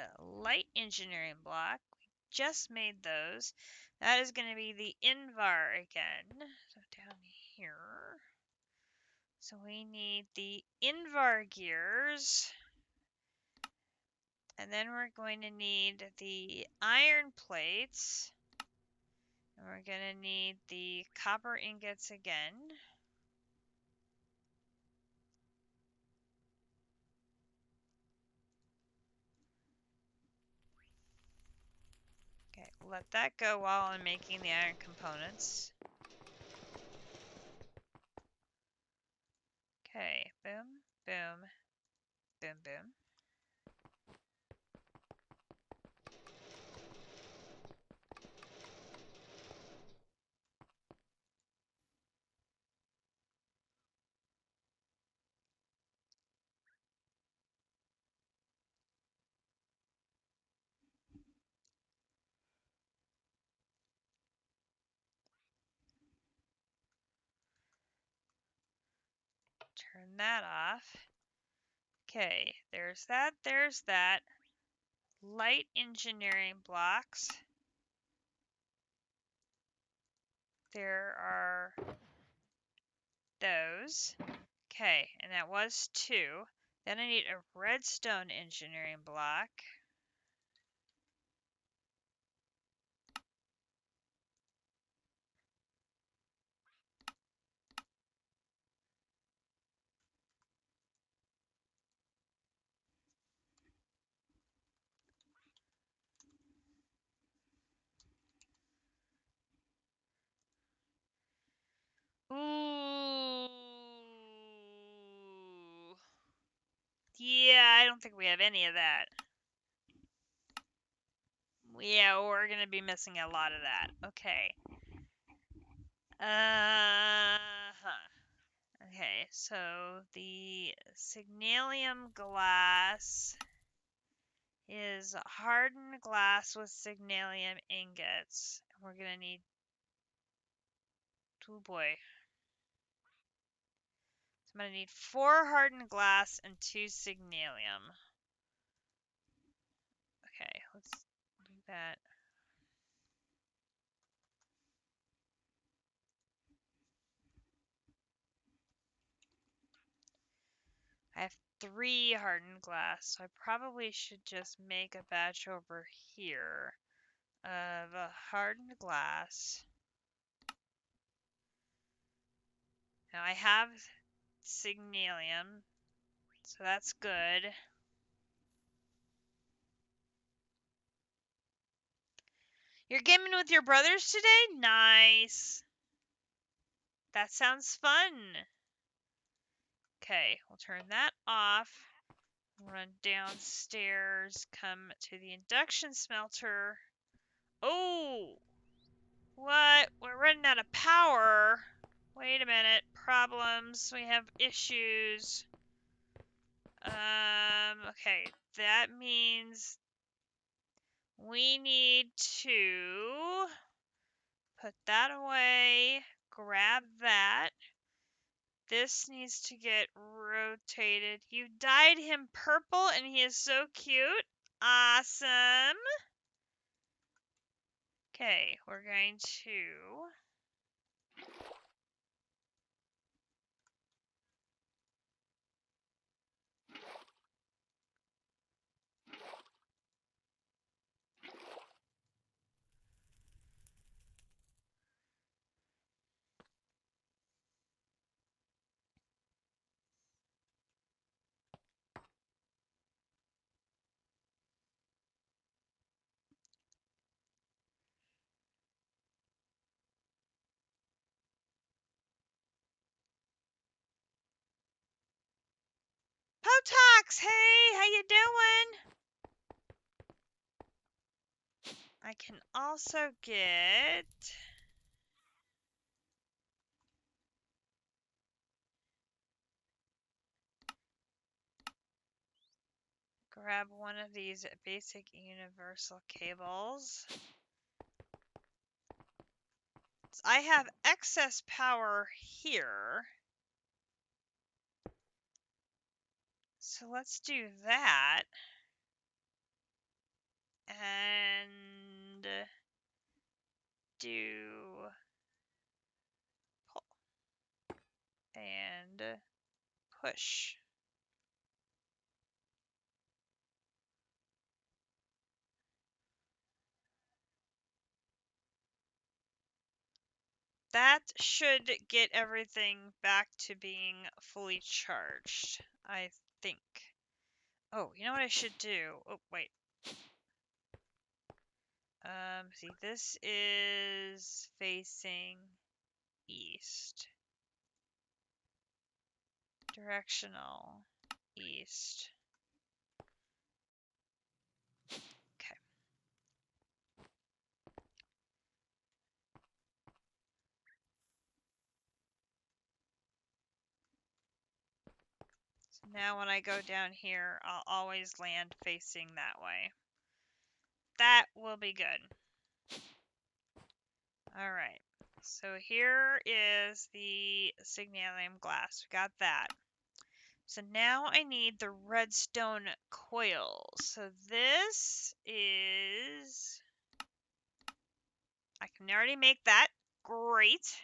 light engineering block. We just made those. That is going to be the Invar again. So down here. So we need the Invar gears. And then we're going to need the iron plates. And we're going to need the copper ingots again. Okay, let that go while I'm making the iron components. Okay, boom, boom, boom, boom. Turn that off. Okay, there's that, there's that. Light engineering blocks. There are those. Okay, and that was 2. Then I need a redstone engineering block. Ooh. Yeah, I don't think we have any of that. Yeah, we're going to be missing a lot of that. Okay. Okay, so the signalium glass is hardened glass with signalium ingots. We're going to need, oh boy. So I'm going to need 4 hardened glass and 2 signalium. Okay, let's do that. I have 3 hardened glass, so I probably should just make a batch over here of hardened glass. Now I have signalium, so that's good. You're gaming with your brothers today? Nice. That sounds fun. Okay, we'll turn that off. Run downstairs, come to the induction smelter. Oh! What? We're running out of power. Wait a minute. Problems. We have issues. Okay. That means we need to put that away. Grab that. This needs to get rotated. You dyed him purple and he is so cute. Awesome. Okay, we're going to Potox, hey, how you doing? I can also get... grab one of these basic universal cables. So I have excess power here. So let's do that. And do pull and push. That should get everything back to being fully charged, I think. Oh, you know what I should do? Oh, wait. See, this is facing east. Directional east. Okay. So now when I go down here, I'll always land facing that way. That will be good. All right. So here is the signalium glass. We got that. So now I need the redstone coils. So this is... I can already make that. Great.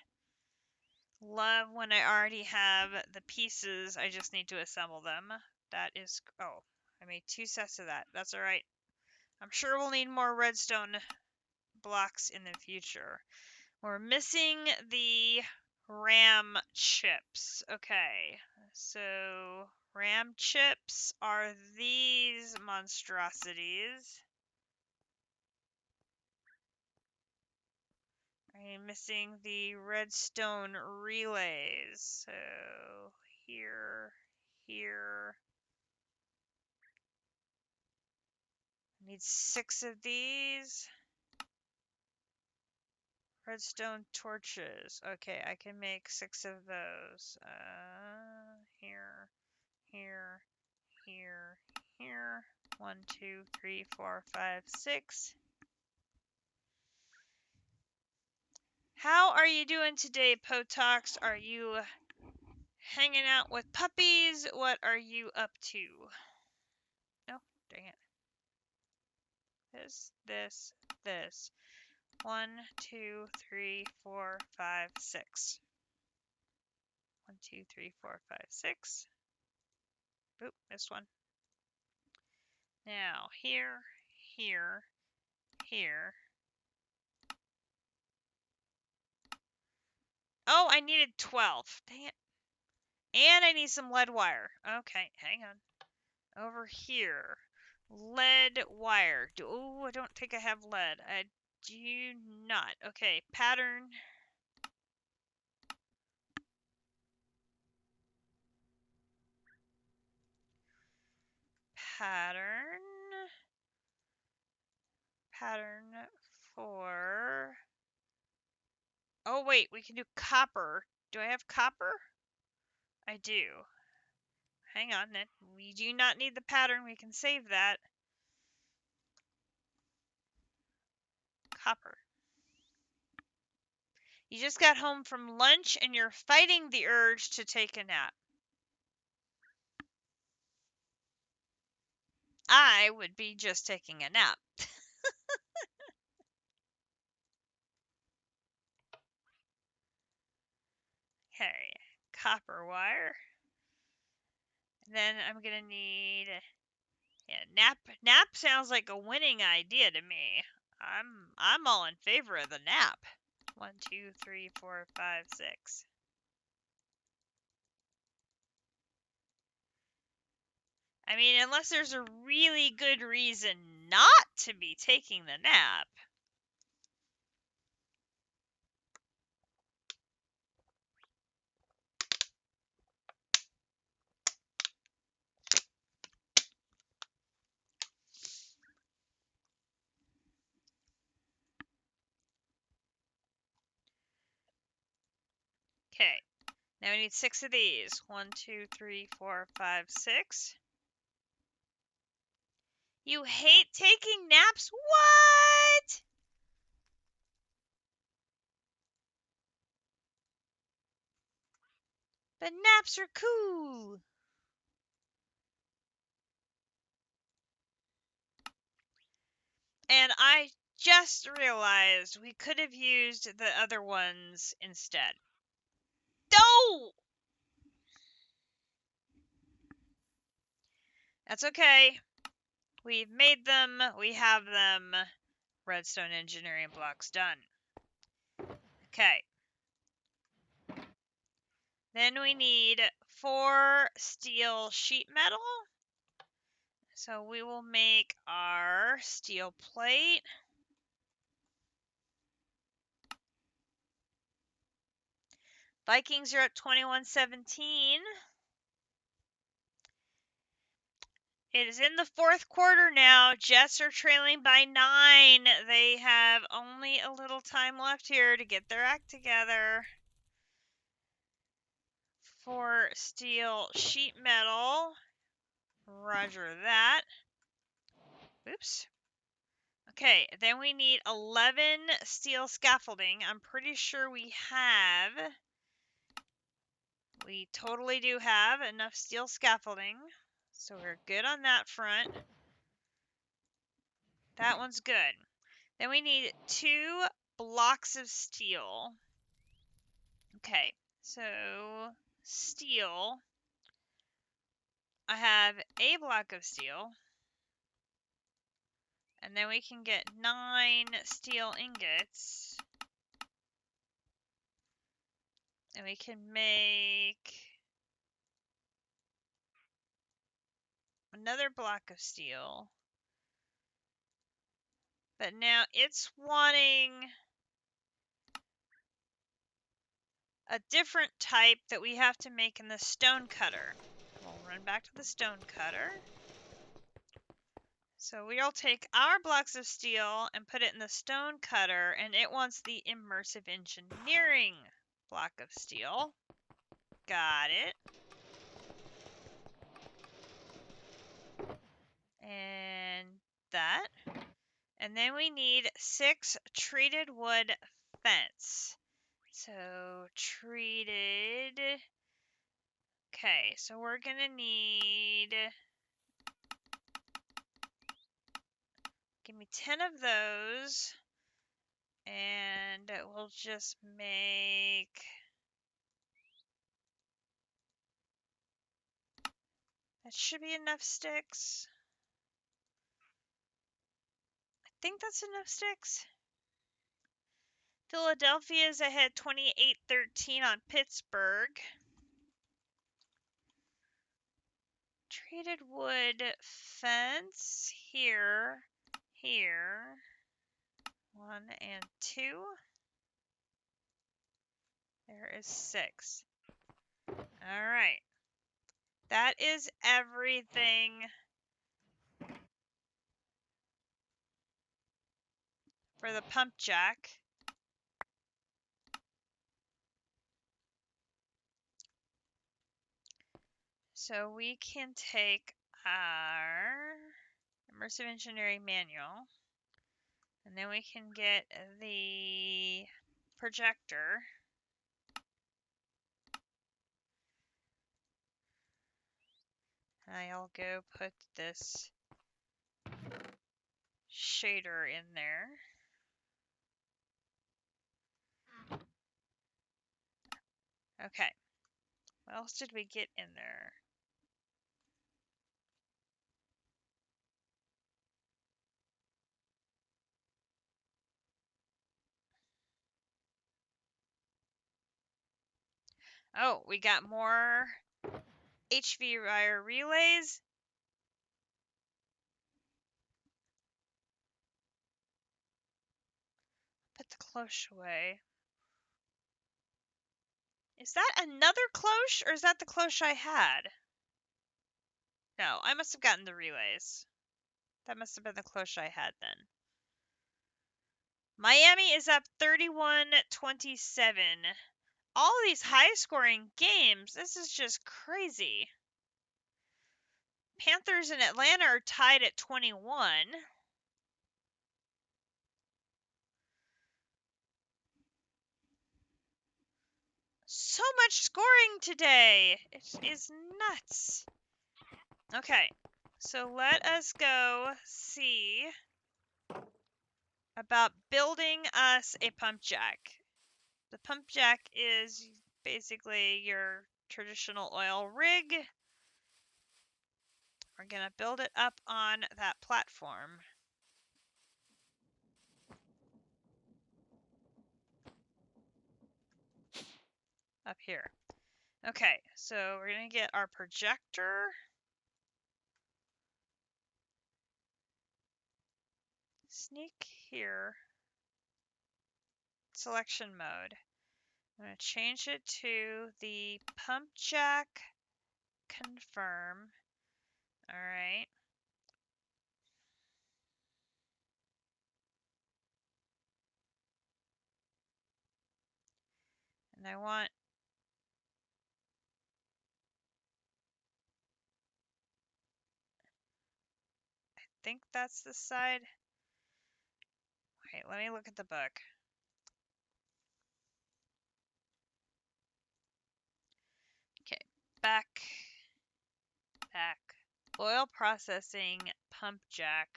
Love when I already have the pieces. I just need to assemble them. That is... Oh, I made 2 sets of that. That's all right. I'm sure we'll need more redstone blocks in the future. We're missing the RAM chips. Okay, so RAM chips are these monstrosities. I'm missing the redstone relays. So here, here. I need 6 of these. Redstone torches. Okay, I can make 6 of those. Here, here, here, here. 1, 2, 3, 4, 5, 6. How are you doing today, Potox? Are you hanging out with puppies? What are you up to? Oh, dang it. This. 1, 2, 3, 4, 5, 6. 1, 2, 3, 4, 5, 6. Oop, missed one. Now, here, here, here. Oh, I needed 12. Dang it. And I need some lead wire. Okay, hang on. Over here. Lead wire. Oh, I don't think I have lead. I do not. Okay, pattern. Pattern. Pattern for... Oh, wait, we can do copper. Do I have copper? I do. Hang on, then. We do not need the pattern. We can save that. Copper. You just got home from lunch and you're fighting the urge to take a nap. I would be just taking a nap. Okay, copper wire. Then I'm gonna need... Yeah, nap sounds like a winning idea to me. I'm all in favor of the nap. 1, 2, 3, 4, 5, 6. I mean, unless there's a really good reason not to be taking the nap. Okay. Now we need 6 of these. 1, 2, 3, 4, 5, 6. You hate taking naps? What? But naps are cool. And I just realized we could have used the other ones instead. No! That's okay. We've made them. We have them. Redstone engineering blocks done. Okay. Then we need 4 steel sheet metal. So we will make our steel plate. Vikings are at 21-17. It is in the 4th quarter now. Jets are trailing by 9. They have only a little time left here to get their act together. 4 steel sheet metal. Roger that. Oops. Okay, then we need 11 steel scaffolding. I'm pretty sure we have. We totally do have enough steel scaffolding. So we're good on that front. That one's good. Then we need 2 blocks of steel. Okay, so steel. I have a block of steel. And then we can get 9 steel ingots. And we can make another block of steel. But now it's wanting a different type that we have to make in the stone cutter. We'll run back to the stone cutter. So we'll take our blocks of steel and put it in the stone cutter, and it wants the immersive engineering block of steel. Got it. And that. And then we need 6 treated wood fence. So treated. Okay, so we're gonna need. Give me 10 of those. And we'll just make. That should be enough sticks. I think that's enough sticks. Philadelphia is ahead 28-13 on Pittsburgh. Treated wood fence here, here. 1 and 2. There is 6. All right. That is everything for the pump jack. So we can take our Immersive Engineering Manual, and then we can get the projector. I'll go put this shader in there. Okay. What else did we get in there? Oh, we got more HV wire relays. Put the cloche away. Is that another cloche, or is that the cloche I had? No, I must have gotten the relays. That must have been the cloche I had then. Miami is up 31-27 all these high-scoring games. This is just crazy. Panthers and Atlanta are tied at 21. So much scoring today. It is nuts. Okay, so let us go see about building us a pump jack. The pump jack is basically your traditional oil rig. We're going to build it up on that platform. Up here. Okay, so we're going to get our projector. Sneak here. Selection mode. I'm going to change it to the pump jack. Confirm. All right. And I think that's the side. Wait, let me look at the book. Okay, back. Oil processing pump jack.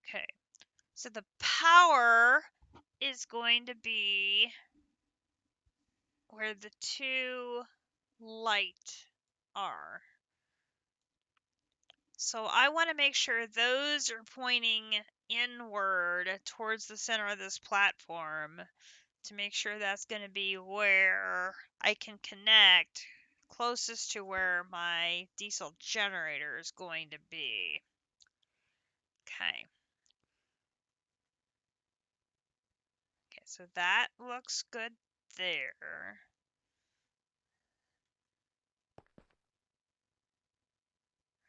Okay, so the power is going to be where the two light are. So I want to make sure those are pointing inward towards the center of this platform to make sure that's going to be where I can connect closest to where my diesel generator is going to be. Okay. Okay, so that looks good there.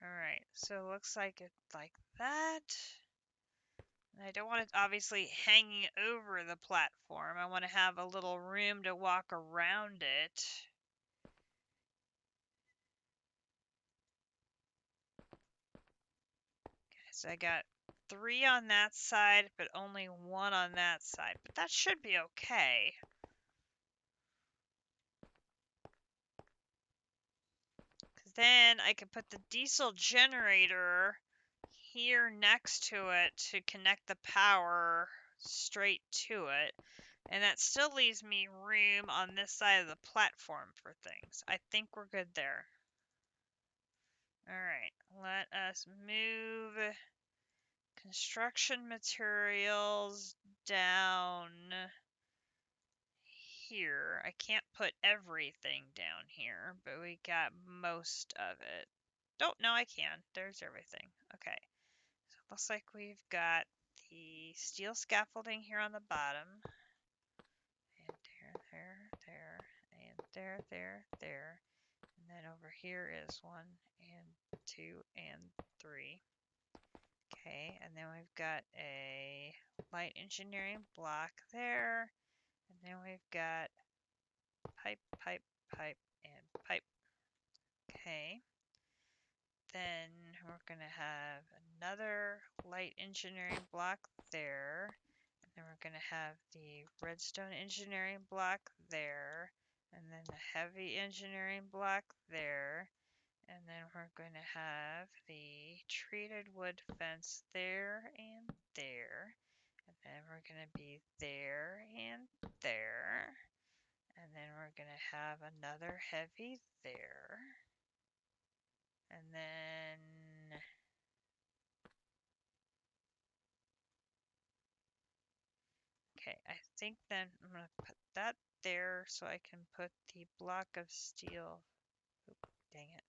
All right, so it looks like it like that. I don't want it obviously hanging over the platform. I want to have a little room to walk around it. Okay, so I got 3 on that side, but only 1 on that side. But that should be okay. Because then I can put the diesel generator here next to it to connect the power straight to it. And that still leaves me room on this side of the platform for things. I think we're good there. Alright, let us move construction materials down here. I can't put everything down here, but we got most of it. Oh, no, I can. There's everything. Okay. So it looks like we've got the steel scaffolding here on the bottom. And there. And then over here is 1 and 2 and 3. Okay, and then we've got a light engineering block there. And then we've got pipe, and pipe. Okay. Then we're going to have another light engineering block there. And then we're going to have the redstone engineering block there. And then the heavy engineering block there. And then we're going to have the treated wood fence there and there. And then we're going to be there and there. And then we're going to have another heavy there. And then okay, I think then I'm going to put that there so I can put the block of steel. Oop, dang it.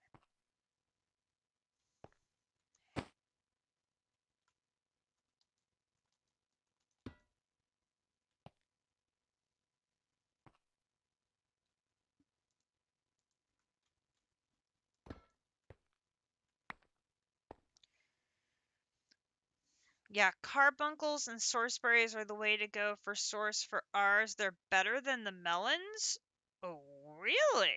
Yeah, carbuncles and source berries are the way to go for source for ours. They're better than the melons? Oh, really?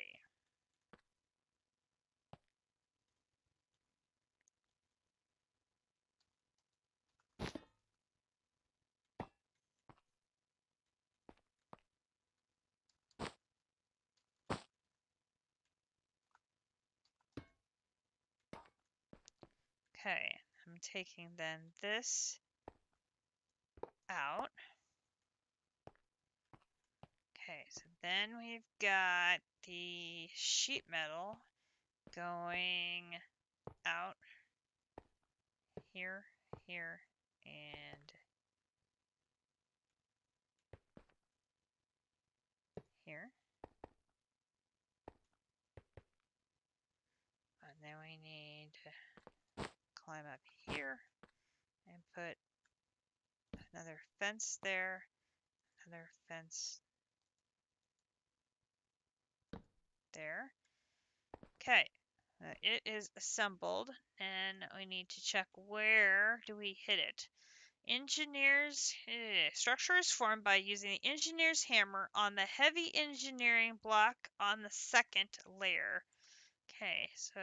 Okay, I'm taking then this out. Okay, so then we've got the sheet metal going out here, here, and here. And then we need to climb up here and put another fence there, another fence there. Okay, it is assembled, and we need to check where do we hit it. Engineers structure is formed by using the engineer's hammer on the heavy engineering block on the second layer. Okay, so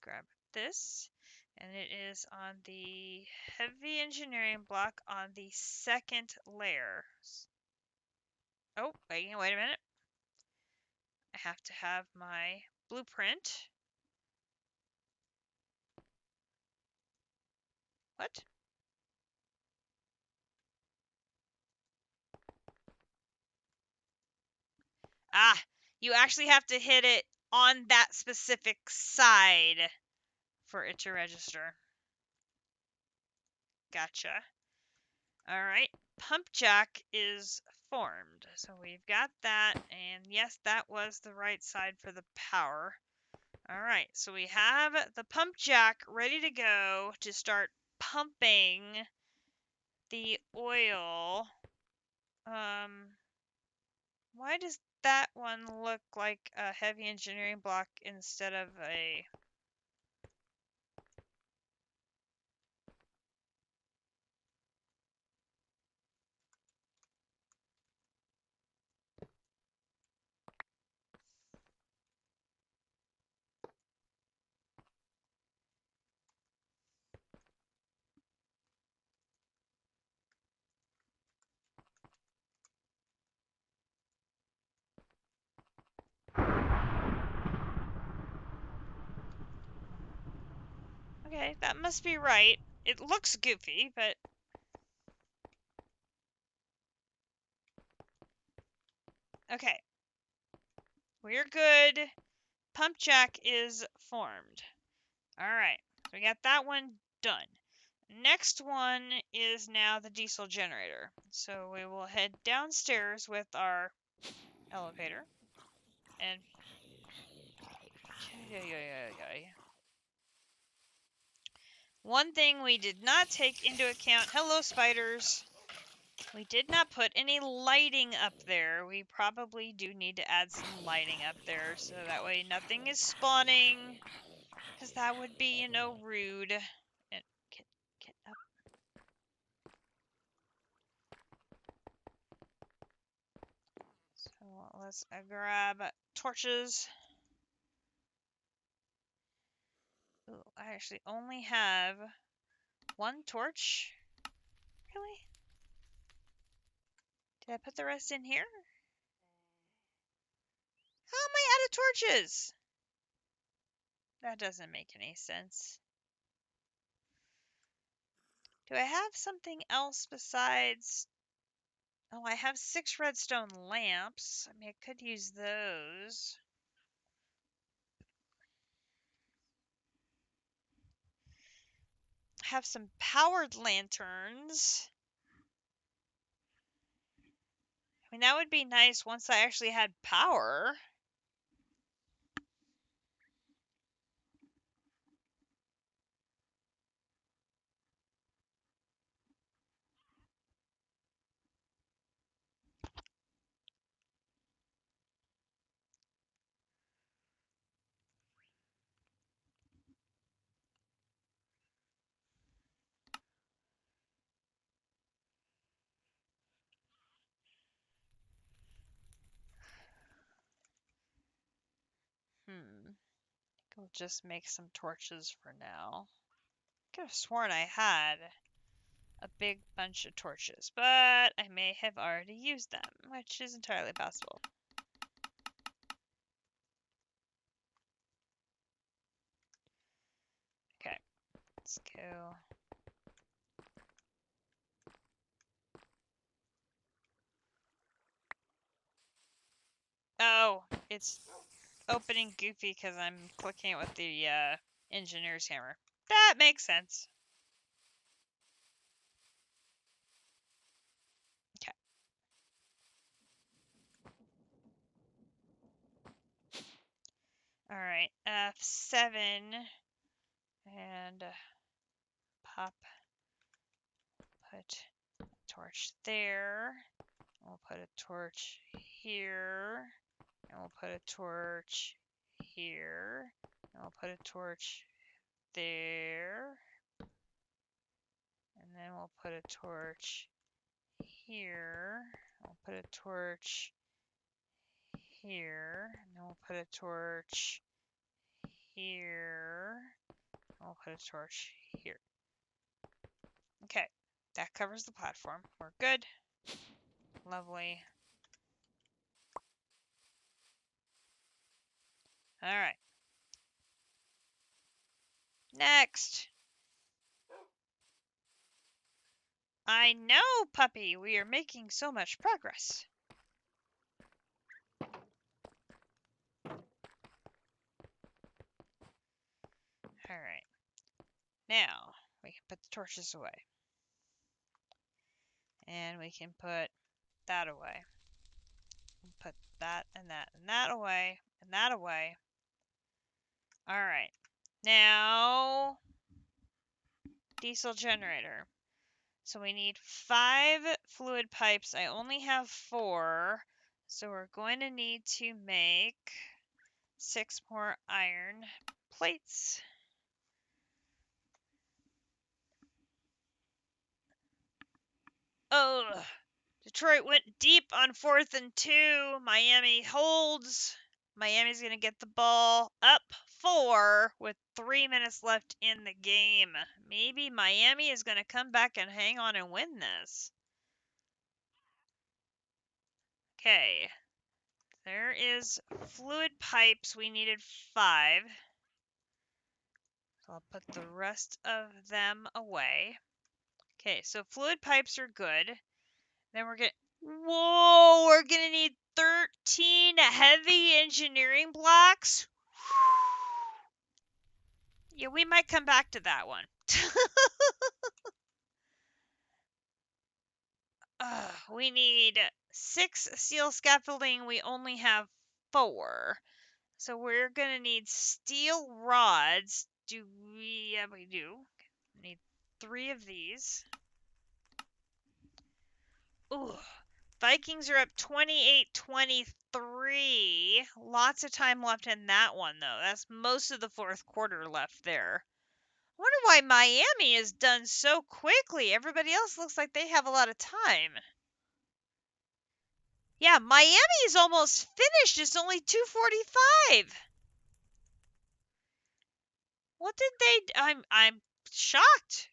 grab this, and it is on the heavy engineering block on the second layer. Oh, wait a minute. I have to have my blueprint. What? Ah, you actually have to hit it on that specific side for it to register. Gotcha. All right, pump jack is formed. So we've got that, and yes, that was the right side for the power. All right, so we have the pump jack ready to go to start pumping the oil. Why does that one look like a heavy engineering block instead of a... Okay, that must be right. It looks goofy, but... Okay. We're good. Pump jack is formed. Alright, so we got that one done. Next one is now the diesel generator. So we will head downstairs with our elevator. And... One thing we did not take into account... Hello, spiders! We did not put any lighting up there. We probably do need to add some lighting up there so that way nothing is spawning. Because that would be, you know, rude. And get up. So let's grab torches. Ooh, I actually only have one torch. Really? Did I put the rest in here? How am I out of torches? That doesn't make any sense. Do I have something else besides... Oh, I have 6 redstone lamps. I mean, I could use those. I have some powered lanterns. I mean, that would be nice once I actually had power. We'll just make some torches for now. Could have sworn I had a big bunch of torches, but I may have already used them, which is entirely possible. Okay, let's go. Oh, it's opening goofy because I'm clicking it with the engineer's hammer. That makes sense. Okay. All right, F7, and put a torch there. We'll put a torch here, and we'll put a torch here, and we'll put a torch there, and then we'll put a torch here. We'll put a torch here, and then we'll put a torch here. We'll put a torch here. Okay, that covers the platform. We're good. Lovely. All right. Next. I know, puppy. We are making so much progress. All right. Now, we can put the torches away. And we can put that away. Put that and that and that away and that away. All right. Now, diesel generator. So we need 5 fluid pipes. I only have 4. So we're going to need to make 6 more iron plates. Oh, Detroit went deep on 4th and 2. Miami holds. Miami's going to get the ball up 4 with 3 minutes left in the game. Maybe Miami is going to come back and hang on and win this. Okay. There is fluid pipes. We needed 5. So I'll put the rest of them away. Okay, so fluid pipes are good. Then we're going to... Whoa! We're going to need 13 heavy engineering blocks. Yeah, we might come back to that one. We need 6 steel scaffolding. We only have 4. So we're going to need steel rods. Do we? Yeah, we do. We need 3 of these. Ooh. Vikings are up 28-23. Lots of time left in that one, though. That's most of the 4th quarter left there. I wonder why Miami is done so quickly. Everybody else looks like they have a lot of time. Yeah, Miami is almost finished. It's only 2:45. What did they... I'm shocked.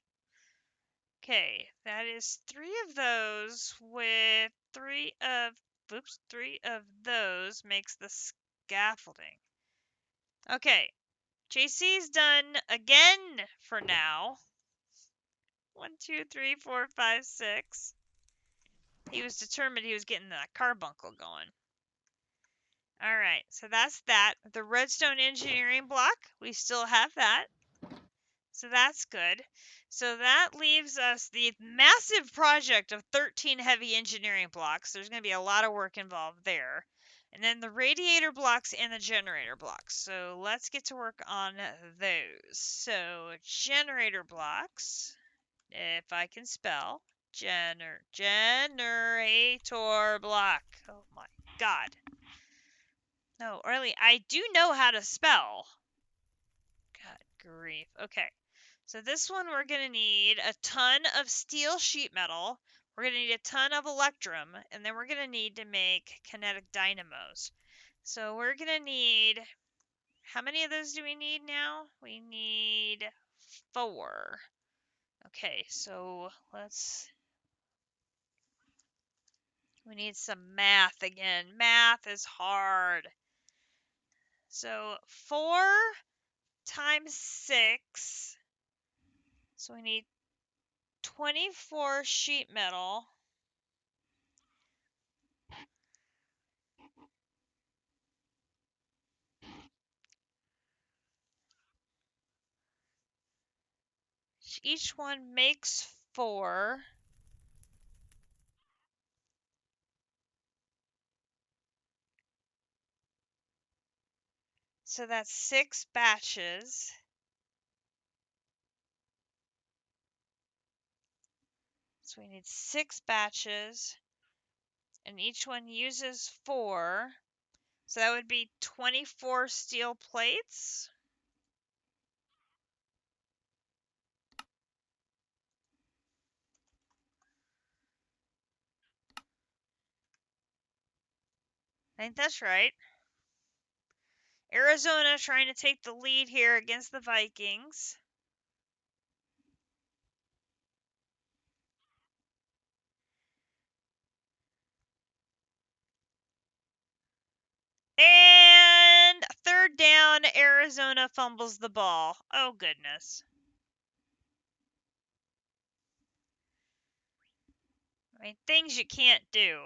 Okay, that is 3 of those with 3 of... Oops, 3 of those makes the scaffolding. Okay, JC's done again for now. 1, 2, 3, 4, 5, 6. He was determined he was getting that carbuncle going. All right, so that's that. The redstone engineering block, we still have that. So that's good. So that leaves us the massive project of 13 heavy engineering blocks. There's going to be a lot of work involved there. And then the radiator blocks and the generator blocks. So let's get to work on those. So generator blocks, if I can spell, generator block. Oh my God. No, Orly, I do know how to spell. God grief. Okay. So this one we're going to need a ton of steel sheet metal. We're going to need a ton of electrum. And then we're going to need to make kinetic dynamos. So we're going to need How many of those do we need now? We need 4. Okay, so we need some math again. Math is hard. So 4 times 6. So we need 24 sheet metal. Each one makes 4. So that's 6 batches. So we need 6 batches, and each one uses 4. So that would be 24 steel plates. I think that's right. Arizona trying to take the lead here against the Vikings. And third down, Arizona fumbles the ball. Oh, goodness. I mean, things you can't do.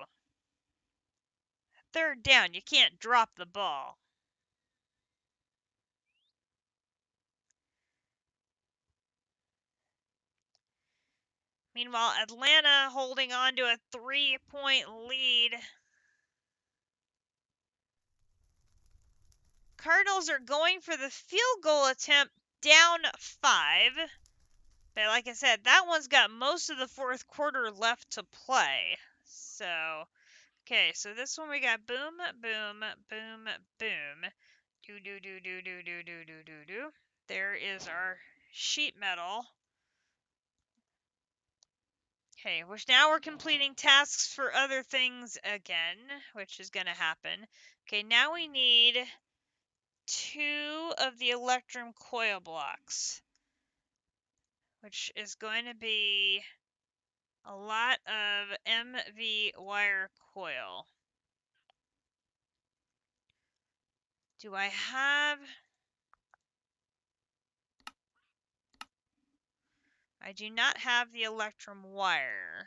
Third down, you can't drop the ball. Meanwhile, Atlanta holding on to a 3-point lead. Cardinals are going for the field goal attempt, down 5. But like I said, that one's got most of the fourth quarter left to play. So, okay, so this one we got boom, boom, boom, boom. Do, do, do, do, do, do, do, do, do, do. There is our sheet metal. Okay, which now we're completing tasks for other things again, which is going to happen. Okay, now we need 2 of the electrum coil blocks, which is going to be a lot of MV wire coil. Do I have... I do not have the electrum wire.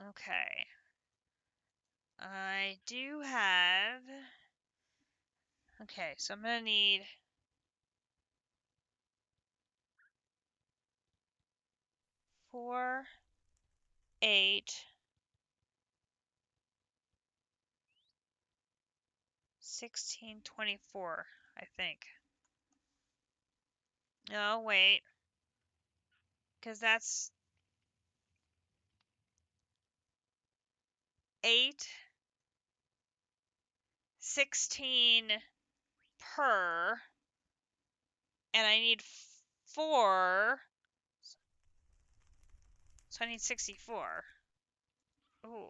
Okay. I do have... Okay, so I'm going to need... 4, 8, 16, 24, I think. No, wait. Because that's 8, 16 per, and I need 4, so I need 64. Ooh.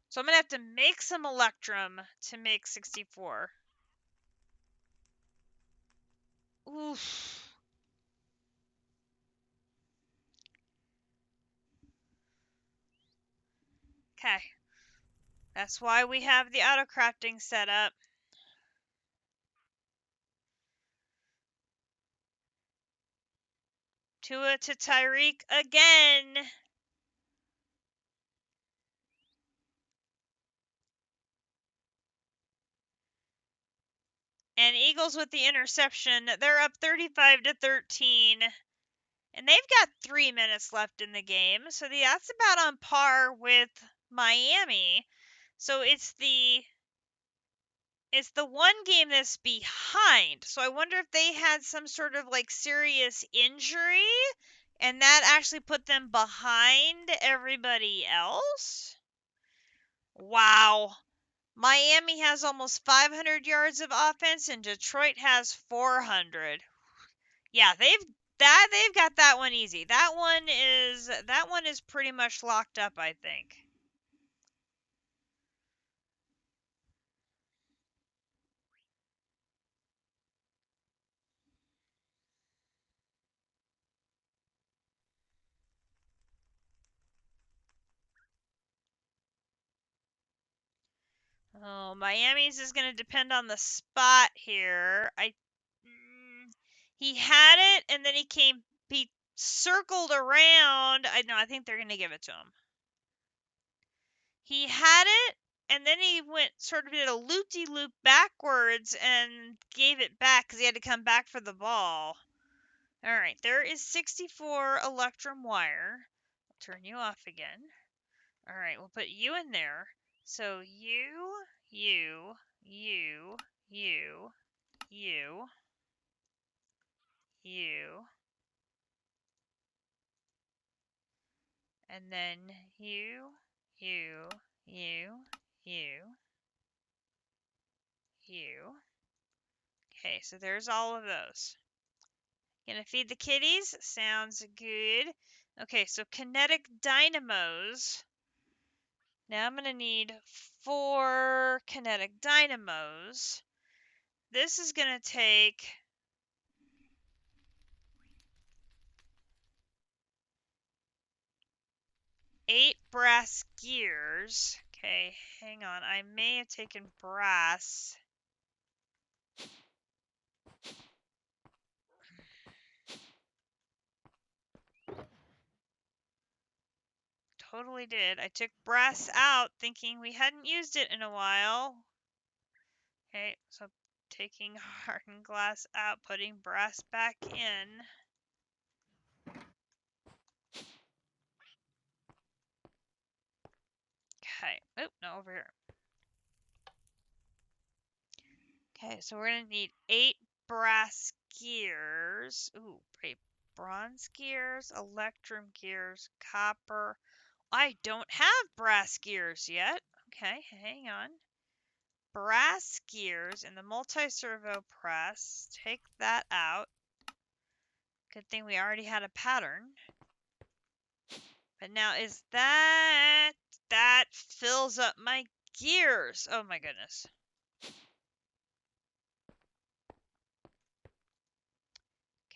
So I'm going to have to make some electrum to make 64. Oof. Okay. That's why we have the auto crafting set up. Tua to Tyreek again. And Eagles with the interception. They're up 35-13. And they've got 3 minutes left in the game. So that's about on par with Miami. So it's the one game that's behind. So I wonder if they had some sort of like serious injury and that actually put them behind everybody else. Wow. Miami has almost 500 yards of offense and Detroit has 400. Yeah, they've got that one easy. That one is pretty much locked up, I think. Oh, Miami's is going to depend on the spot here. He had it, and then he circled around. I think they're going to give it to him. He had it, and then he did a loop-de-loop backwards and gave it back because he had to come back for the ball. All right, there is 64 electrum wire. I'll turn you off again. All right, we'll put you in there. So you, you, you, you, you, and then you, you, you, you, you. Okay, so there's all of those. Gonna feed the kitties? Sounds good. Okay, so kinetic dynamos. Now I'm gonna need 4 kinetic dynamos. This is gonna take 8 brass gears. Okay, hang on. I may have taken brass. Totally did. I took brass out thinking we hadn't used it in a while. Okay, so taking hardened glass out, putting brass back in. Okay. Oh, no, over here. Okay, so we're going to need 8 brass gears. Ooh, great. Bronze gears, electrum gears, copper. I don't have brass gears yet. Okay, hang on. Brass gears in the multi-servo press. Take that out. Good thing we already had a pattern. But now is that fills up my gears. Oh my goodness.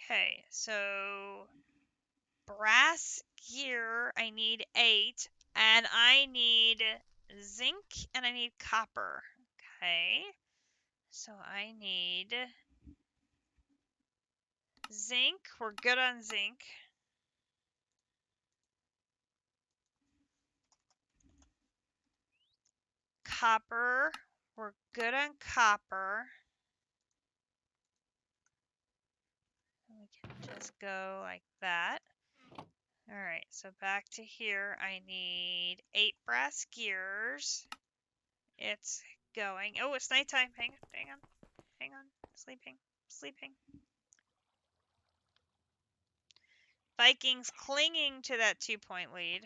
Okay, so brass gear, I need 8, and I need zinc, and I need copper. Okay, so I need zinc. We're good on zinc. Copper. We're good on copper. We can just go like that. Alright, so back to here. I need 8 brass gears. It's going. Oh, it's nighttime. Hang on. Sleeping. Vikings clinging to that 2-point lead.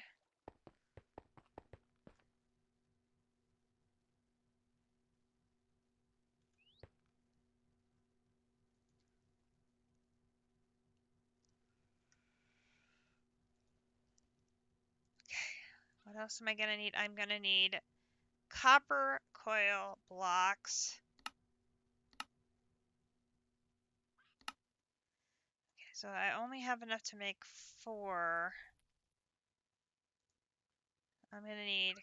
What else am I going to need? I'm going to need copper coil blocks. Okay, so I only have enough to make 4. I'm going to need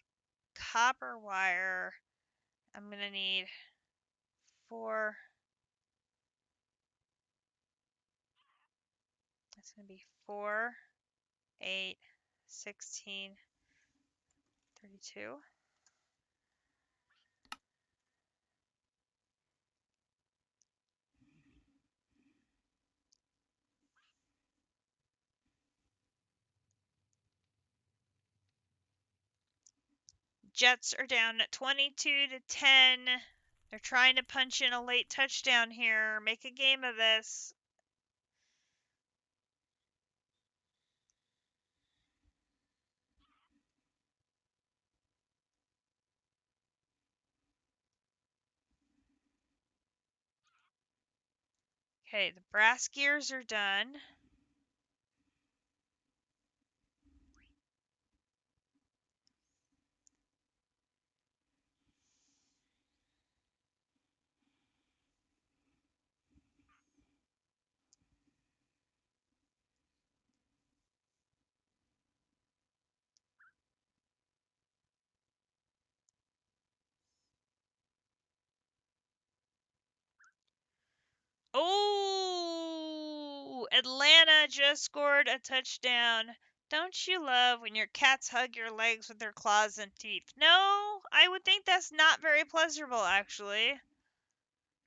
copper wire. I'm going to need 4. It's going to be 4, 8, 16, 32. Jets are down at 22-10. They're trying to punch in a late touchdown here. Make a game of this. Okay, the brass gears are done. Atlanta just scored a touchdown. Don't you love when your cats hug your legs with their claws and teeth? No, I would think that's not very pleasurable, actually.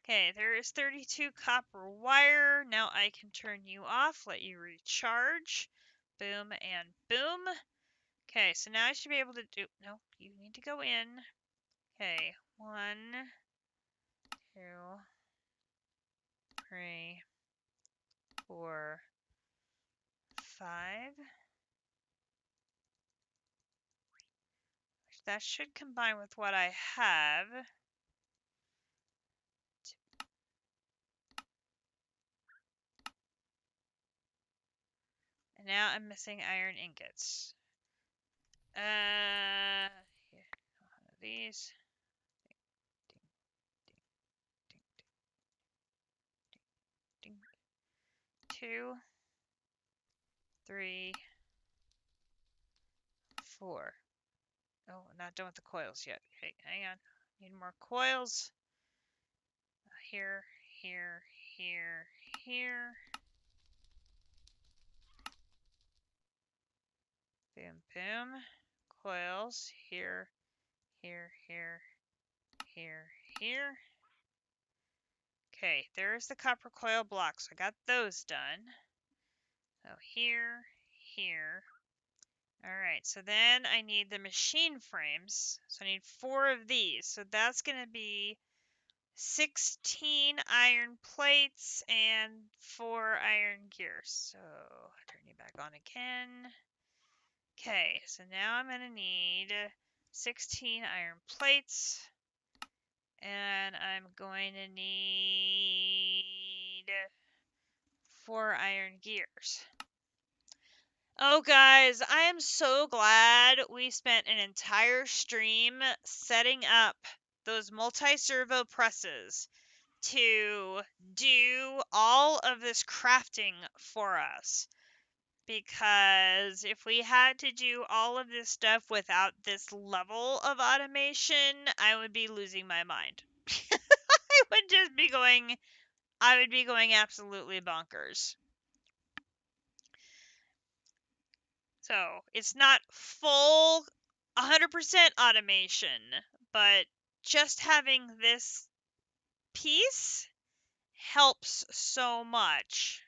Okay, there is 32 copper wire. Now I can turn you off, let you recharge. Boom and boom. Okay, so now I should be able to do... No, you need to go in. Okay, 1, 2, 3, 4, 5. That should combine with what I have. And now I'm missing iron ingots. Here, one of these. Ding, ding, ding, ding, ding. 2, 3, 4. Oh, I'm not done with the coils yet. Okay, hang on. Need more coils. Here, here, here, here. Boom, boom. Coils. Here, here, here, here, here. Okay, there's the copper coil blocks. I got those done. So here, here. Alright, so then I need the machine frames. So I need 4 of these. So that's going to be 16 iron plates and 4 iron gears. So turn you back on again. Okay, so now I'm going to need 16 iron plates. And I'm going to need 4 iron gears. Oh, guys, I am so glad we spent an entire stream setting up those multi-servo presses to do all of this crafting for us. Because if we had to do all of this stuff without this level of automation, I would be losing my mind. I would be going absolutely bonkers. So it's not full 100% automation, but just having this piece helps so much.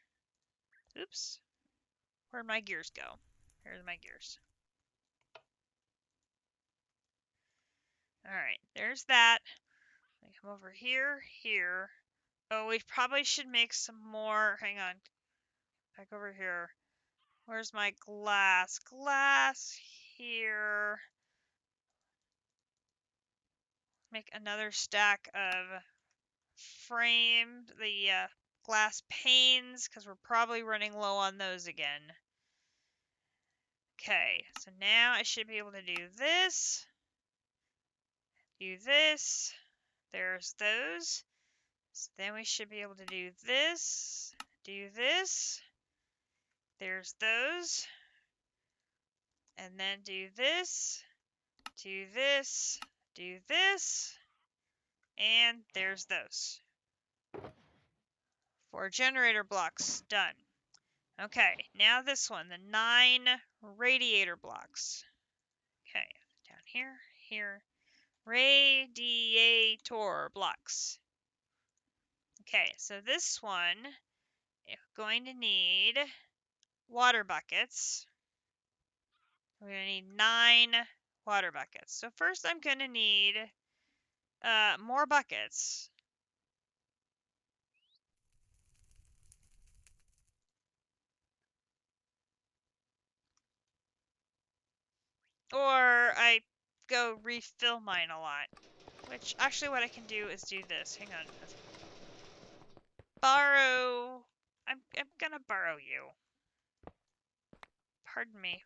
Oops. Where'd my gears go? Here's my gears. Alright, there's that. I come over here, here. Oh, we probably should make some more. Hang on. Back over here. Where's my glass? Glass here. Make another stack of frame, the glass panes, because we're probably running low on those again. Okay, so now I should be able to do this. Do this. There's those. So then we should be able to do this. Do this. There's those. And then do this. Do this. Do this. And there's those. 4 generator blocks done. Okay, now this one, the 9 radiator blocks. Okay, down here, here. Radiator blocks. Okay, so this one is going to need water buckets. We're going to need 9 water buckets. So first I'm going to need more buckets. Or I go refill mine a lot. Which, actually what I can do is do this. Hang on. Borrow. I'm gonna borrow you. Pardon me.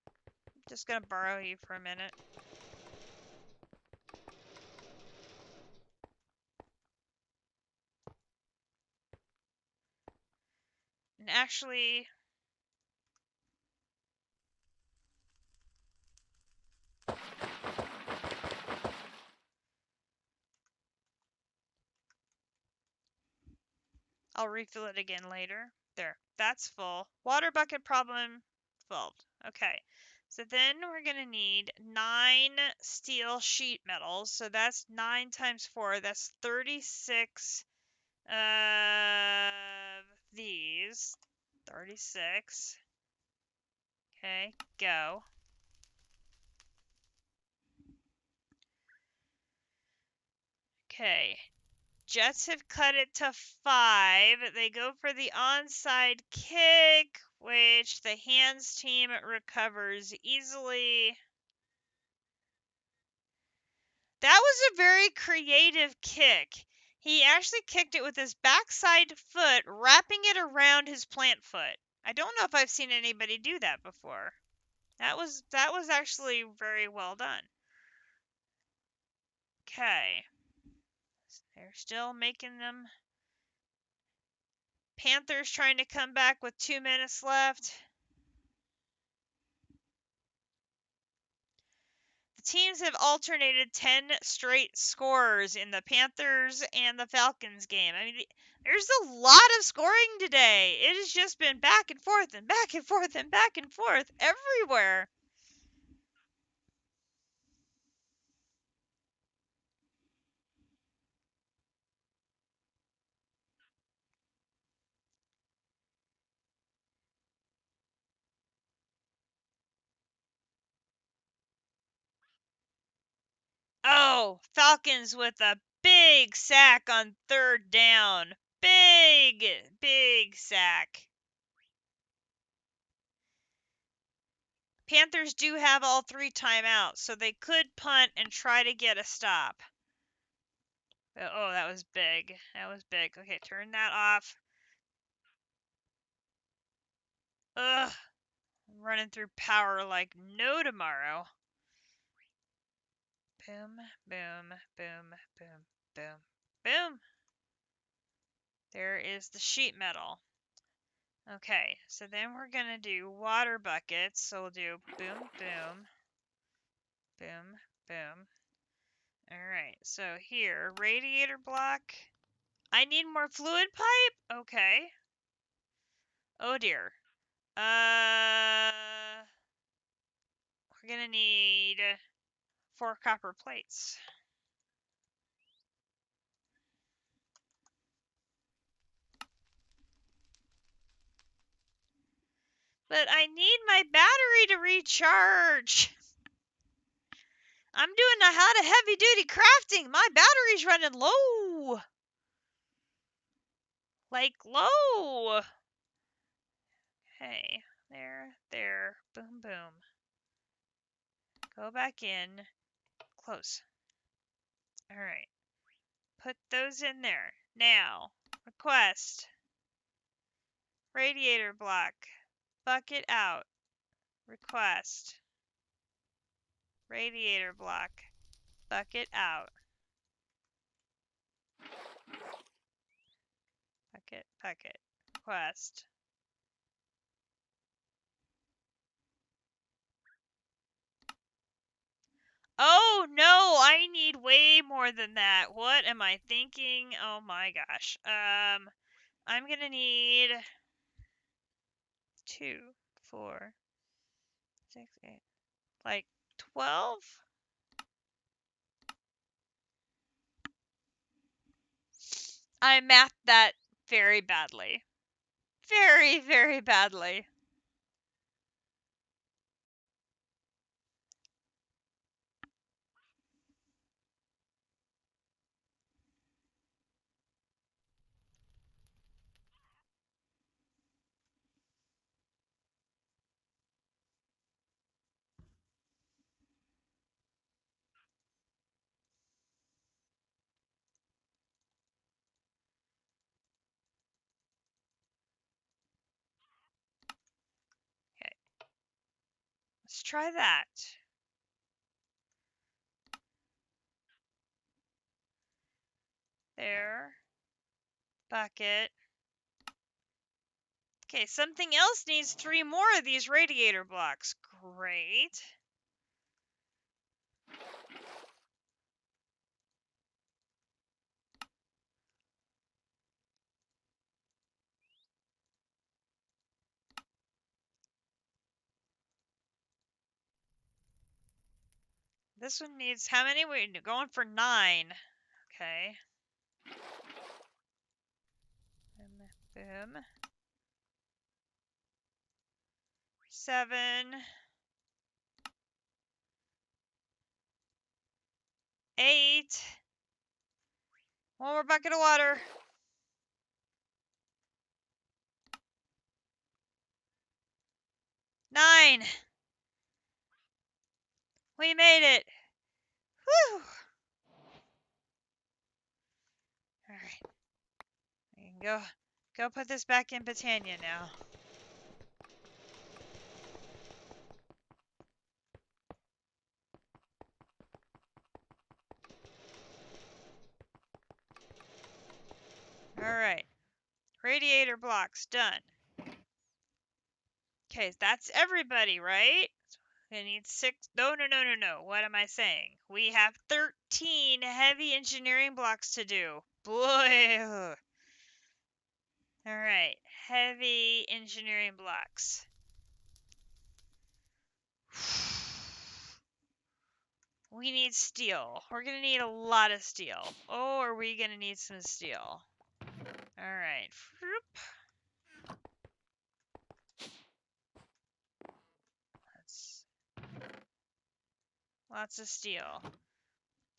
I'm just gonna borrow you for a minute. And actually... I'll refill it again later. There. That's full. Water bucket problem solved. Okay. So then we're going to need 9 steel sheet metals. So that's 9 times 4. That's 36 of these. 36. Okay, go. Okay. Jets have cut it to 5. They go for the onside kick, which the hands team recovers easily. That was a very creative kick. He actually kicked it with his backside foot, wrapping it around his plant foot. I don't know if I've seen anybody do that before. That was actually very well done. Okay. They're still making them. Panthers trying to come back with 2 minutes left. The teams have alternated 10 straight scores in the Panthers and the Falcons game. I mean, there's a lot of scoring today. It has just been back and forth and back and forth and back and forth everywhere. Oh, Falcons with a big sack on 3rd down. Big sack. Panthers do have all 3 timeouts, so they could punt and try to get a stop. Oh, that was big. That was big. Okay, turn that off. Ugh. I'm running through power like no tomorrow. Boom, boom, boom, boom, boom, boom. There is the sheet metal. Okay, so then we're going to do water buckets. So we'll do boom, boom, boom, boom. Alright, so here, radiator block. I need more fluid pipe? Okay. Oh dear. We're going to need 4 copper plates. But I need my battery to recharge. I'm doing a how to heavy duty crafting. My battery's running low. Like low. Okay, there. Boom, boom. Go back in. Close. Alright. Put those in there. Now, request. Radiator block. Bucket out. Request. Radiator block. Bucket out. Bucket. Request. Oh no, I need way more than that. What am I thinking? Oh my gosh. I'm gonna need 2, 4, 6, 8, like 12? I mathed that very badly. Very, very badly. Okay. Let's try that. There. Bucket. Okay, something else needs 3 more of these radiator blocks. Great. This one needs how many? We're going for 9. Okay. Boom, boom. 7. 8. One more bucket of water. 9. We made it. Whew. All right. We can go put this back in Britannia now. All right. Radiator blocks done. Okay, that's everybody, right? We need 6. No. What am I saying? We have 13 heavy engineering blocks to do. Boy. All right. Heavy engineering blocks. We need steel. We're going to need a lot of steel. Oh, are we going to need some steel? All right. Lots of steel.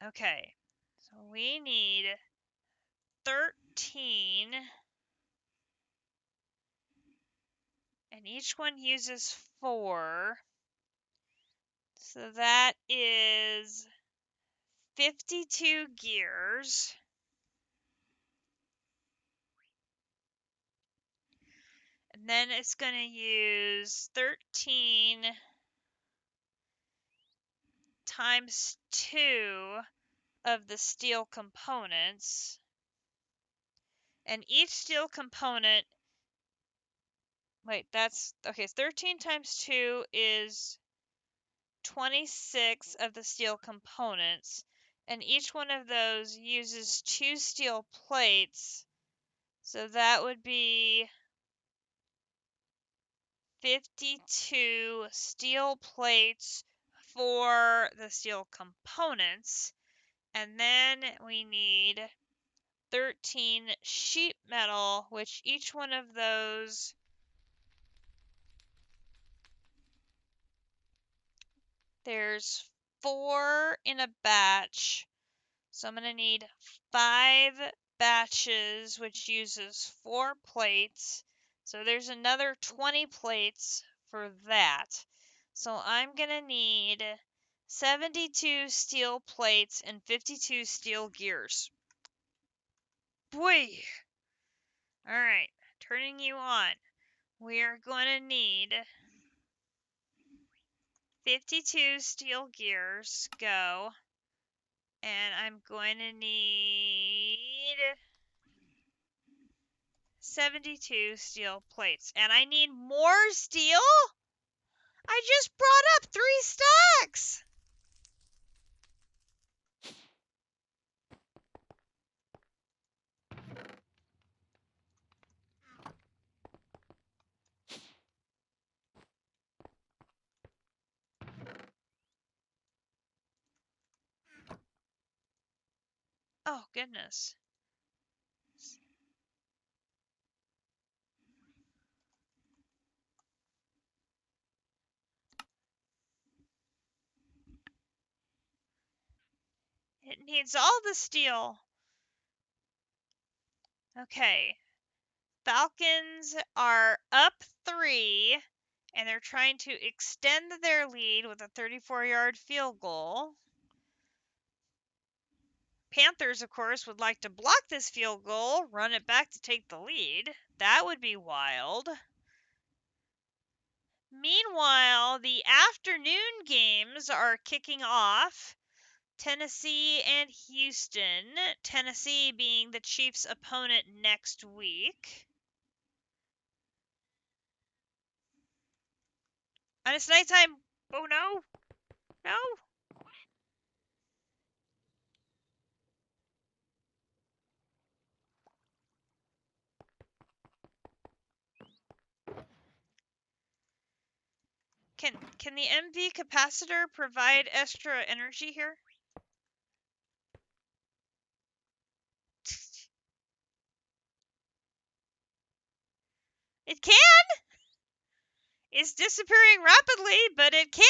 Okay. So we need 13. And each one uses 4. So that is 52 gears. And then it's going to use 13 times 2 of the steel components. And each steel component, wait, that's, okay, 13 times 2 is 26 of the steel components. And each one of those uses 2 steel plates. So that would be 52 steel plates for the steel components. And then we need 13 sheet metal, which each one of those, there's 4 in a batch. So I'm going to need 5 batches, which uses 4 plates. So there's another 20 plates for that. So I'm going to need 72 steel plates and 52 steel gears. Boy! Alright, turning you on. We are going to need 52 steel gears. Go. And I'm going to need 72 steel plates. And I need more steel? I just brought up 3 stacks! Oh, goodness. It needs all the steel. Okay. Falcons are up 3, and they're trying to extend their lead with a 34-yard field goal. Panthers, of course, would like to block this field goal, run it back to take the lead. That would be wild. Meanwhile, the afternoon games are kicking off. Tennessee and Houston. Tennessee being the Chiefs' opponent next week. And it's nighttime. Oh no! No! Can the MV capacitor provide extra energy here? It can! It's disappearing rapidly, but it can!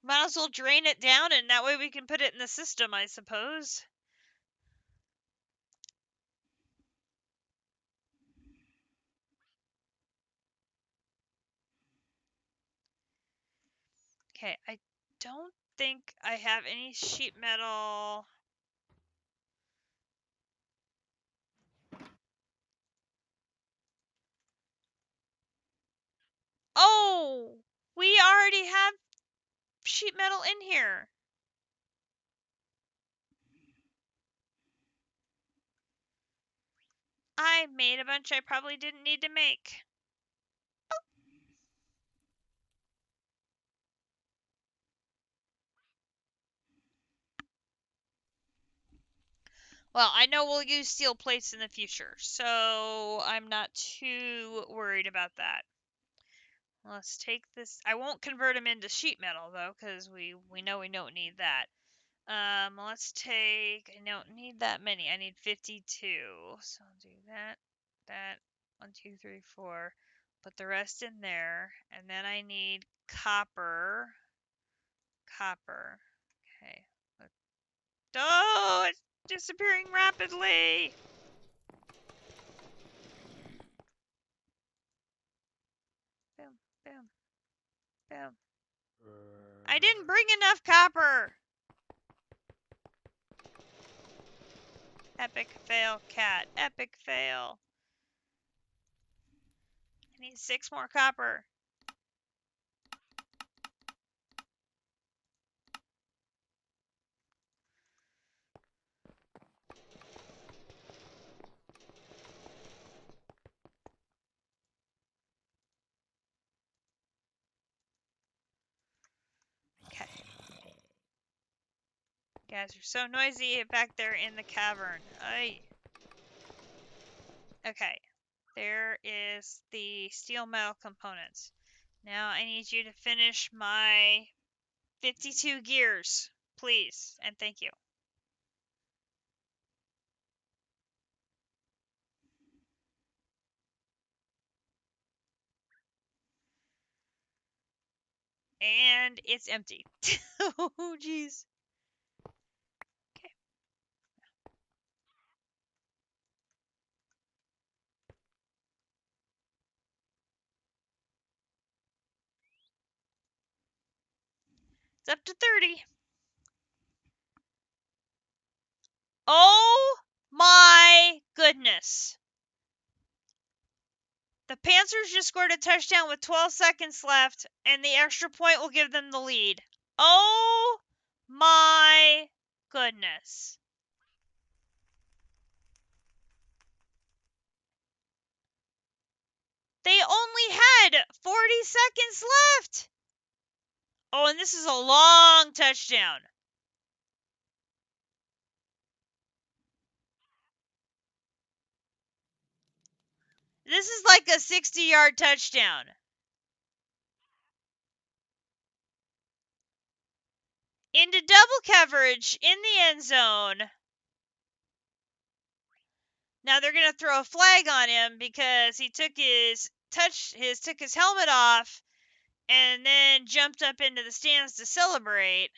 Might as well drain it down, and that way we can put it in the system, I suppose. Okay, I don't think I have any sheet metal. Oh! We already have sheet metal in here. I made a bunch I probably didn't need to make. Well, I know we'll use steel plates in the future, so I'm not too worried about that. Let's take this. I won't convert them into sheet metal, though, because we know we don't need that. Let's take, I don't need that many. I need 52. So I'll do that, 1, 2, 3, 4. Put the rest in there. And then I need copper. Okay. Oh, it's disappearing rapidly. Boom, boom, boom. I didn't bring enough copper. Epic fail, cat. Epic fail. I need 6 more copper. Okay. You guys are so noisy back there in the cavern. Aye. Okay. There is the steel metal components. Now I need you to finish my 52 gears, please, and thank you. And it's empty. Oh, jeez. Okay. It's up to 30. Oh my goodness. The Panthers just scored a touchdown with 12 seconds left, and the extra point will give them the lead. Oh my goodness. They only had 40 seconds left. Oh, and this is a long touchdown. This is like a 60-yard touchdown. Into double coverage in the end zone. Now they're going to throw a flag on him because he took his helmet off and then jumped up into the stands to celebrate.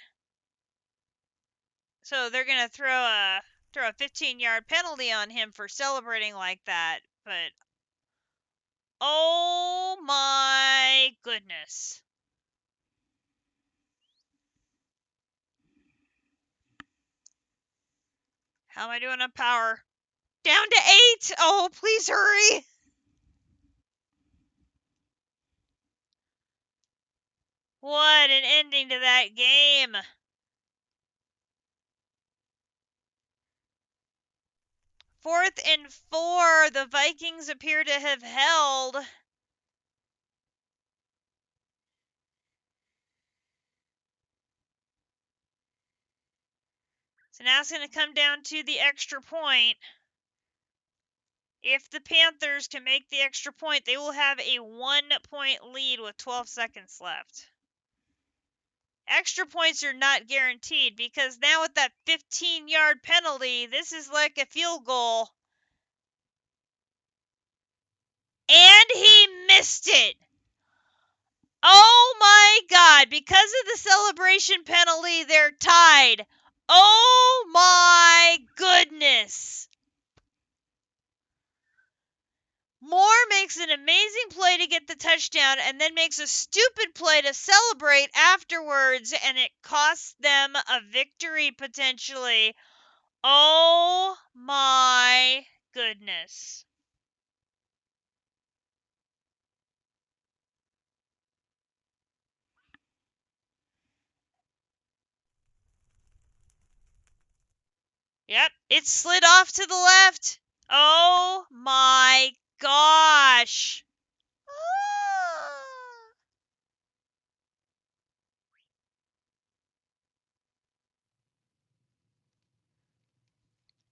So they're going to throw a 15-yard penalty on him for celebrating like that. But oh my goodness. How am I doing on power? Down to 8. Oh, please hurry. What an ending to that game. 4th and 4. The Vikings appear to have held. So now it's going to come down to the extra point. If the Panthers can make the extra point, they will have a 1-point lead with 12 seconds left. Extra points are not guaranteed because now with that 15-yard penalty, this is like a field goal. And he missed it. Oh my God, because of the celebration penalty, they're tied. Oh my goodness. Moore makes an amazing play to get the touchdown and then makes a stupid play to celebrate afterwards, and it costs them a victory potentially. Oh my goodness. Yep, it slid off to the left. Oh my gosh.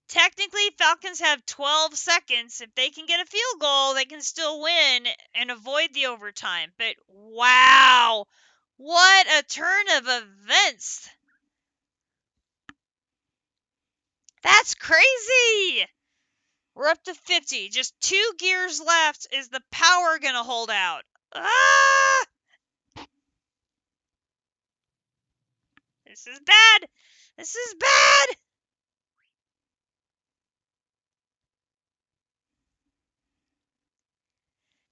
Technically, Falcons have 12 seconds. If they can get a field goal, they can still win and avoid the overtime. But wow, what a turn of events. That's crazy. We're up to 50. Just 2 gears left. Is the power going to hold out? Ah! This is bad. This is bad.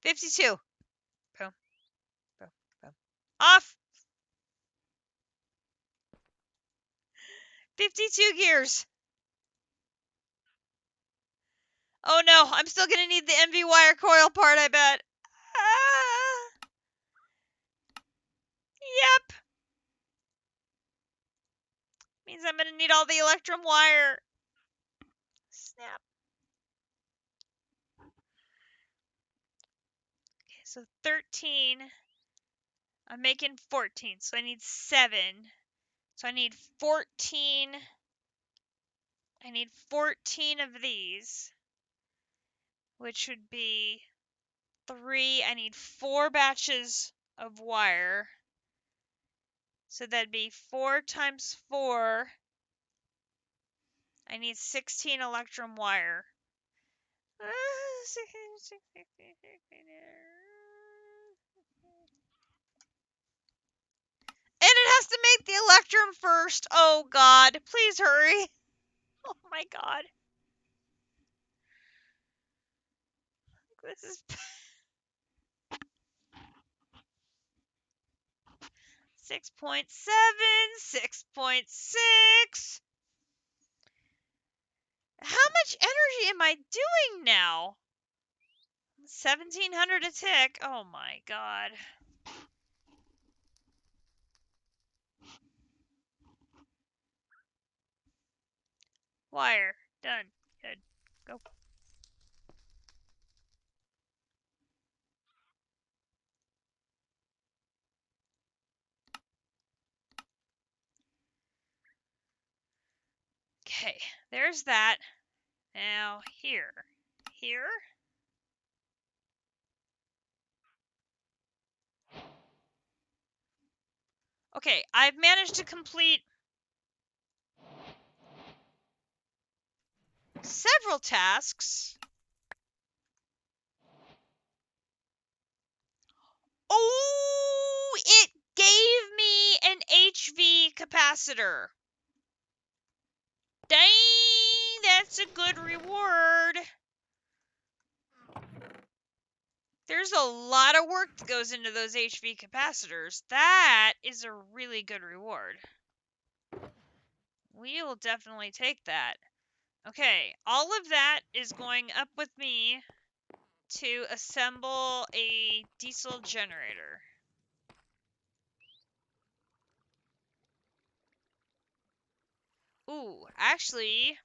$52. Boom, boom, boom. Off. 52 gears. Oh no, I'm still going to need the MV wire coil part, I bet. Ah. Yep. Means I'm going to need all the electrum wire. Snap. Okay, so 13. I'm making 14, so I need 7. So I need 14. I need 14 of these, which would be 3. I need 4 batches of wire. So that'd be 4 times 4. I need 16 electrum wire. And it has to make the electrum first. Oh God, please hurry. Oh my God. This is 6.7, 6.6. How much energy am I doing now? 1,700 a tick. Oh my God. Wire. Done. Good. Go. Okay, there's that. Now here. Here. Okay, I've managed to complete several tasks. Oh, it gave me an HV capacitor. Dang, that's a good reward. There's a lot of work that goes into those HV capacitors. That is a really good reward. We will definitely take that. Okay, all of that is going up with me to assemble a diesel generator. Ooh, actually,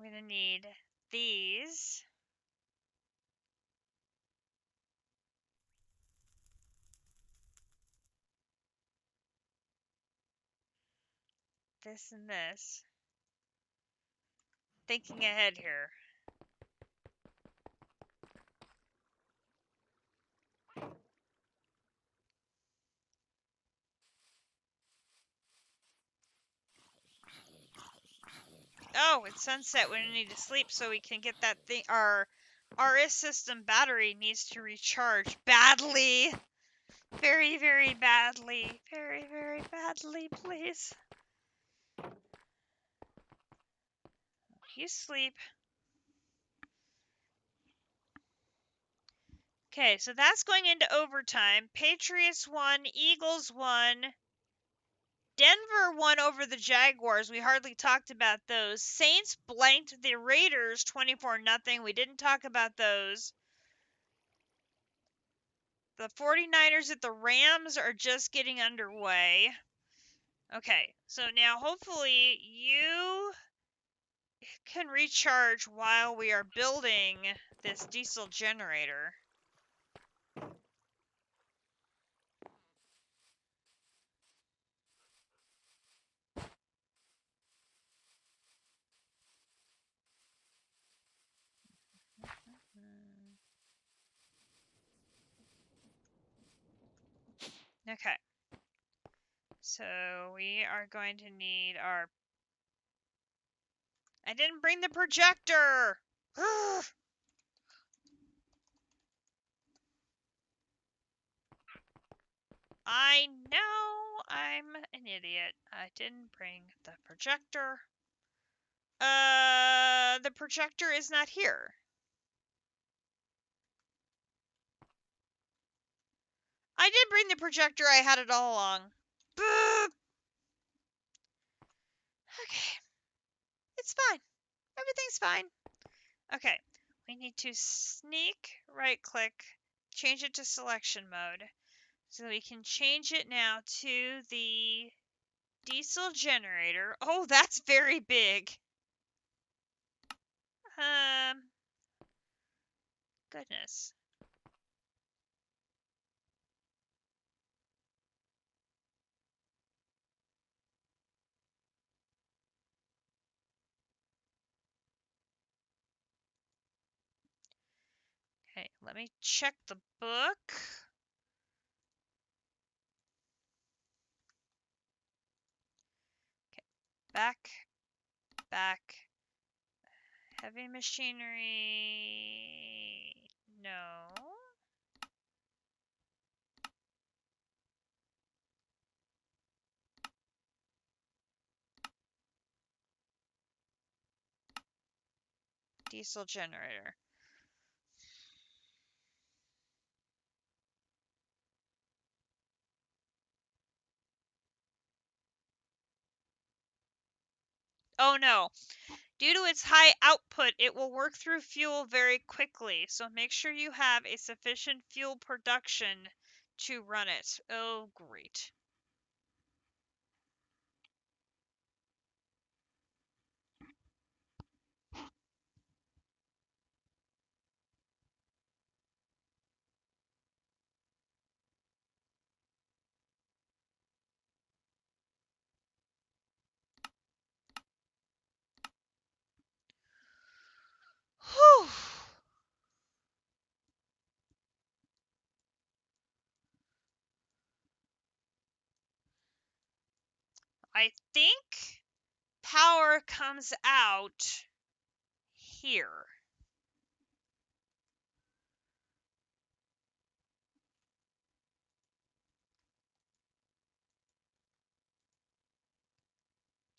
I'm going to need these. This and this. Thinking ahead here. Oh, it's sunset. We need to sleep so we can get that thing. Our RS system battery needs to recharge badly. Very, very badly. Very, very badly, please. You sleep. Okay, so that's going into overtime. Patriots won, Eagles won. Denver won over the Jaguars. We hardly talked about those. Saints blanked the Raiders 24-0. We didn't talk about those. The 49ers at the Rams are just getting underway. Okay, so now hopefully you can recharge while we are building this diesel generator. Okay. So we are going to need our... I didn't bring the projector! I know I'm an idiot. I didn't bring the projector. The projector is not here. I did bring the projector. I had it all along. Boop. Okay. It's fine. Everything's fine. Okay. We need to sneak right click, change it to selection mode. So we can change it now to the diesel generator. Oh, that's very big. Goodness. Okay, let me check the book. Okay, back. Heavy machinery. No. Diesel generator. Oh no. Due to its high output, it will work through fuel very quickly, so make sure you have a sufficient fuel production to run it. Oh, great. Whew. I think power comes out here.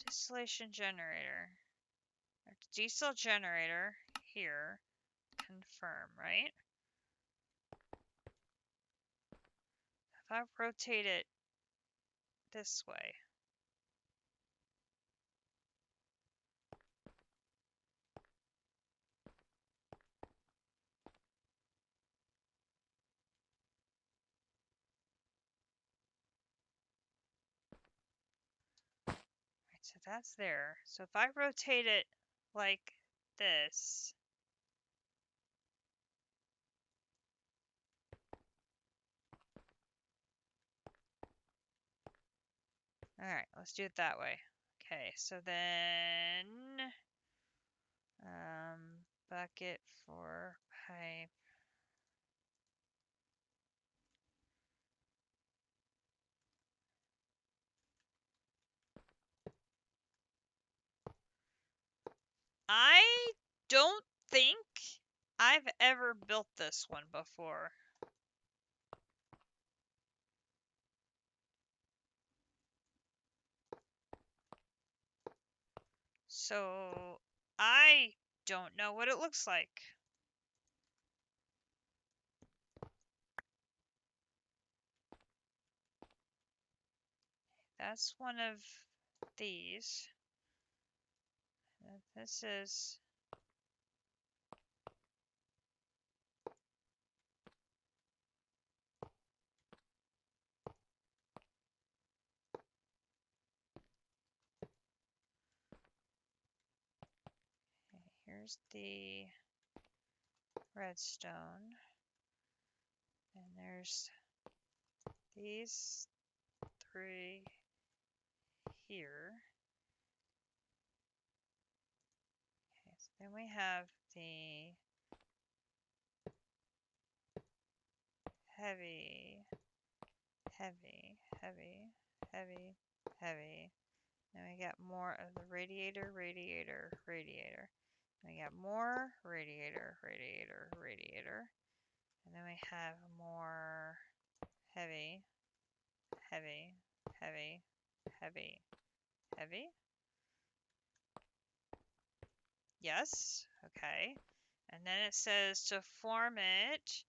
Distillation generator. Diesel generator here. Confirm, right? If I rotate it this way. Right, so that's there. So if I rotate it like this. All right, let's do it that way. Okay, so then bucket for pipe. I don't think I've ever built this one before. So I don't know what it looks like. That's one of these. This is... Okay, here's the redstone. And there's these 3 here. Okay, so then we have the heavy, heavy, heavy, heavy, heavy. Then we got more of the radiator, radiator, radiator. Then we got more radiator, radiator, radiator. And then we have more heavy, heavy, heavy, heavy, heavy. Yes, okay. And then it says to form it,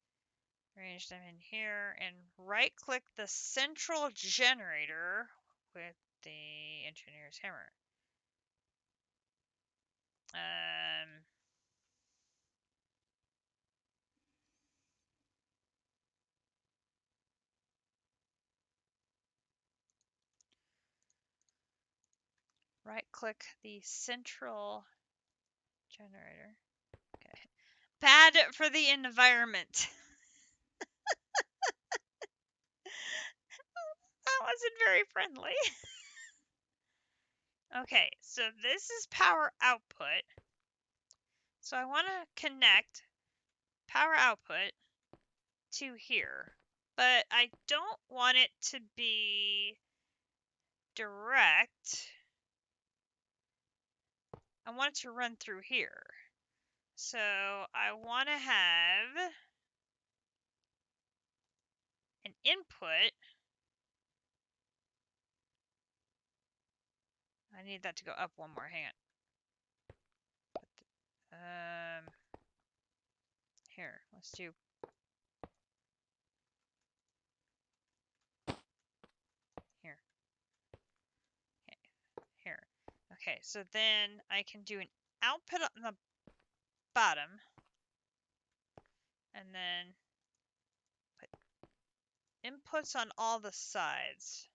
arrange them in here, and right-click the central generator with the engineer's hammer. Right-click the central generator. Okay. Bad for the environment. That wasn't very friendly. Okay, so this is power output. So I want to connect power output to here, but I don't want it to be direct. I want it to run through here. So I want to have an input. I need that to go up one more. Hang on. Here, let's do here. Okay, here. Okay, so then I can do an output on the bottom, and then put inputs on all the sides.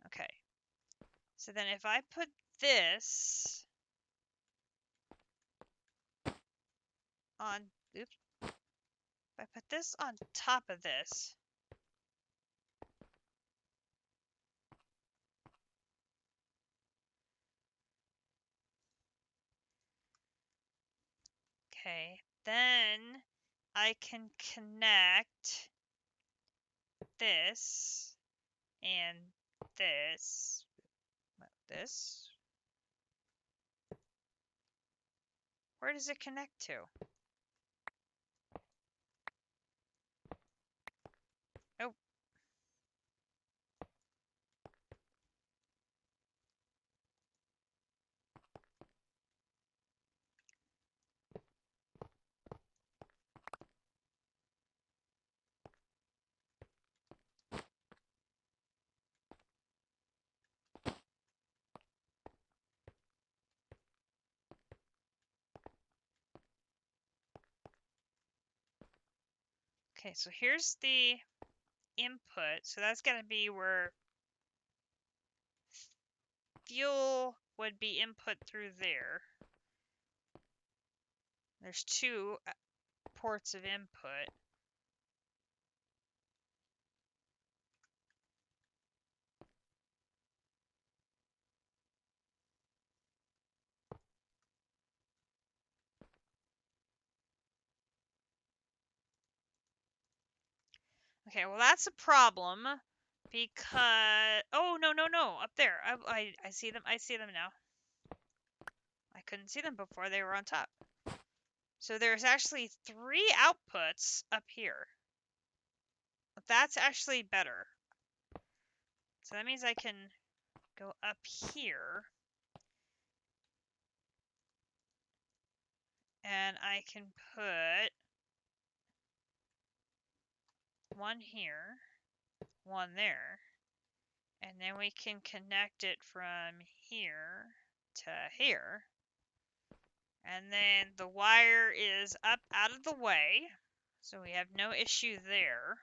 Okay. So then if I put this on, oops, if I put this on top of this, okay, then I can connect this and this. Where does it connect to? Oh. Okay, so here's the input. So that's going to be where fuel would be input through there. There's 2 ports of input. Okay, well that's a problem because no, up there. I see them. I see them now. I couldn't see them before. They were on top. So there's actually 3 outputs up here. That's actually better. So that means I can go up here and I can put 1 here, 1 there, and then we can connect it from here to here. And then the wire is up out of the way, so we have no issue there.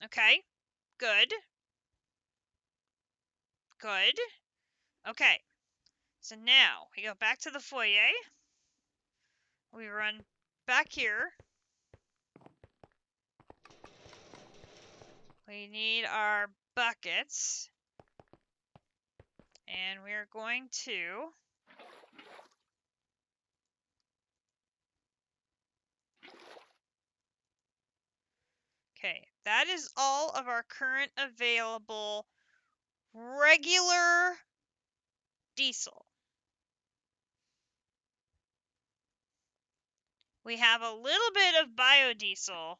Okay, good. Good. Okay, so now we go back to the foyer. We run back here. We need our buckets. And we're going to okay, that is all of our current available regular diesel. We have a little bit of biodiesel.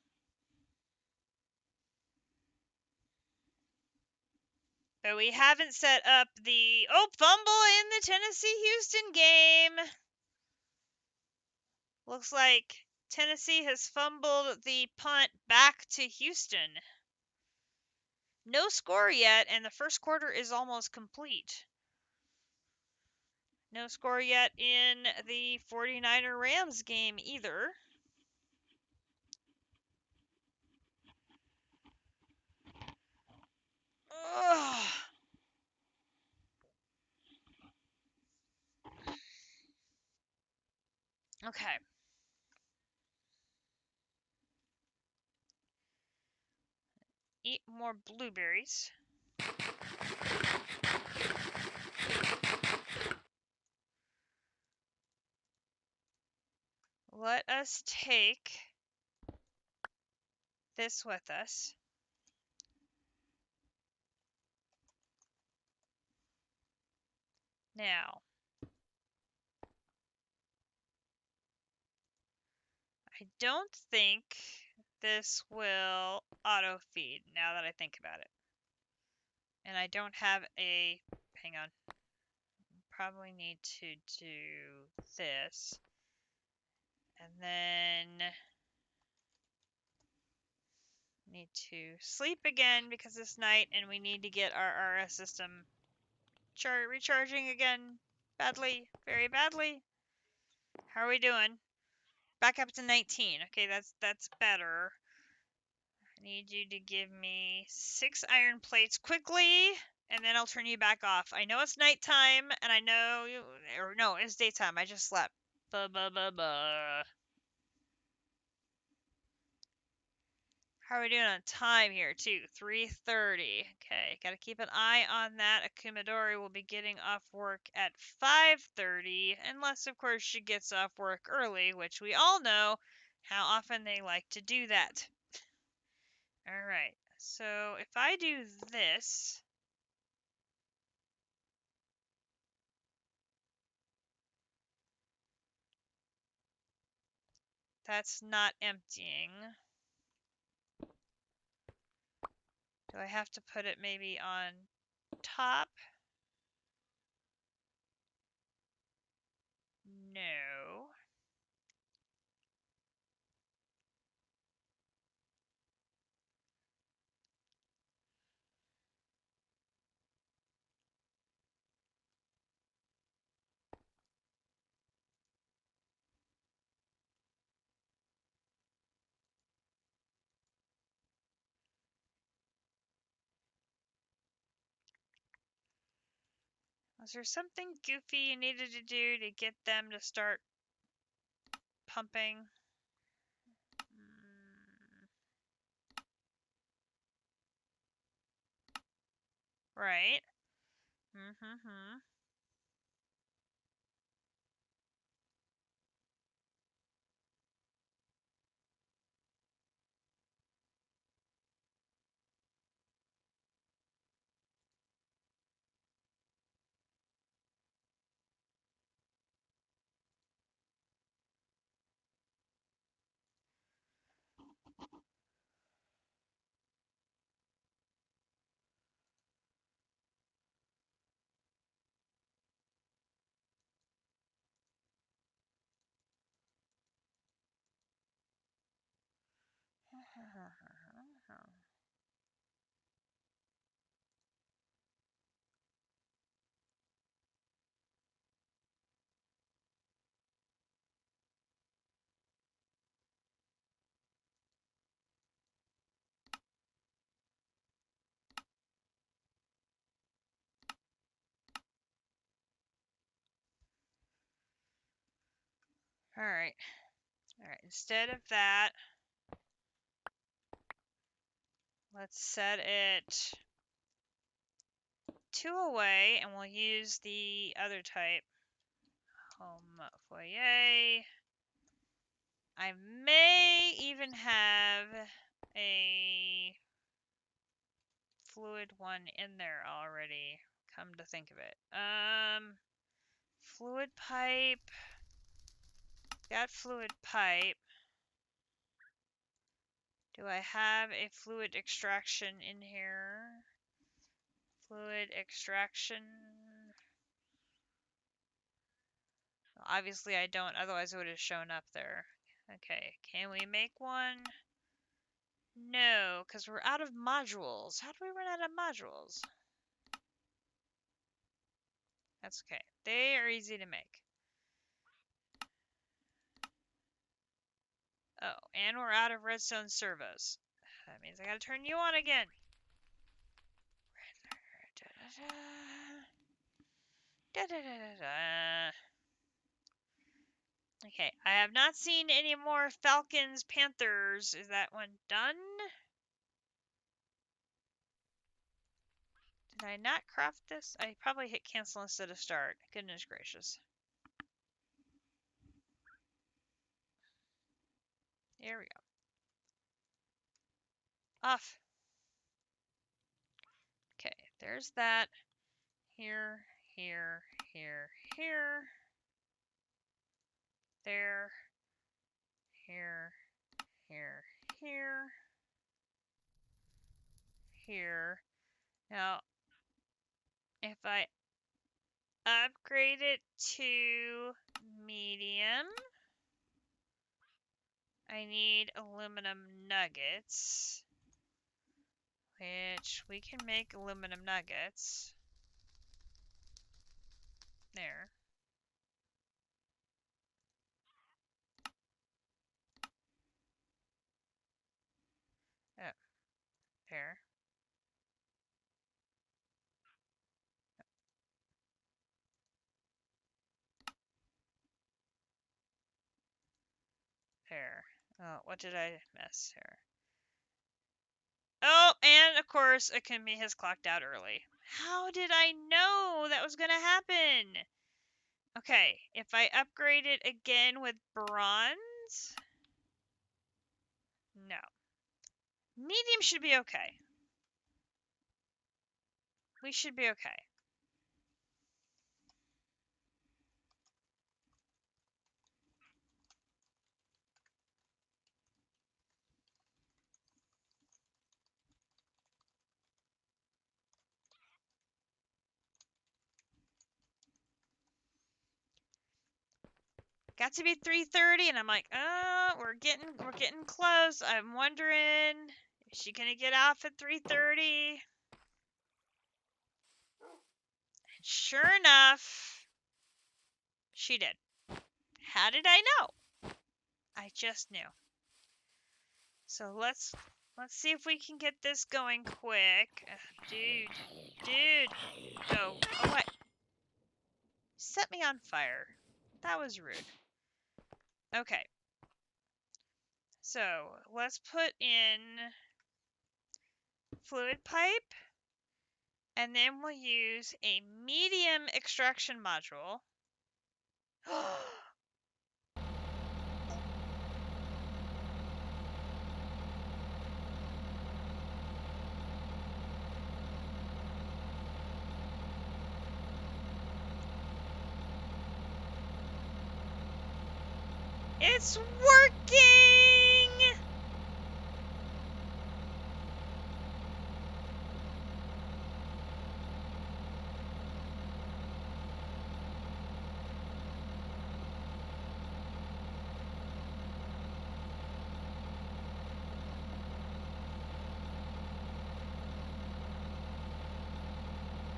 But we haven't set up the fumble in the Tennessee-Houston game. Looks like Tennessee has fumbled the punt back to Houston. No score yet, and the first quarter is almost complete. No score yet in the 49er Rams game either. Ugh. Okay. Eat more blueberries. Let us take this with us. Now, I don't think this will auto feed now that I think about it. And I don't have a, hang on, probably need to do this. And then need to sleep again because it's night and we need to get our RS system recharging again badly, very badly. How are we doing? Back up to 19. Okay, that's better. I need you to give me 6 iron plates quickly, and then I'll turn you back off. I know it's nighttime, and I know or no, it's daytime. I just slept. Buh, buh, buh, buh. How are we doing on time here, too? 3:30. Okay, gotta keep an eye on that. Akumadori will be getting off work at 5:30, unless, of course, she gets off work early, which we all know how often they like to do that. Alright, so if I do this, that's not emptying. Do I have to put it maybe on top? No. Was there something goofy you needed to do to get them to start pumping? Right. Mm-hmm. All right. All right. Instead of that, let's set it 2 away, and we'll use the other type. Home foyer. I may even have a fluid one in there already, come to think of it. Fluid pipe. Got fluid pipe. Do I have a fluid extraction in here? Fluid extraction. Obviously I don't, otherwise it would have shown up there. Okay, can we make one? No, because we're out of modules. How do we run out of modules? That's okay. They are easy to make. Oh, and we're out of redstone servos. That means I gotta turn you on again. Okay, I have not seen any more Falcons, Panthers. Is that one done? Did I not craft this? I probably hit cancel instead of start. Goodness gracious. Here we go. Off. Okay, there's that. Here, here, here, here. There. Here, here, here. Here. Now, if I upgrade it to medium, I need aluminum nuggets, which we can make aluminum nuggets. There. Oh, there. There. Oh, what did I miss here? Oh, and of course, Akumi has clocked out early. How did I know that was going to happen? Okay, if I upgrade it again with bronze? No. Medium should be okay. We should be okay. Got to be 3:30, and I'm like, oh, we're getting close. I'm wondering, is she gonna get off at 3:30? And sure enough, she did. How did I know? I just knew. So let's see if we can get this going quick. Dude. Oh, what? me on fire. That was rude. Okay. So, let's put in fluid pipe, and then we'll use a medium extraction module. It's working!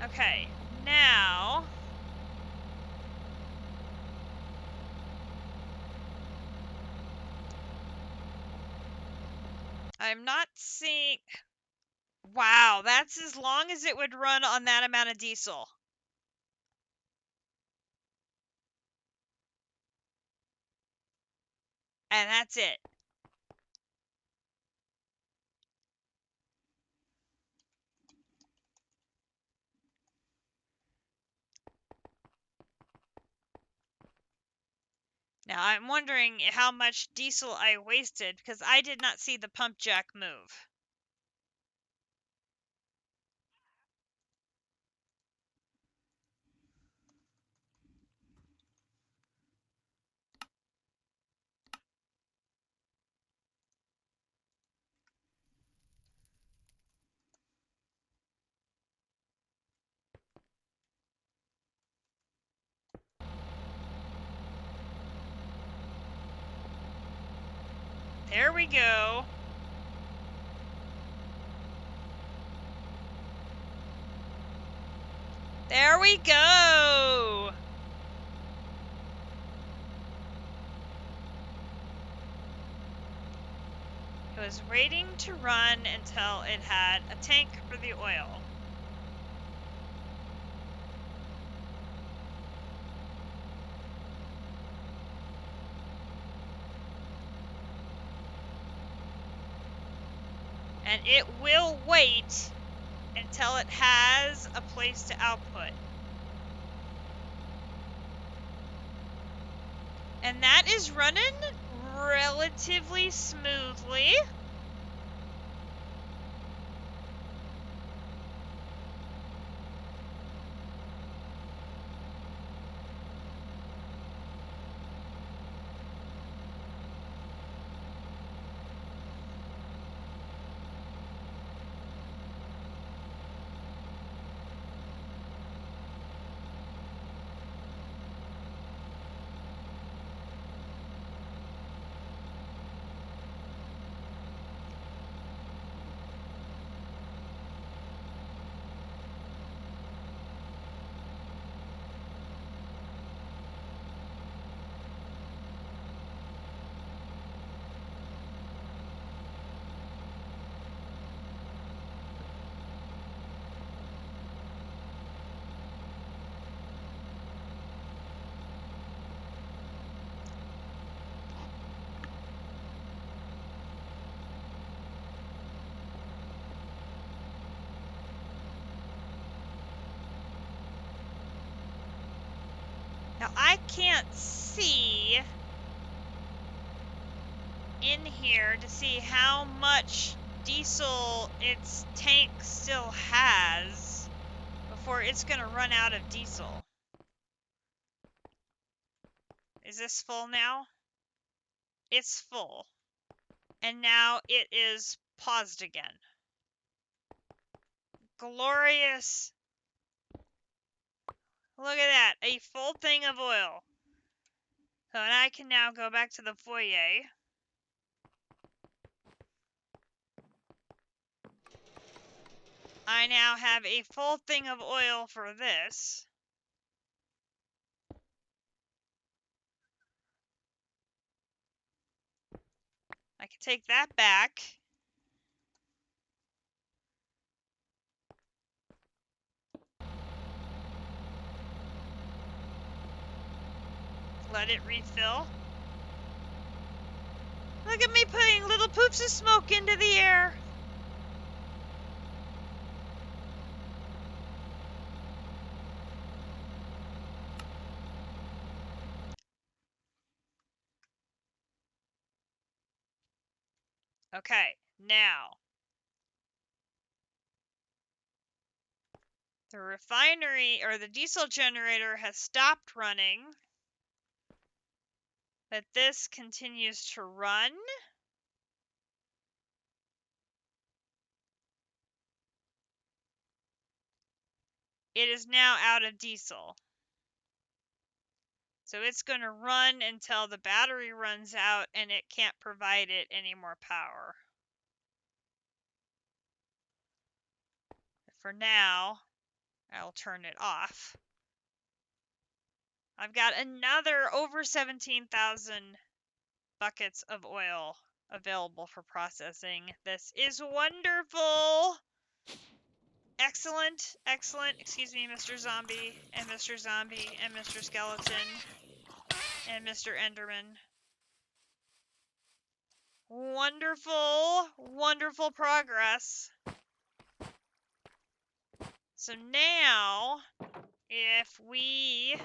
Okay, now I'm not seeing. Wow, that's as long as it would run on that amount of diesel. And that's it. Now I'm wondering how much diesel I wasted because I did not see the pump jack move. There we go. There we go. It was waiting to run until it had a tank for the oil. And it will wait until it has a place to output. And that is running relatively smoothly. Now I can't see in here to see how much diesel its tank still has before it's going to run out of diesel. Is this full now? It's full. And now it is paused again. Glorious. Look at that, a full thing of oil. So and I can now go back to the foyer. I now have a full thing of oil for this. I can take that back. let it refill. Look at me putting little poops of smoke into the air. Okay, now the refinery or the diesel generator has stopped running, but this continues to run. It is now out of diesel. So it's going to run until the battery runs out and it can't provide it any more power. For now, I'll turn it off. I've got another over 17,000 buckets of oil available for processing. This is wonderful. Excellent, excellent. Excuse me, Mr. Zombie, and Mr. Zombie, and Mr. Skeleton, and Mr. Enderman. Wonderful, wonderful progress. So now, if we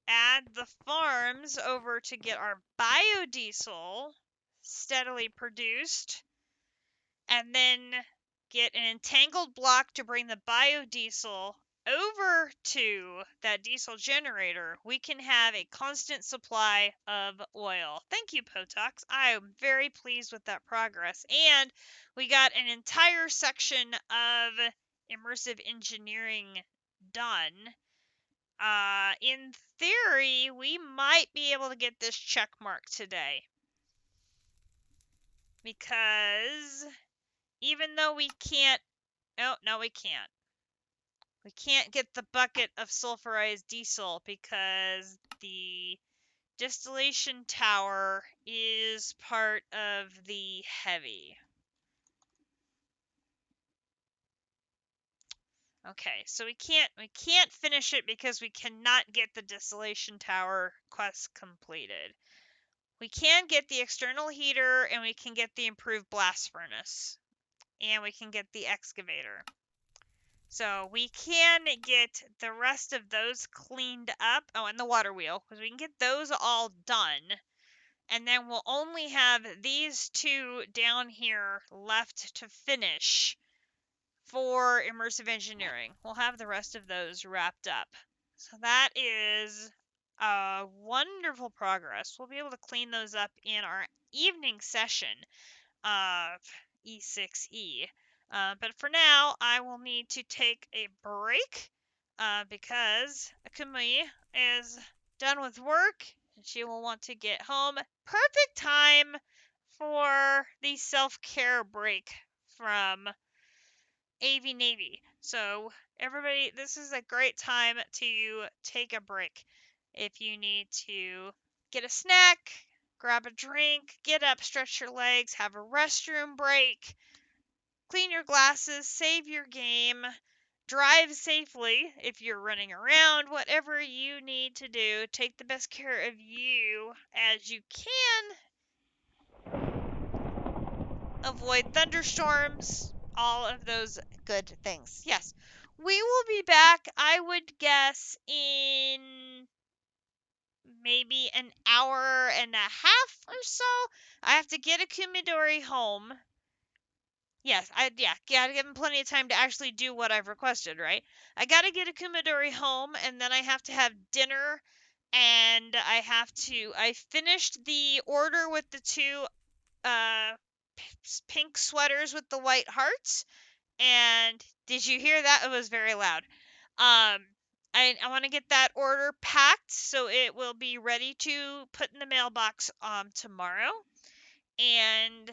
add the farms over to get our biodiesel steadily produced, and then get an entangled block to bring the biodiesel over to that diesel generator, we can have a constant supply of oil. Thank you, Potox. I am very pleased with that progress. And we got an entire section of immersive engineering done. In theory, we might be able to get this check mark today. Because even though we can't... Oh, no, we can't. We can't get the bucket of sulfurized diesel because the distillation tower is part of the heavy. Okay, so we can't finish it because we cannot get the distillation tower quest completed. We can get the external heater and we can get the improved blast furnace. And we can get the excavator. So we can get the rest of those cleaned up. Oh, and the water wheel, because we can get those all done. And then we'll only have these two down here left to finish for immersive engineering. We'll have the rest of those wrapped up. So that is a wonderful progress. We'll be able to clean those up in our evening session of E6E. But for now, I will need to take a break because Akumi is done with work and she will want to get home. Perfect time for the self-care break from AV Navy. So everybody, this is a great time to take a break. If you need to get a snack, grab a drink, get up, stretch your legs, have a restroom break, clean your glasses, save your game, drive safely if you're running around, whatever you need to do, take the best care of you as you can. Avoid thunderstorms, all of those good things. Yes, we will be back, I would guess, in maybe an hour and a half or so. I have to get a Kumidori home. Yes, gotta give him plenty of time to actually do what I've requested, right? I gotta get a Kumidori home, and then I have to have dinner, and I finished the order with the two pink sweaters with the white hearts, and did you hear that? It was very loud. I want to get that order packed so it will be ready to put in the mailbox tomorrow. And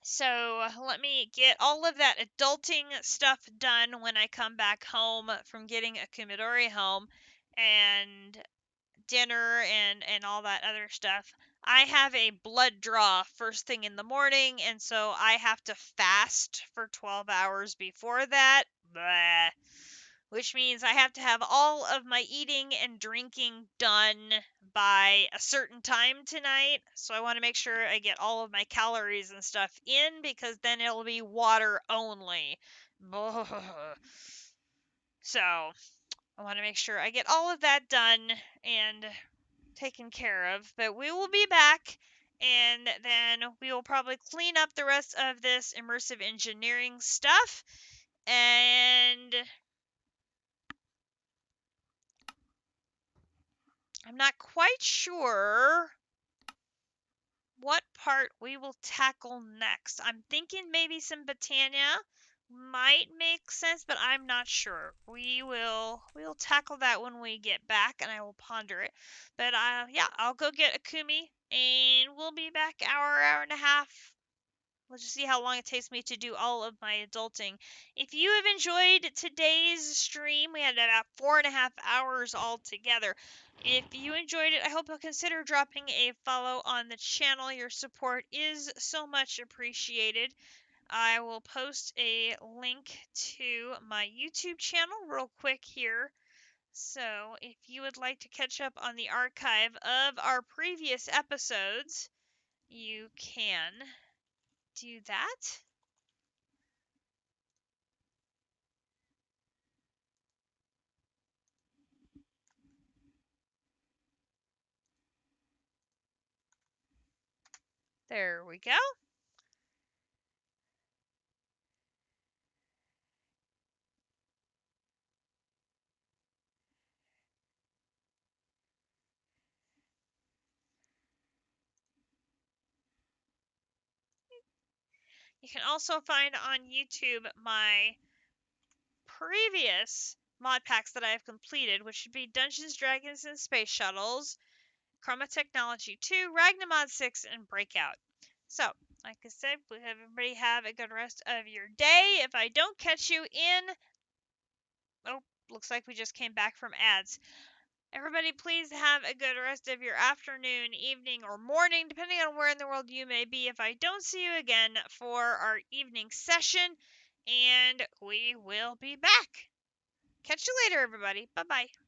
so let me get all of that adulting stuff done when I come back home from getting a Kumidori home and dinner and all that other stuff. I have a blood draw first thing in the morning, and so I have to fast for 12 hours before that. Blah. which means I have to have all of my eating and drinking done by a certain time tonight. So I want to make sure I get all of my calories and stuff in, because then it'll be water only. So I want to make sure I get all of that done and taken care of. But we will be back, and then we will probably clean up the rest of this immersive engineering stuff. And I'm not quite sure what part we will tackle next. I'm thinking maybe some Botania might make sense, but I'm not sure. We'll tackle that when we get back, and I will ponder it. But yeah, I'll go get Akumi, and we'll be back hour and a half. We'll just see how long it takes me to do all of my adulting. If you have enjoyed today's stream, we had about 4.5 hours all together. If you enjoyed it, I hope you'll consider dropping a follow on the channel. Your support is so much appreciated. I will post a link to my YouTube channel real quick here. So if you would like to catch up on the archive of our previous episodes, you can do that. There we go. You can also find on YouTube my previous mod packs that I have completed, which should be Dungeons, Dragons, and Space Shuttles, Chroma Technology 2, Ragnamod 6, and Breakout. So, like I said, everybody have a good rest of your day. If I don't catch you in... Oh, looks like we just came back from ads. Everybody, please have a good rest of your afternoon, evening, or morning, depending on where in the world you may be. If I don't see you again for our evening session, and we will be back. Catch you later, everybody. Bye-bye.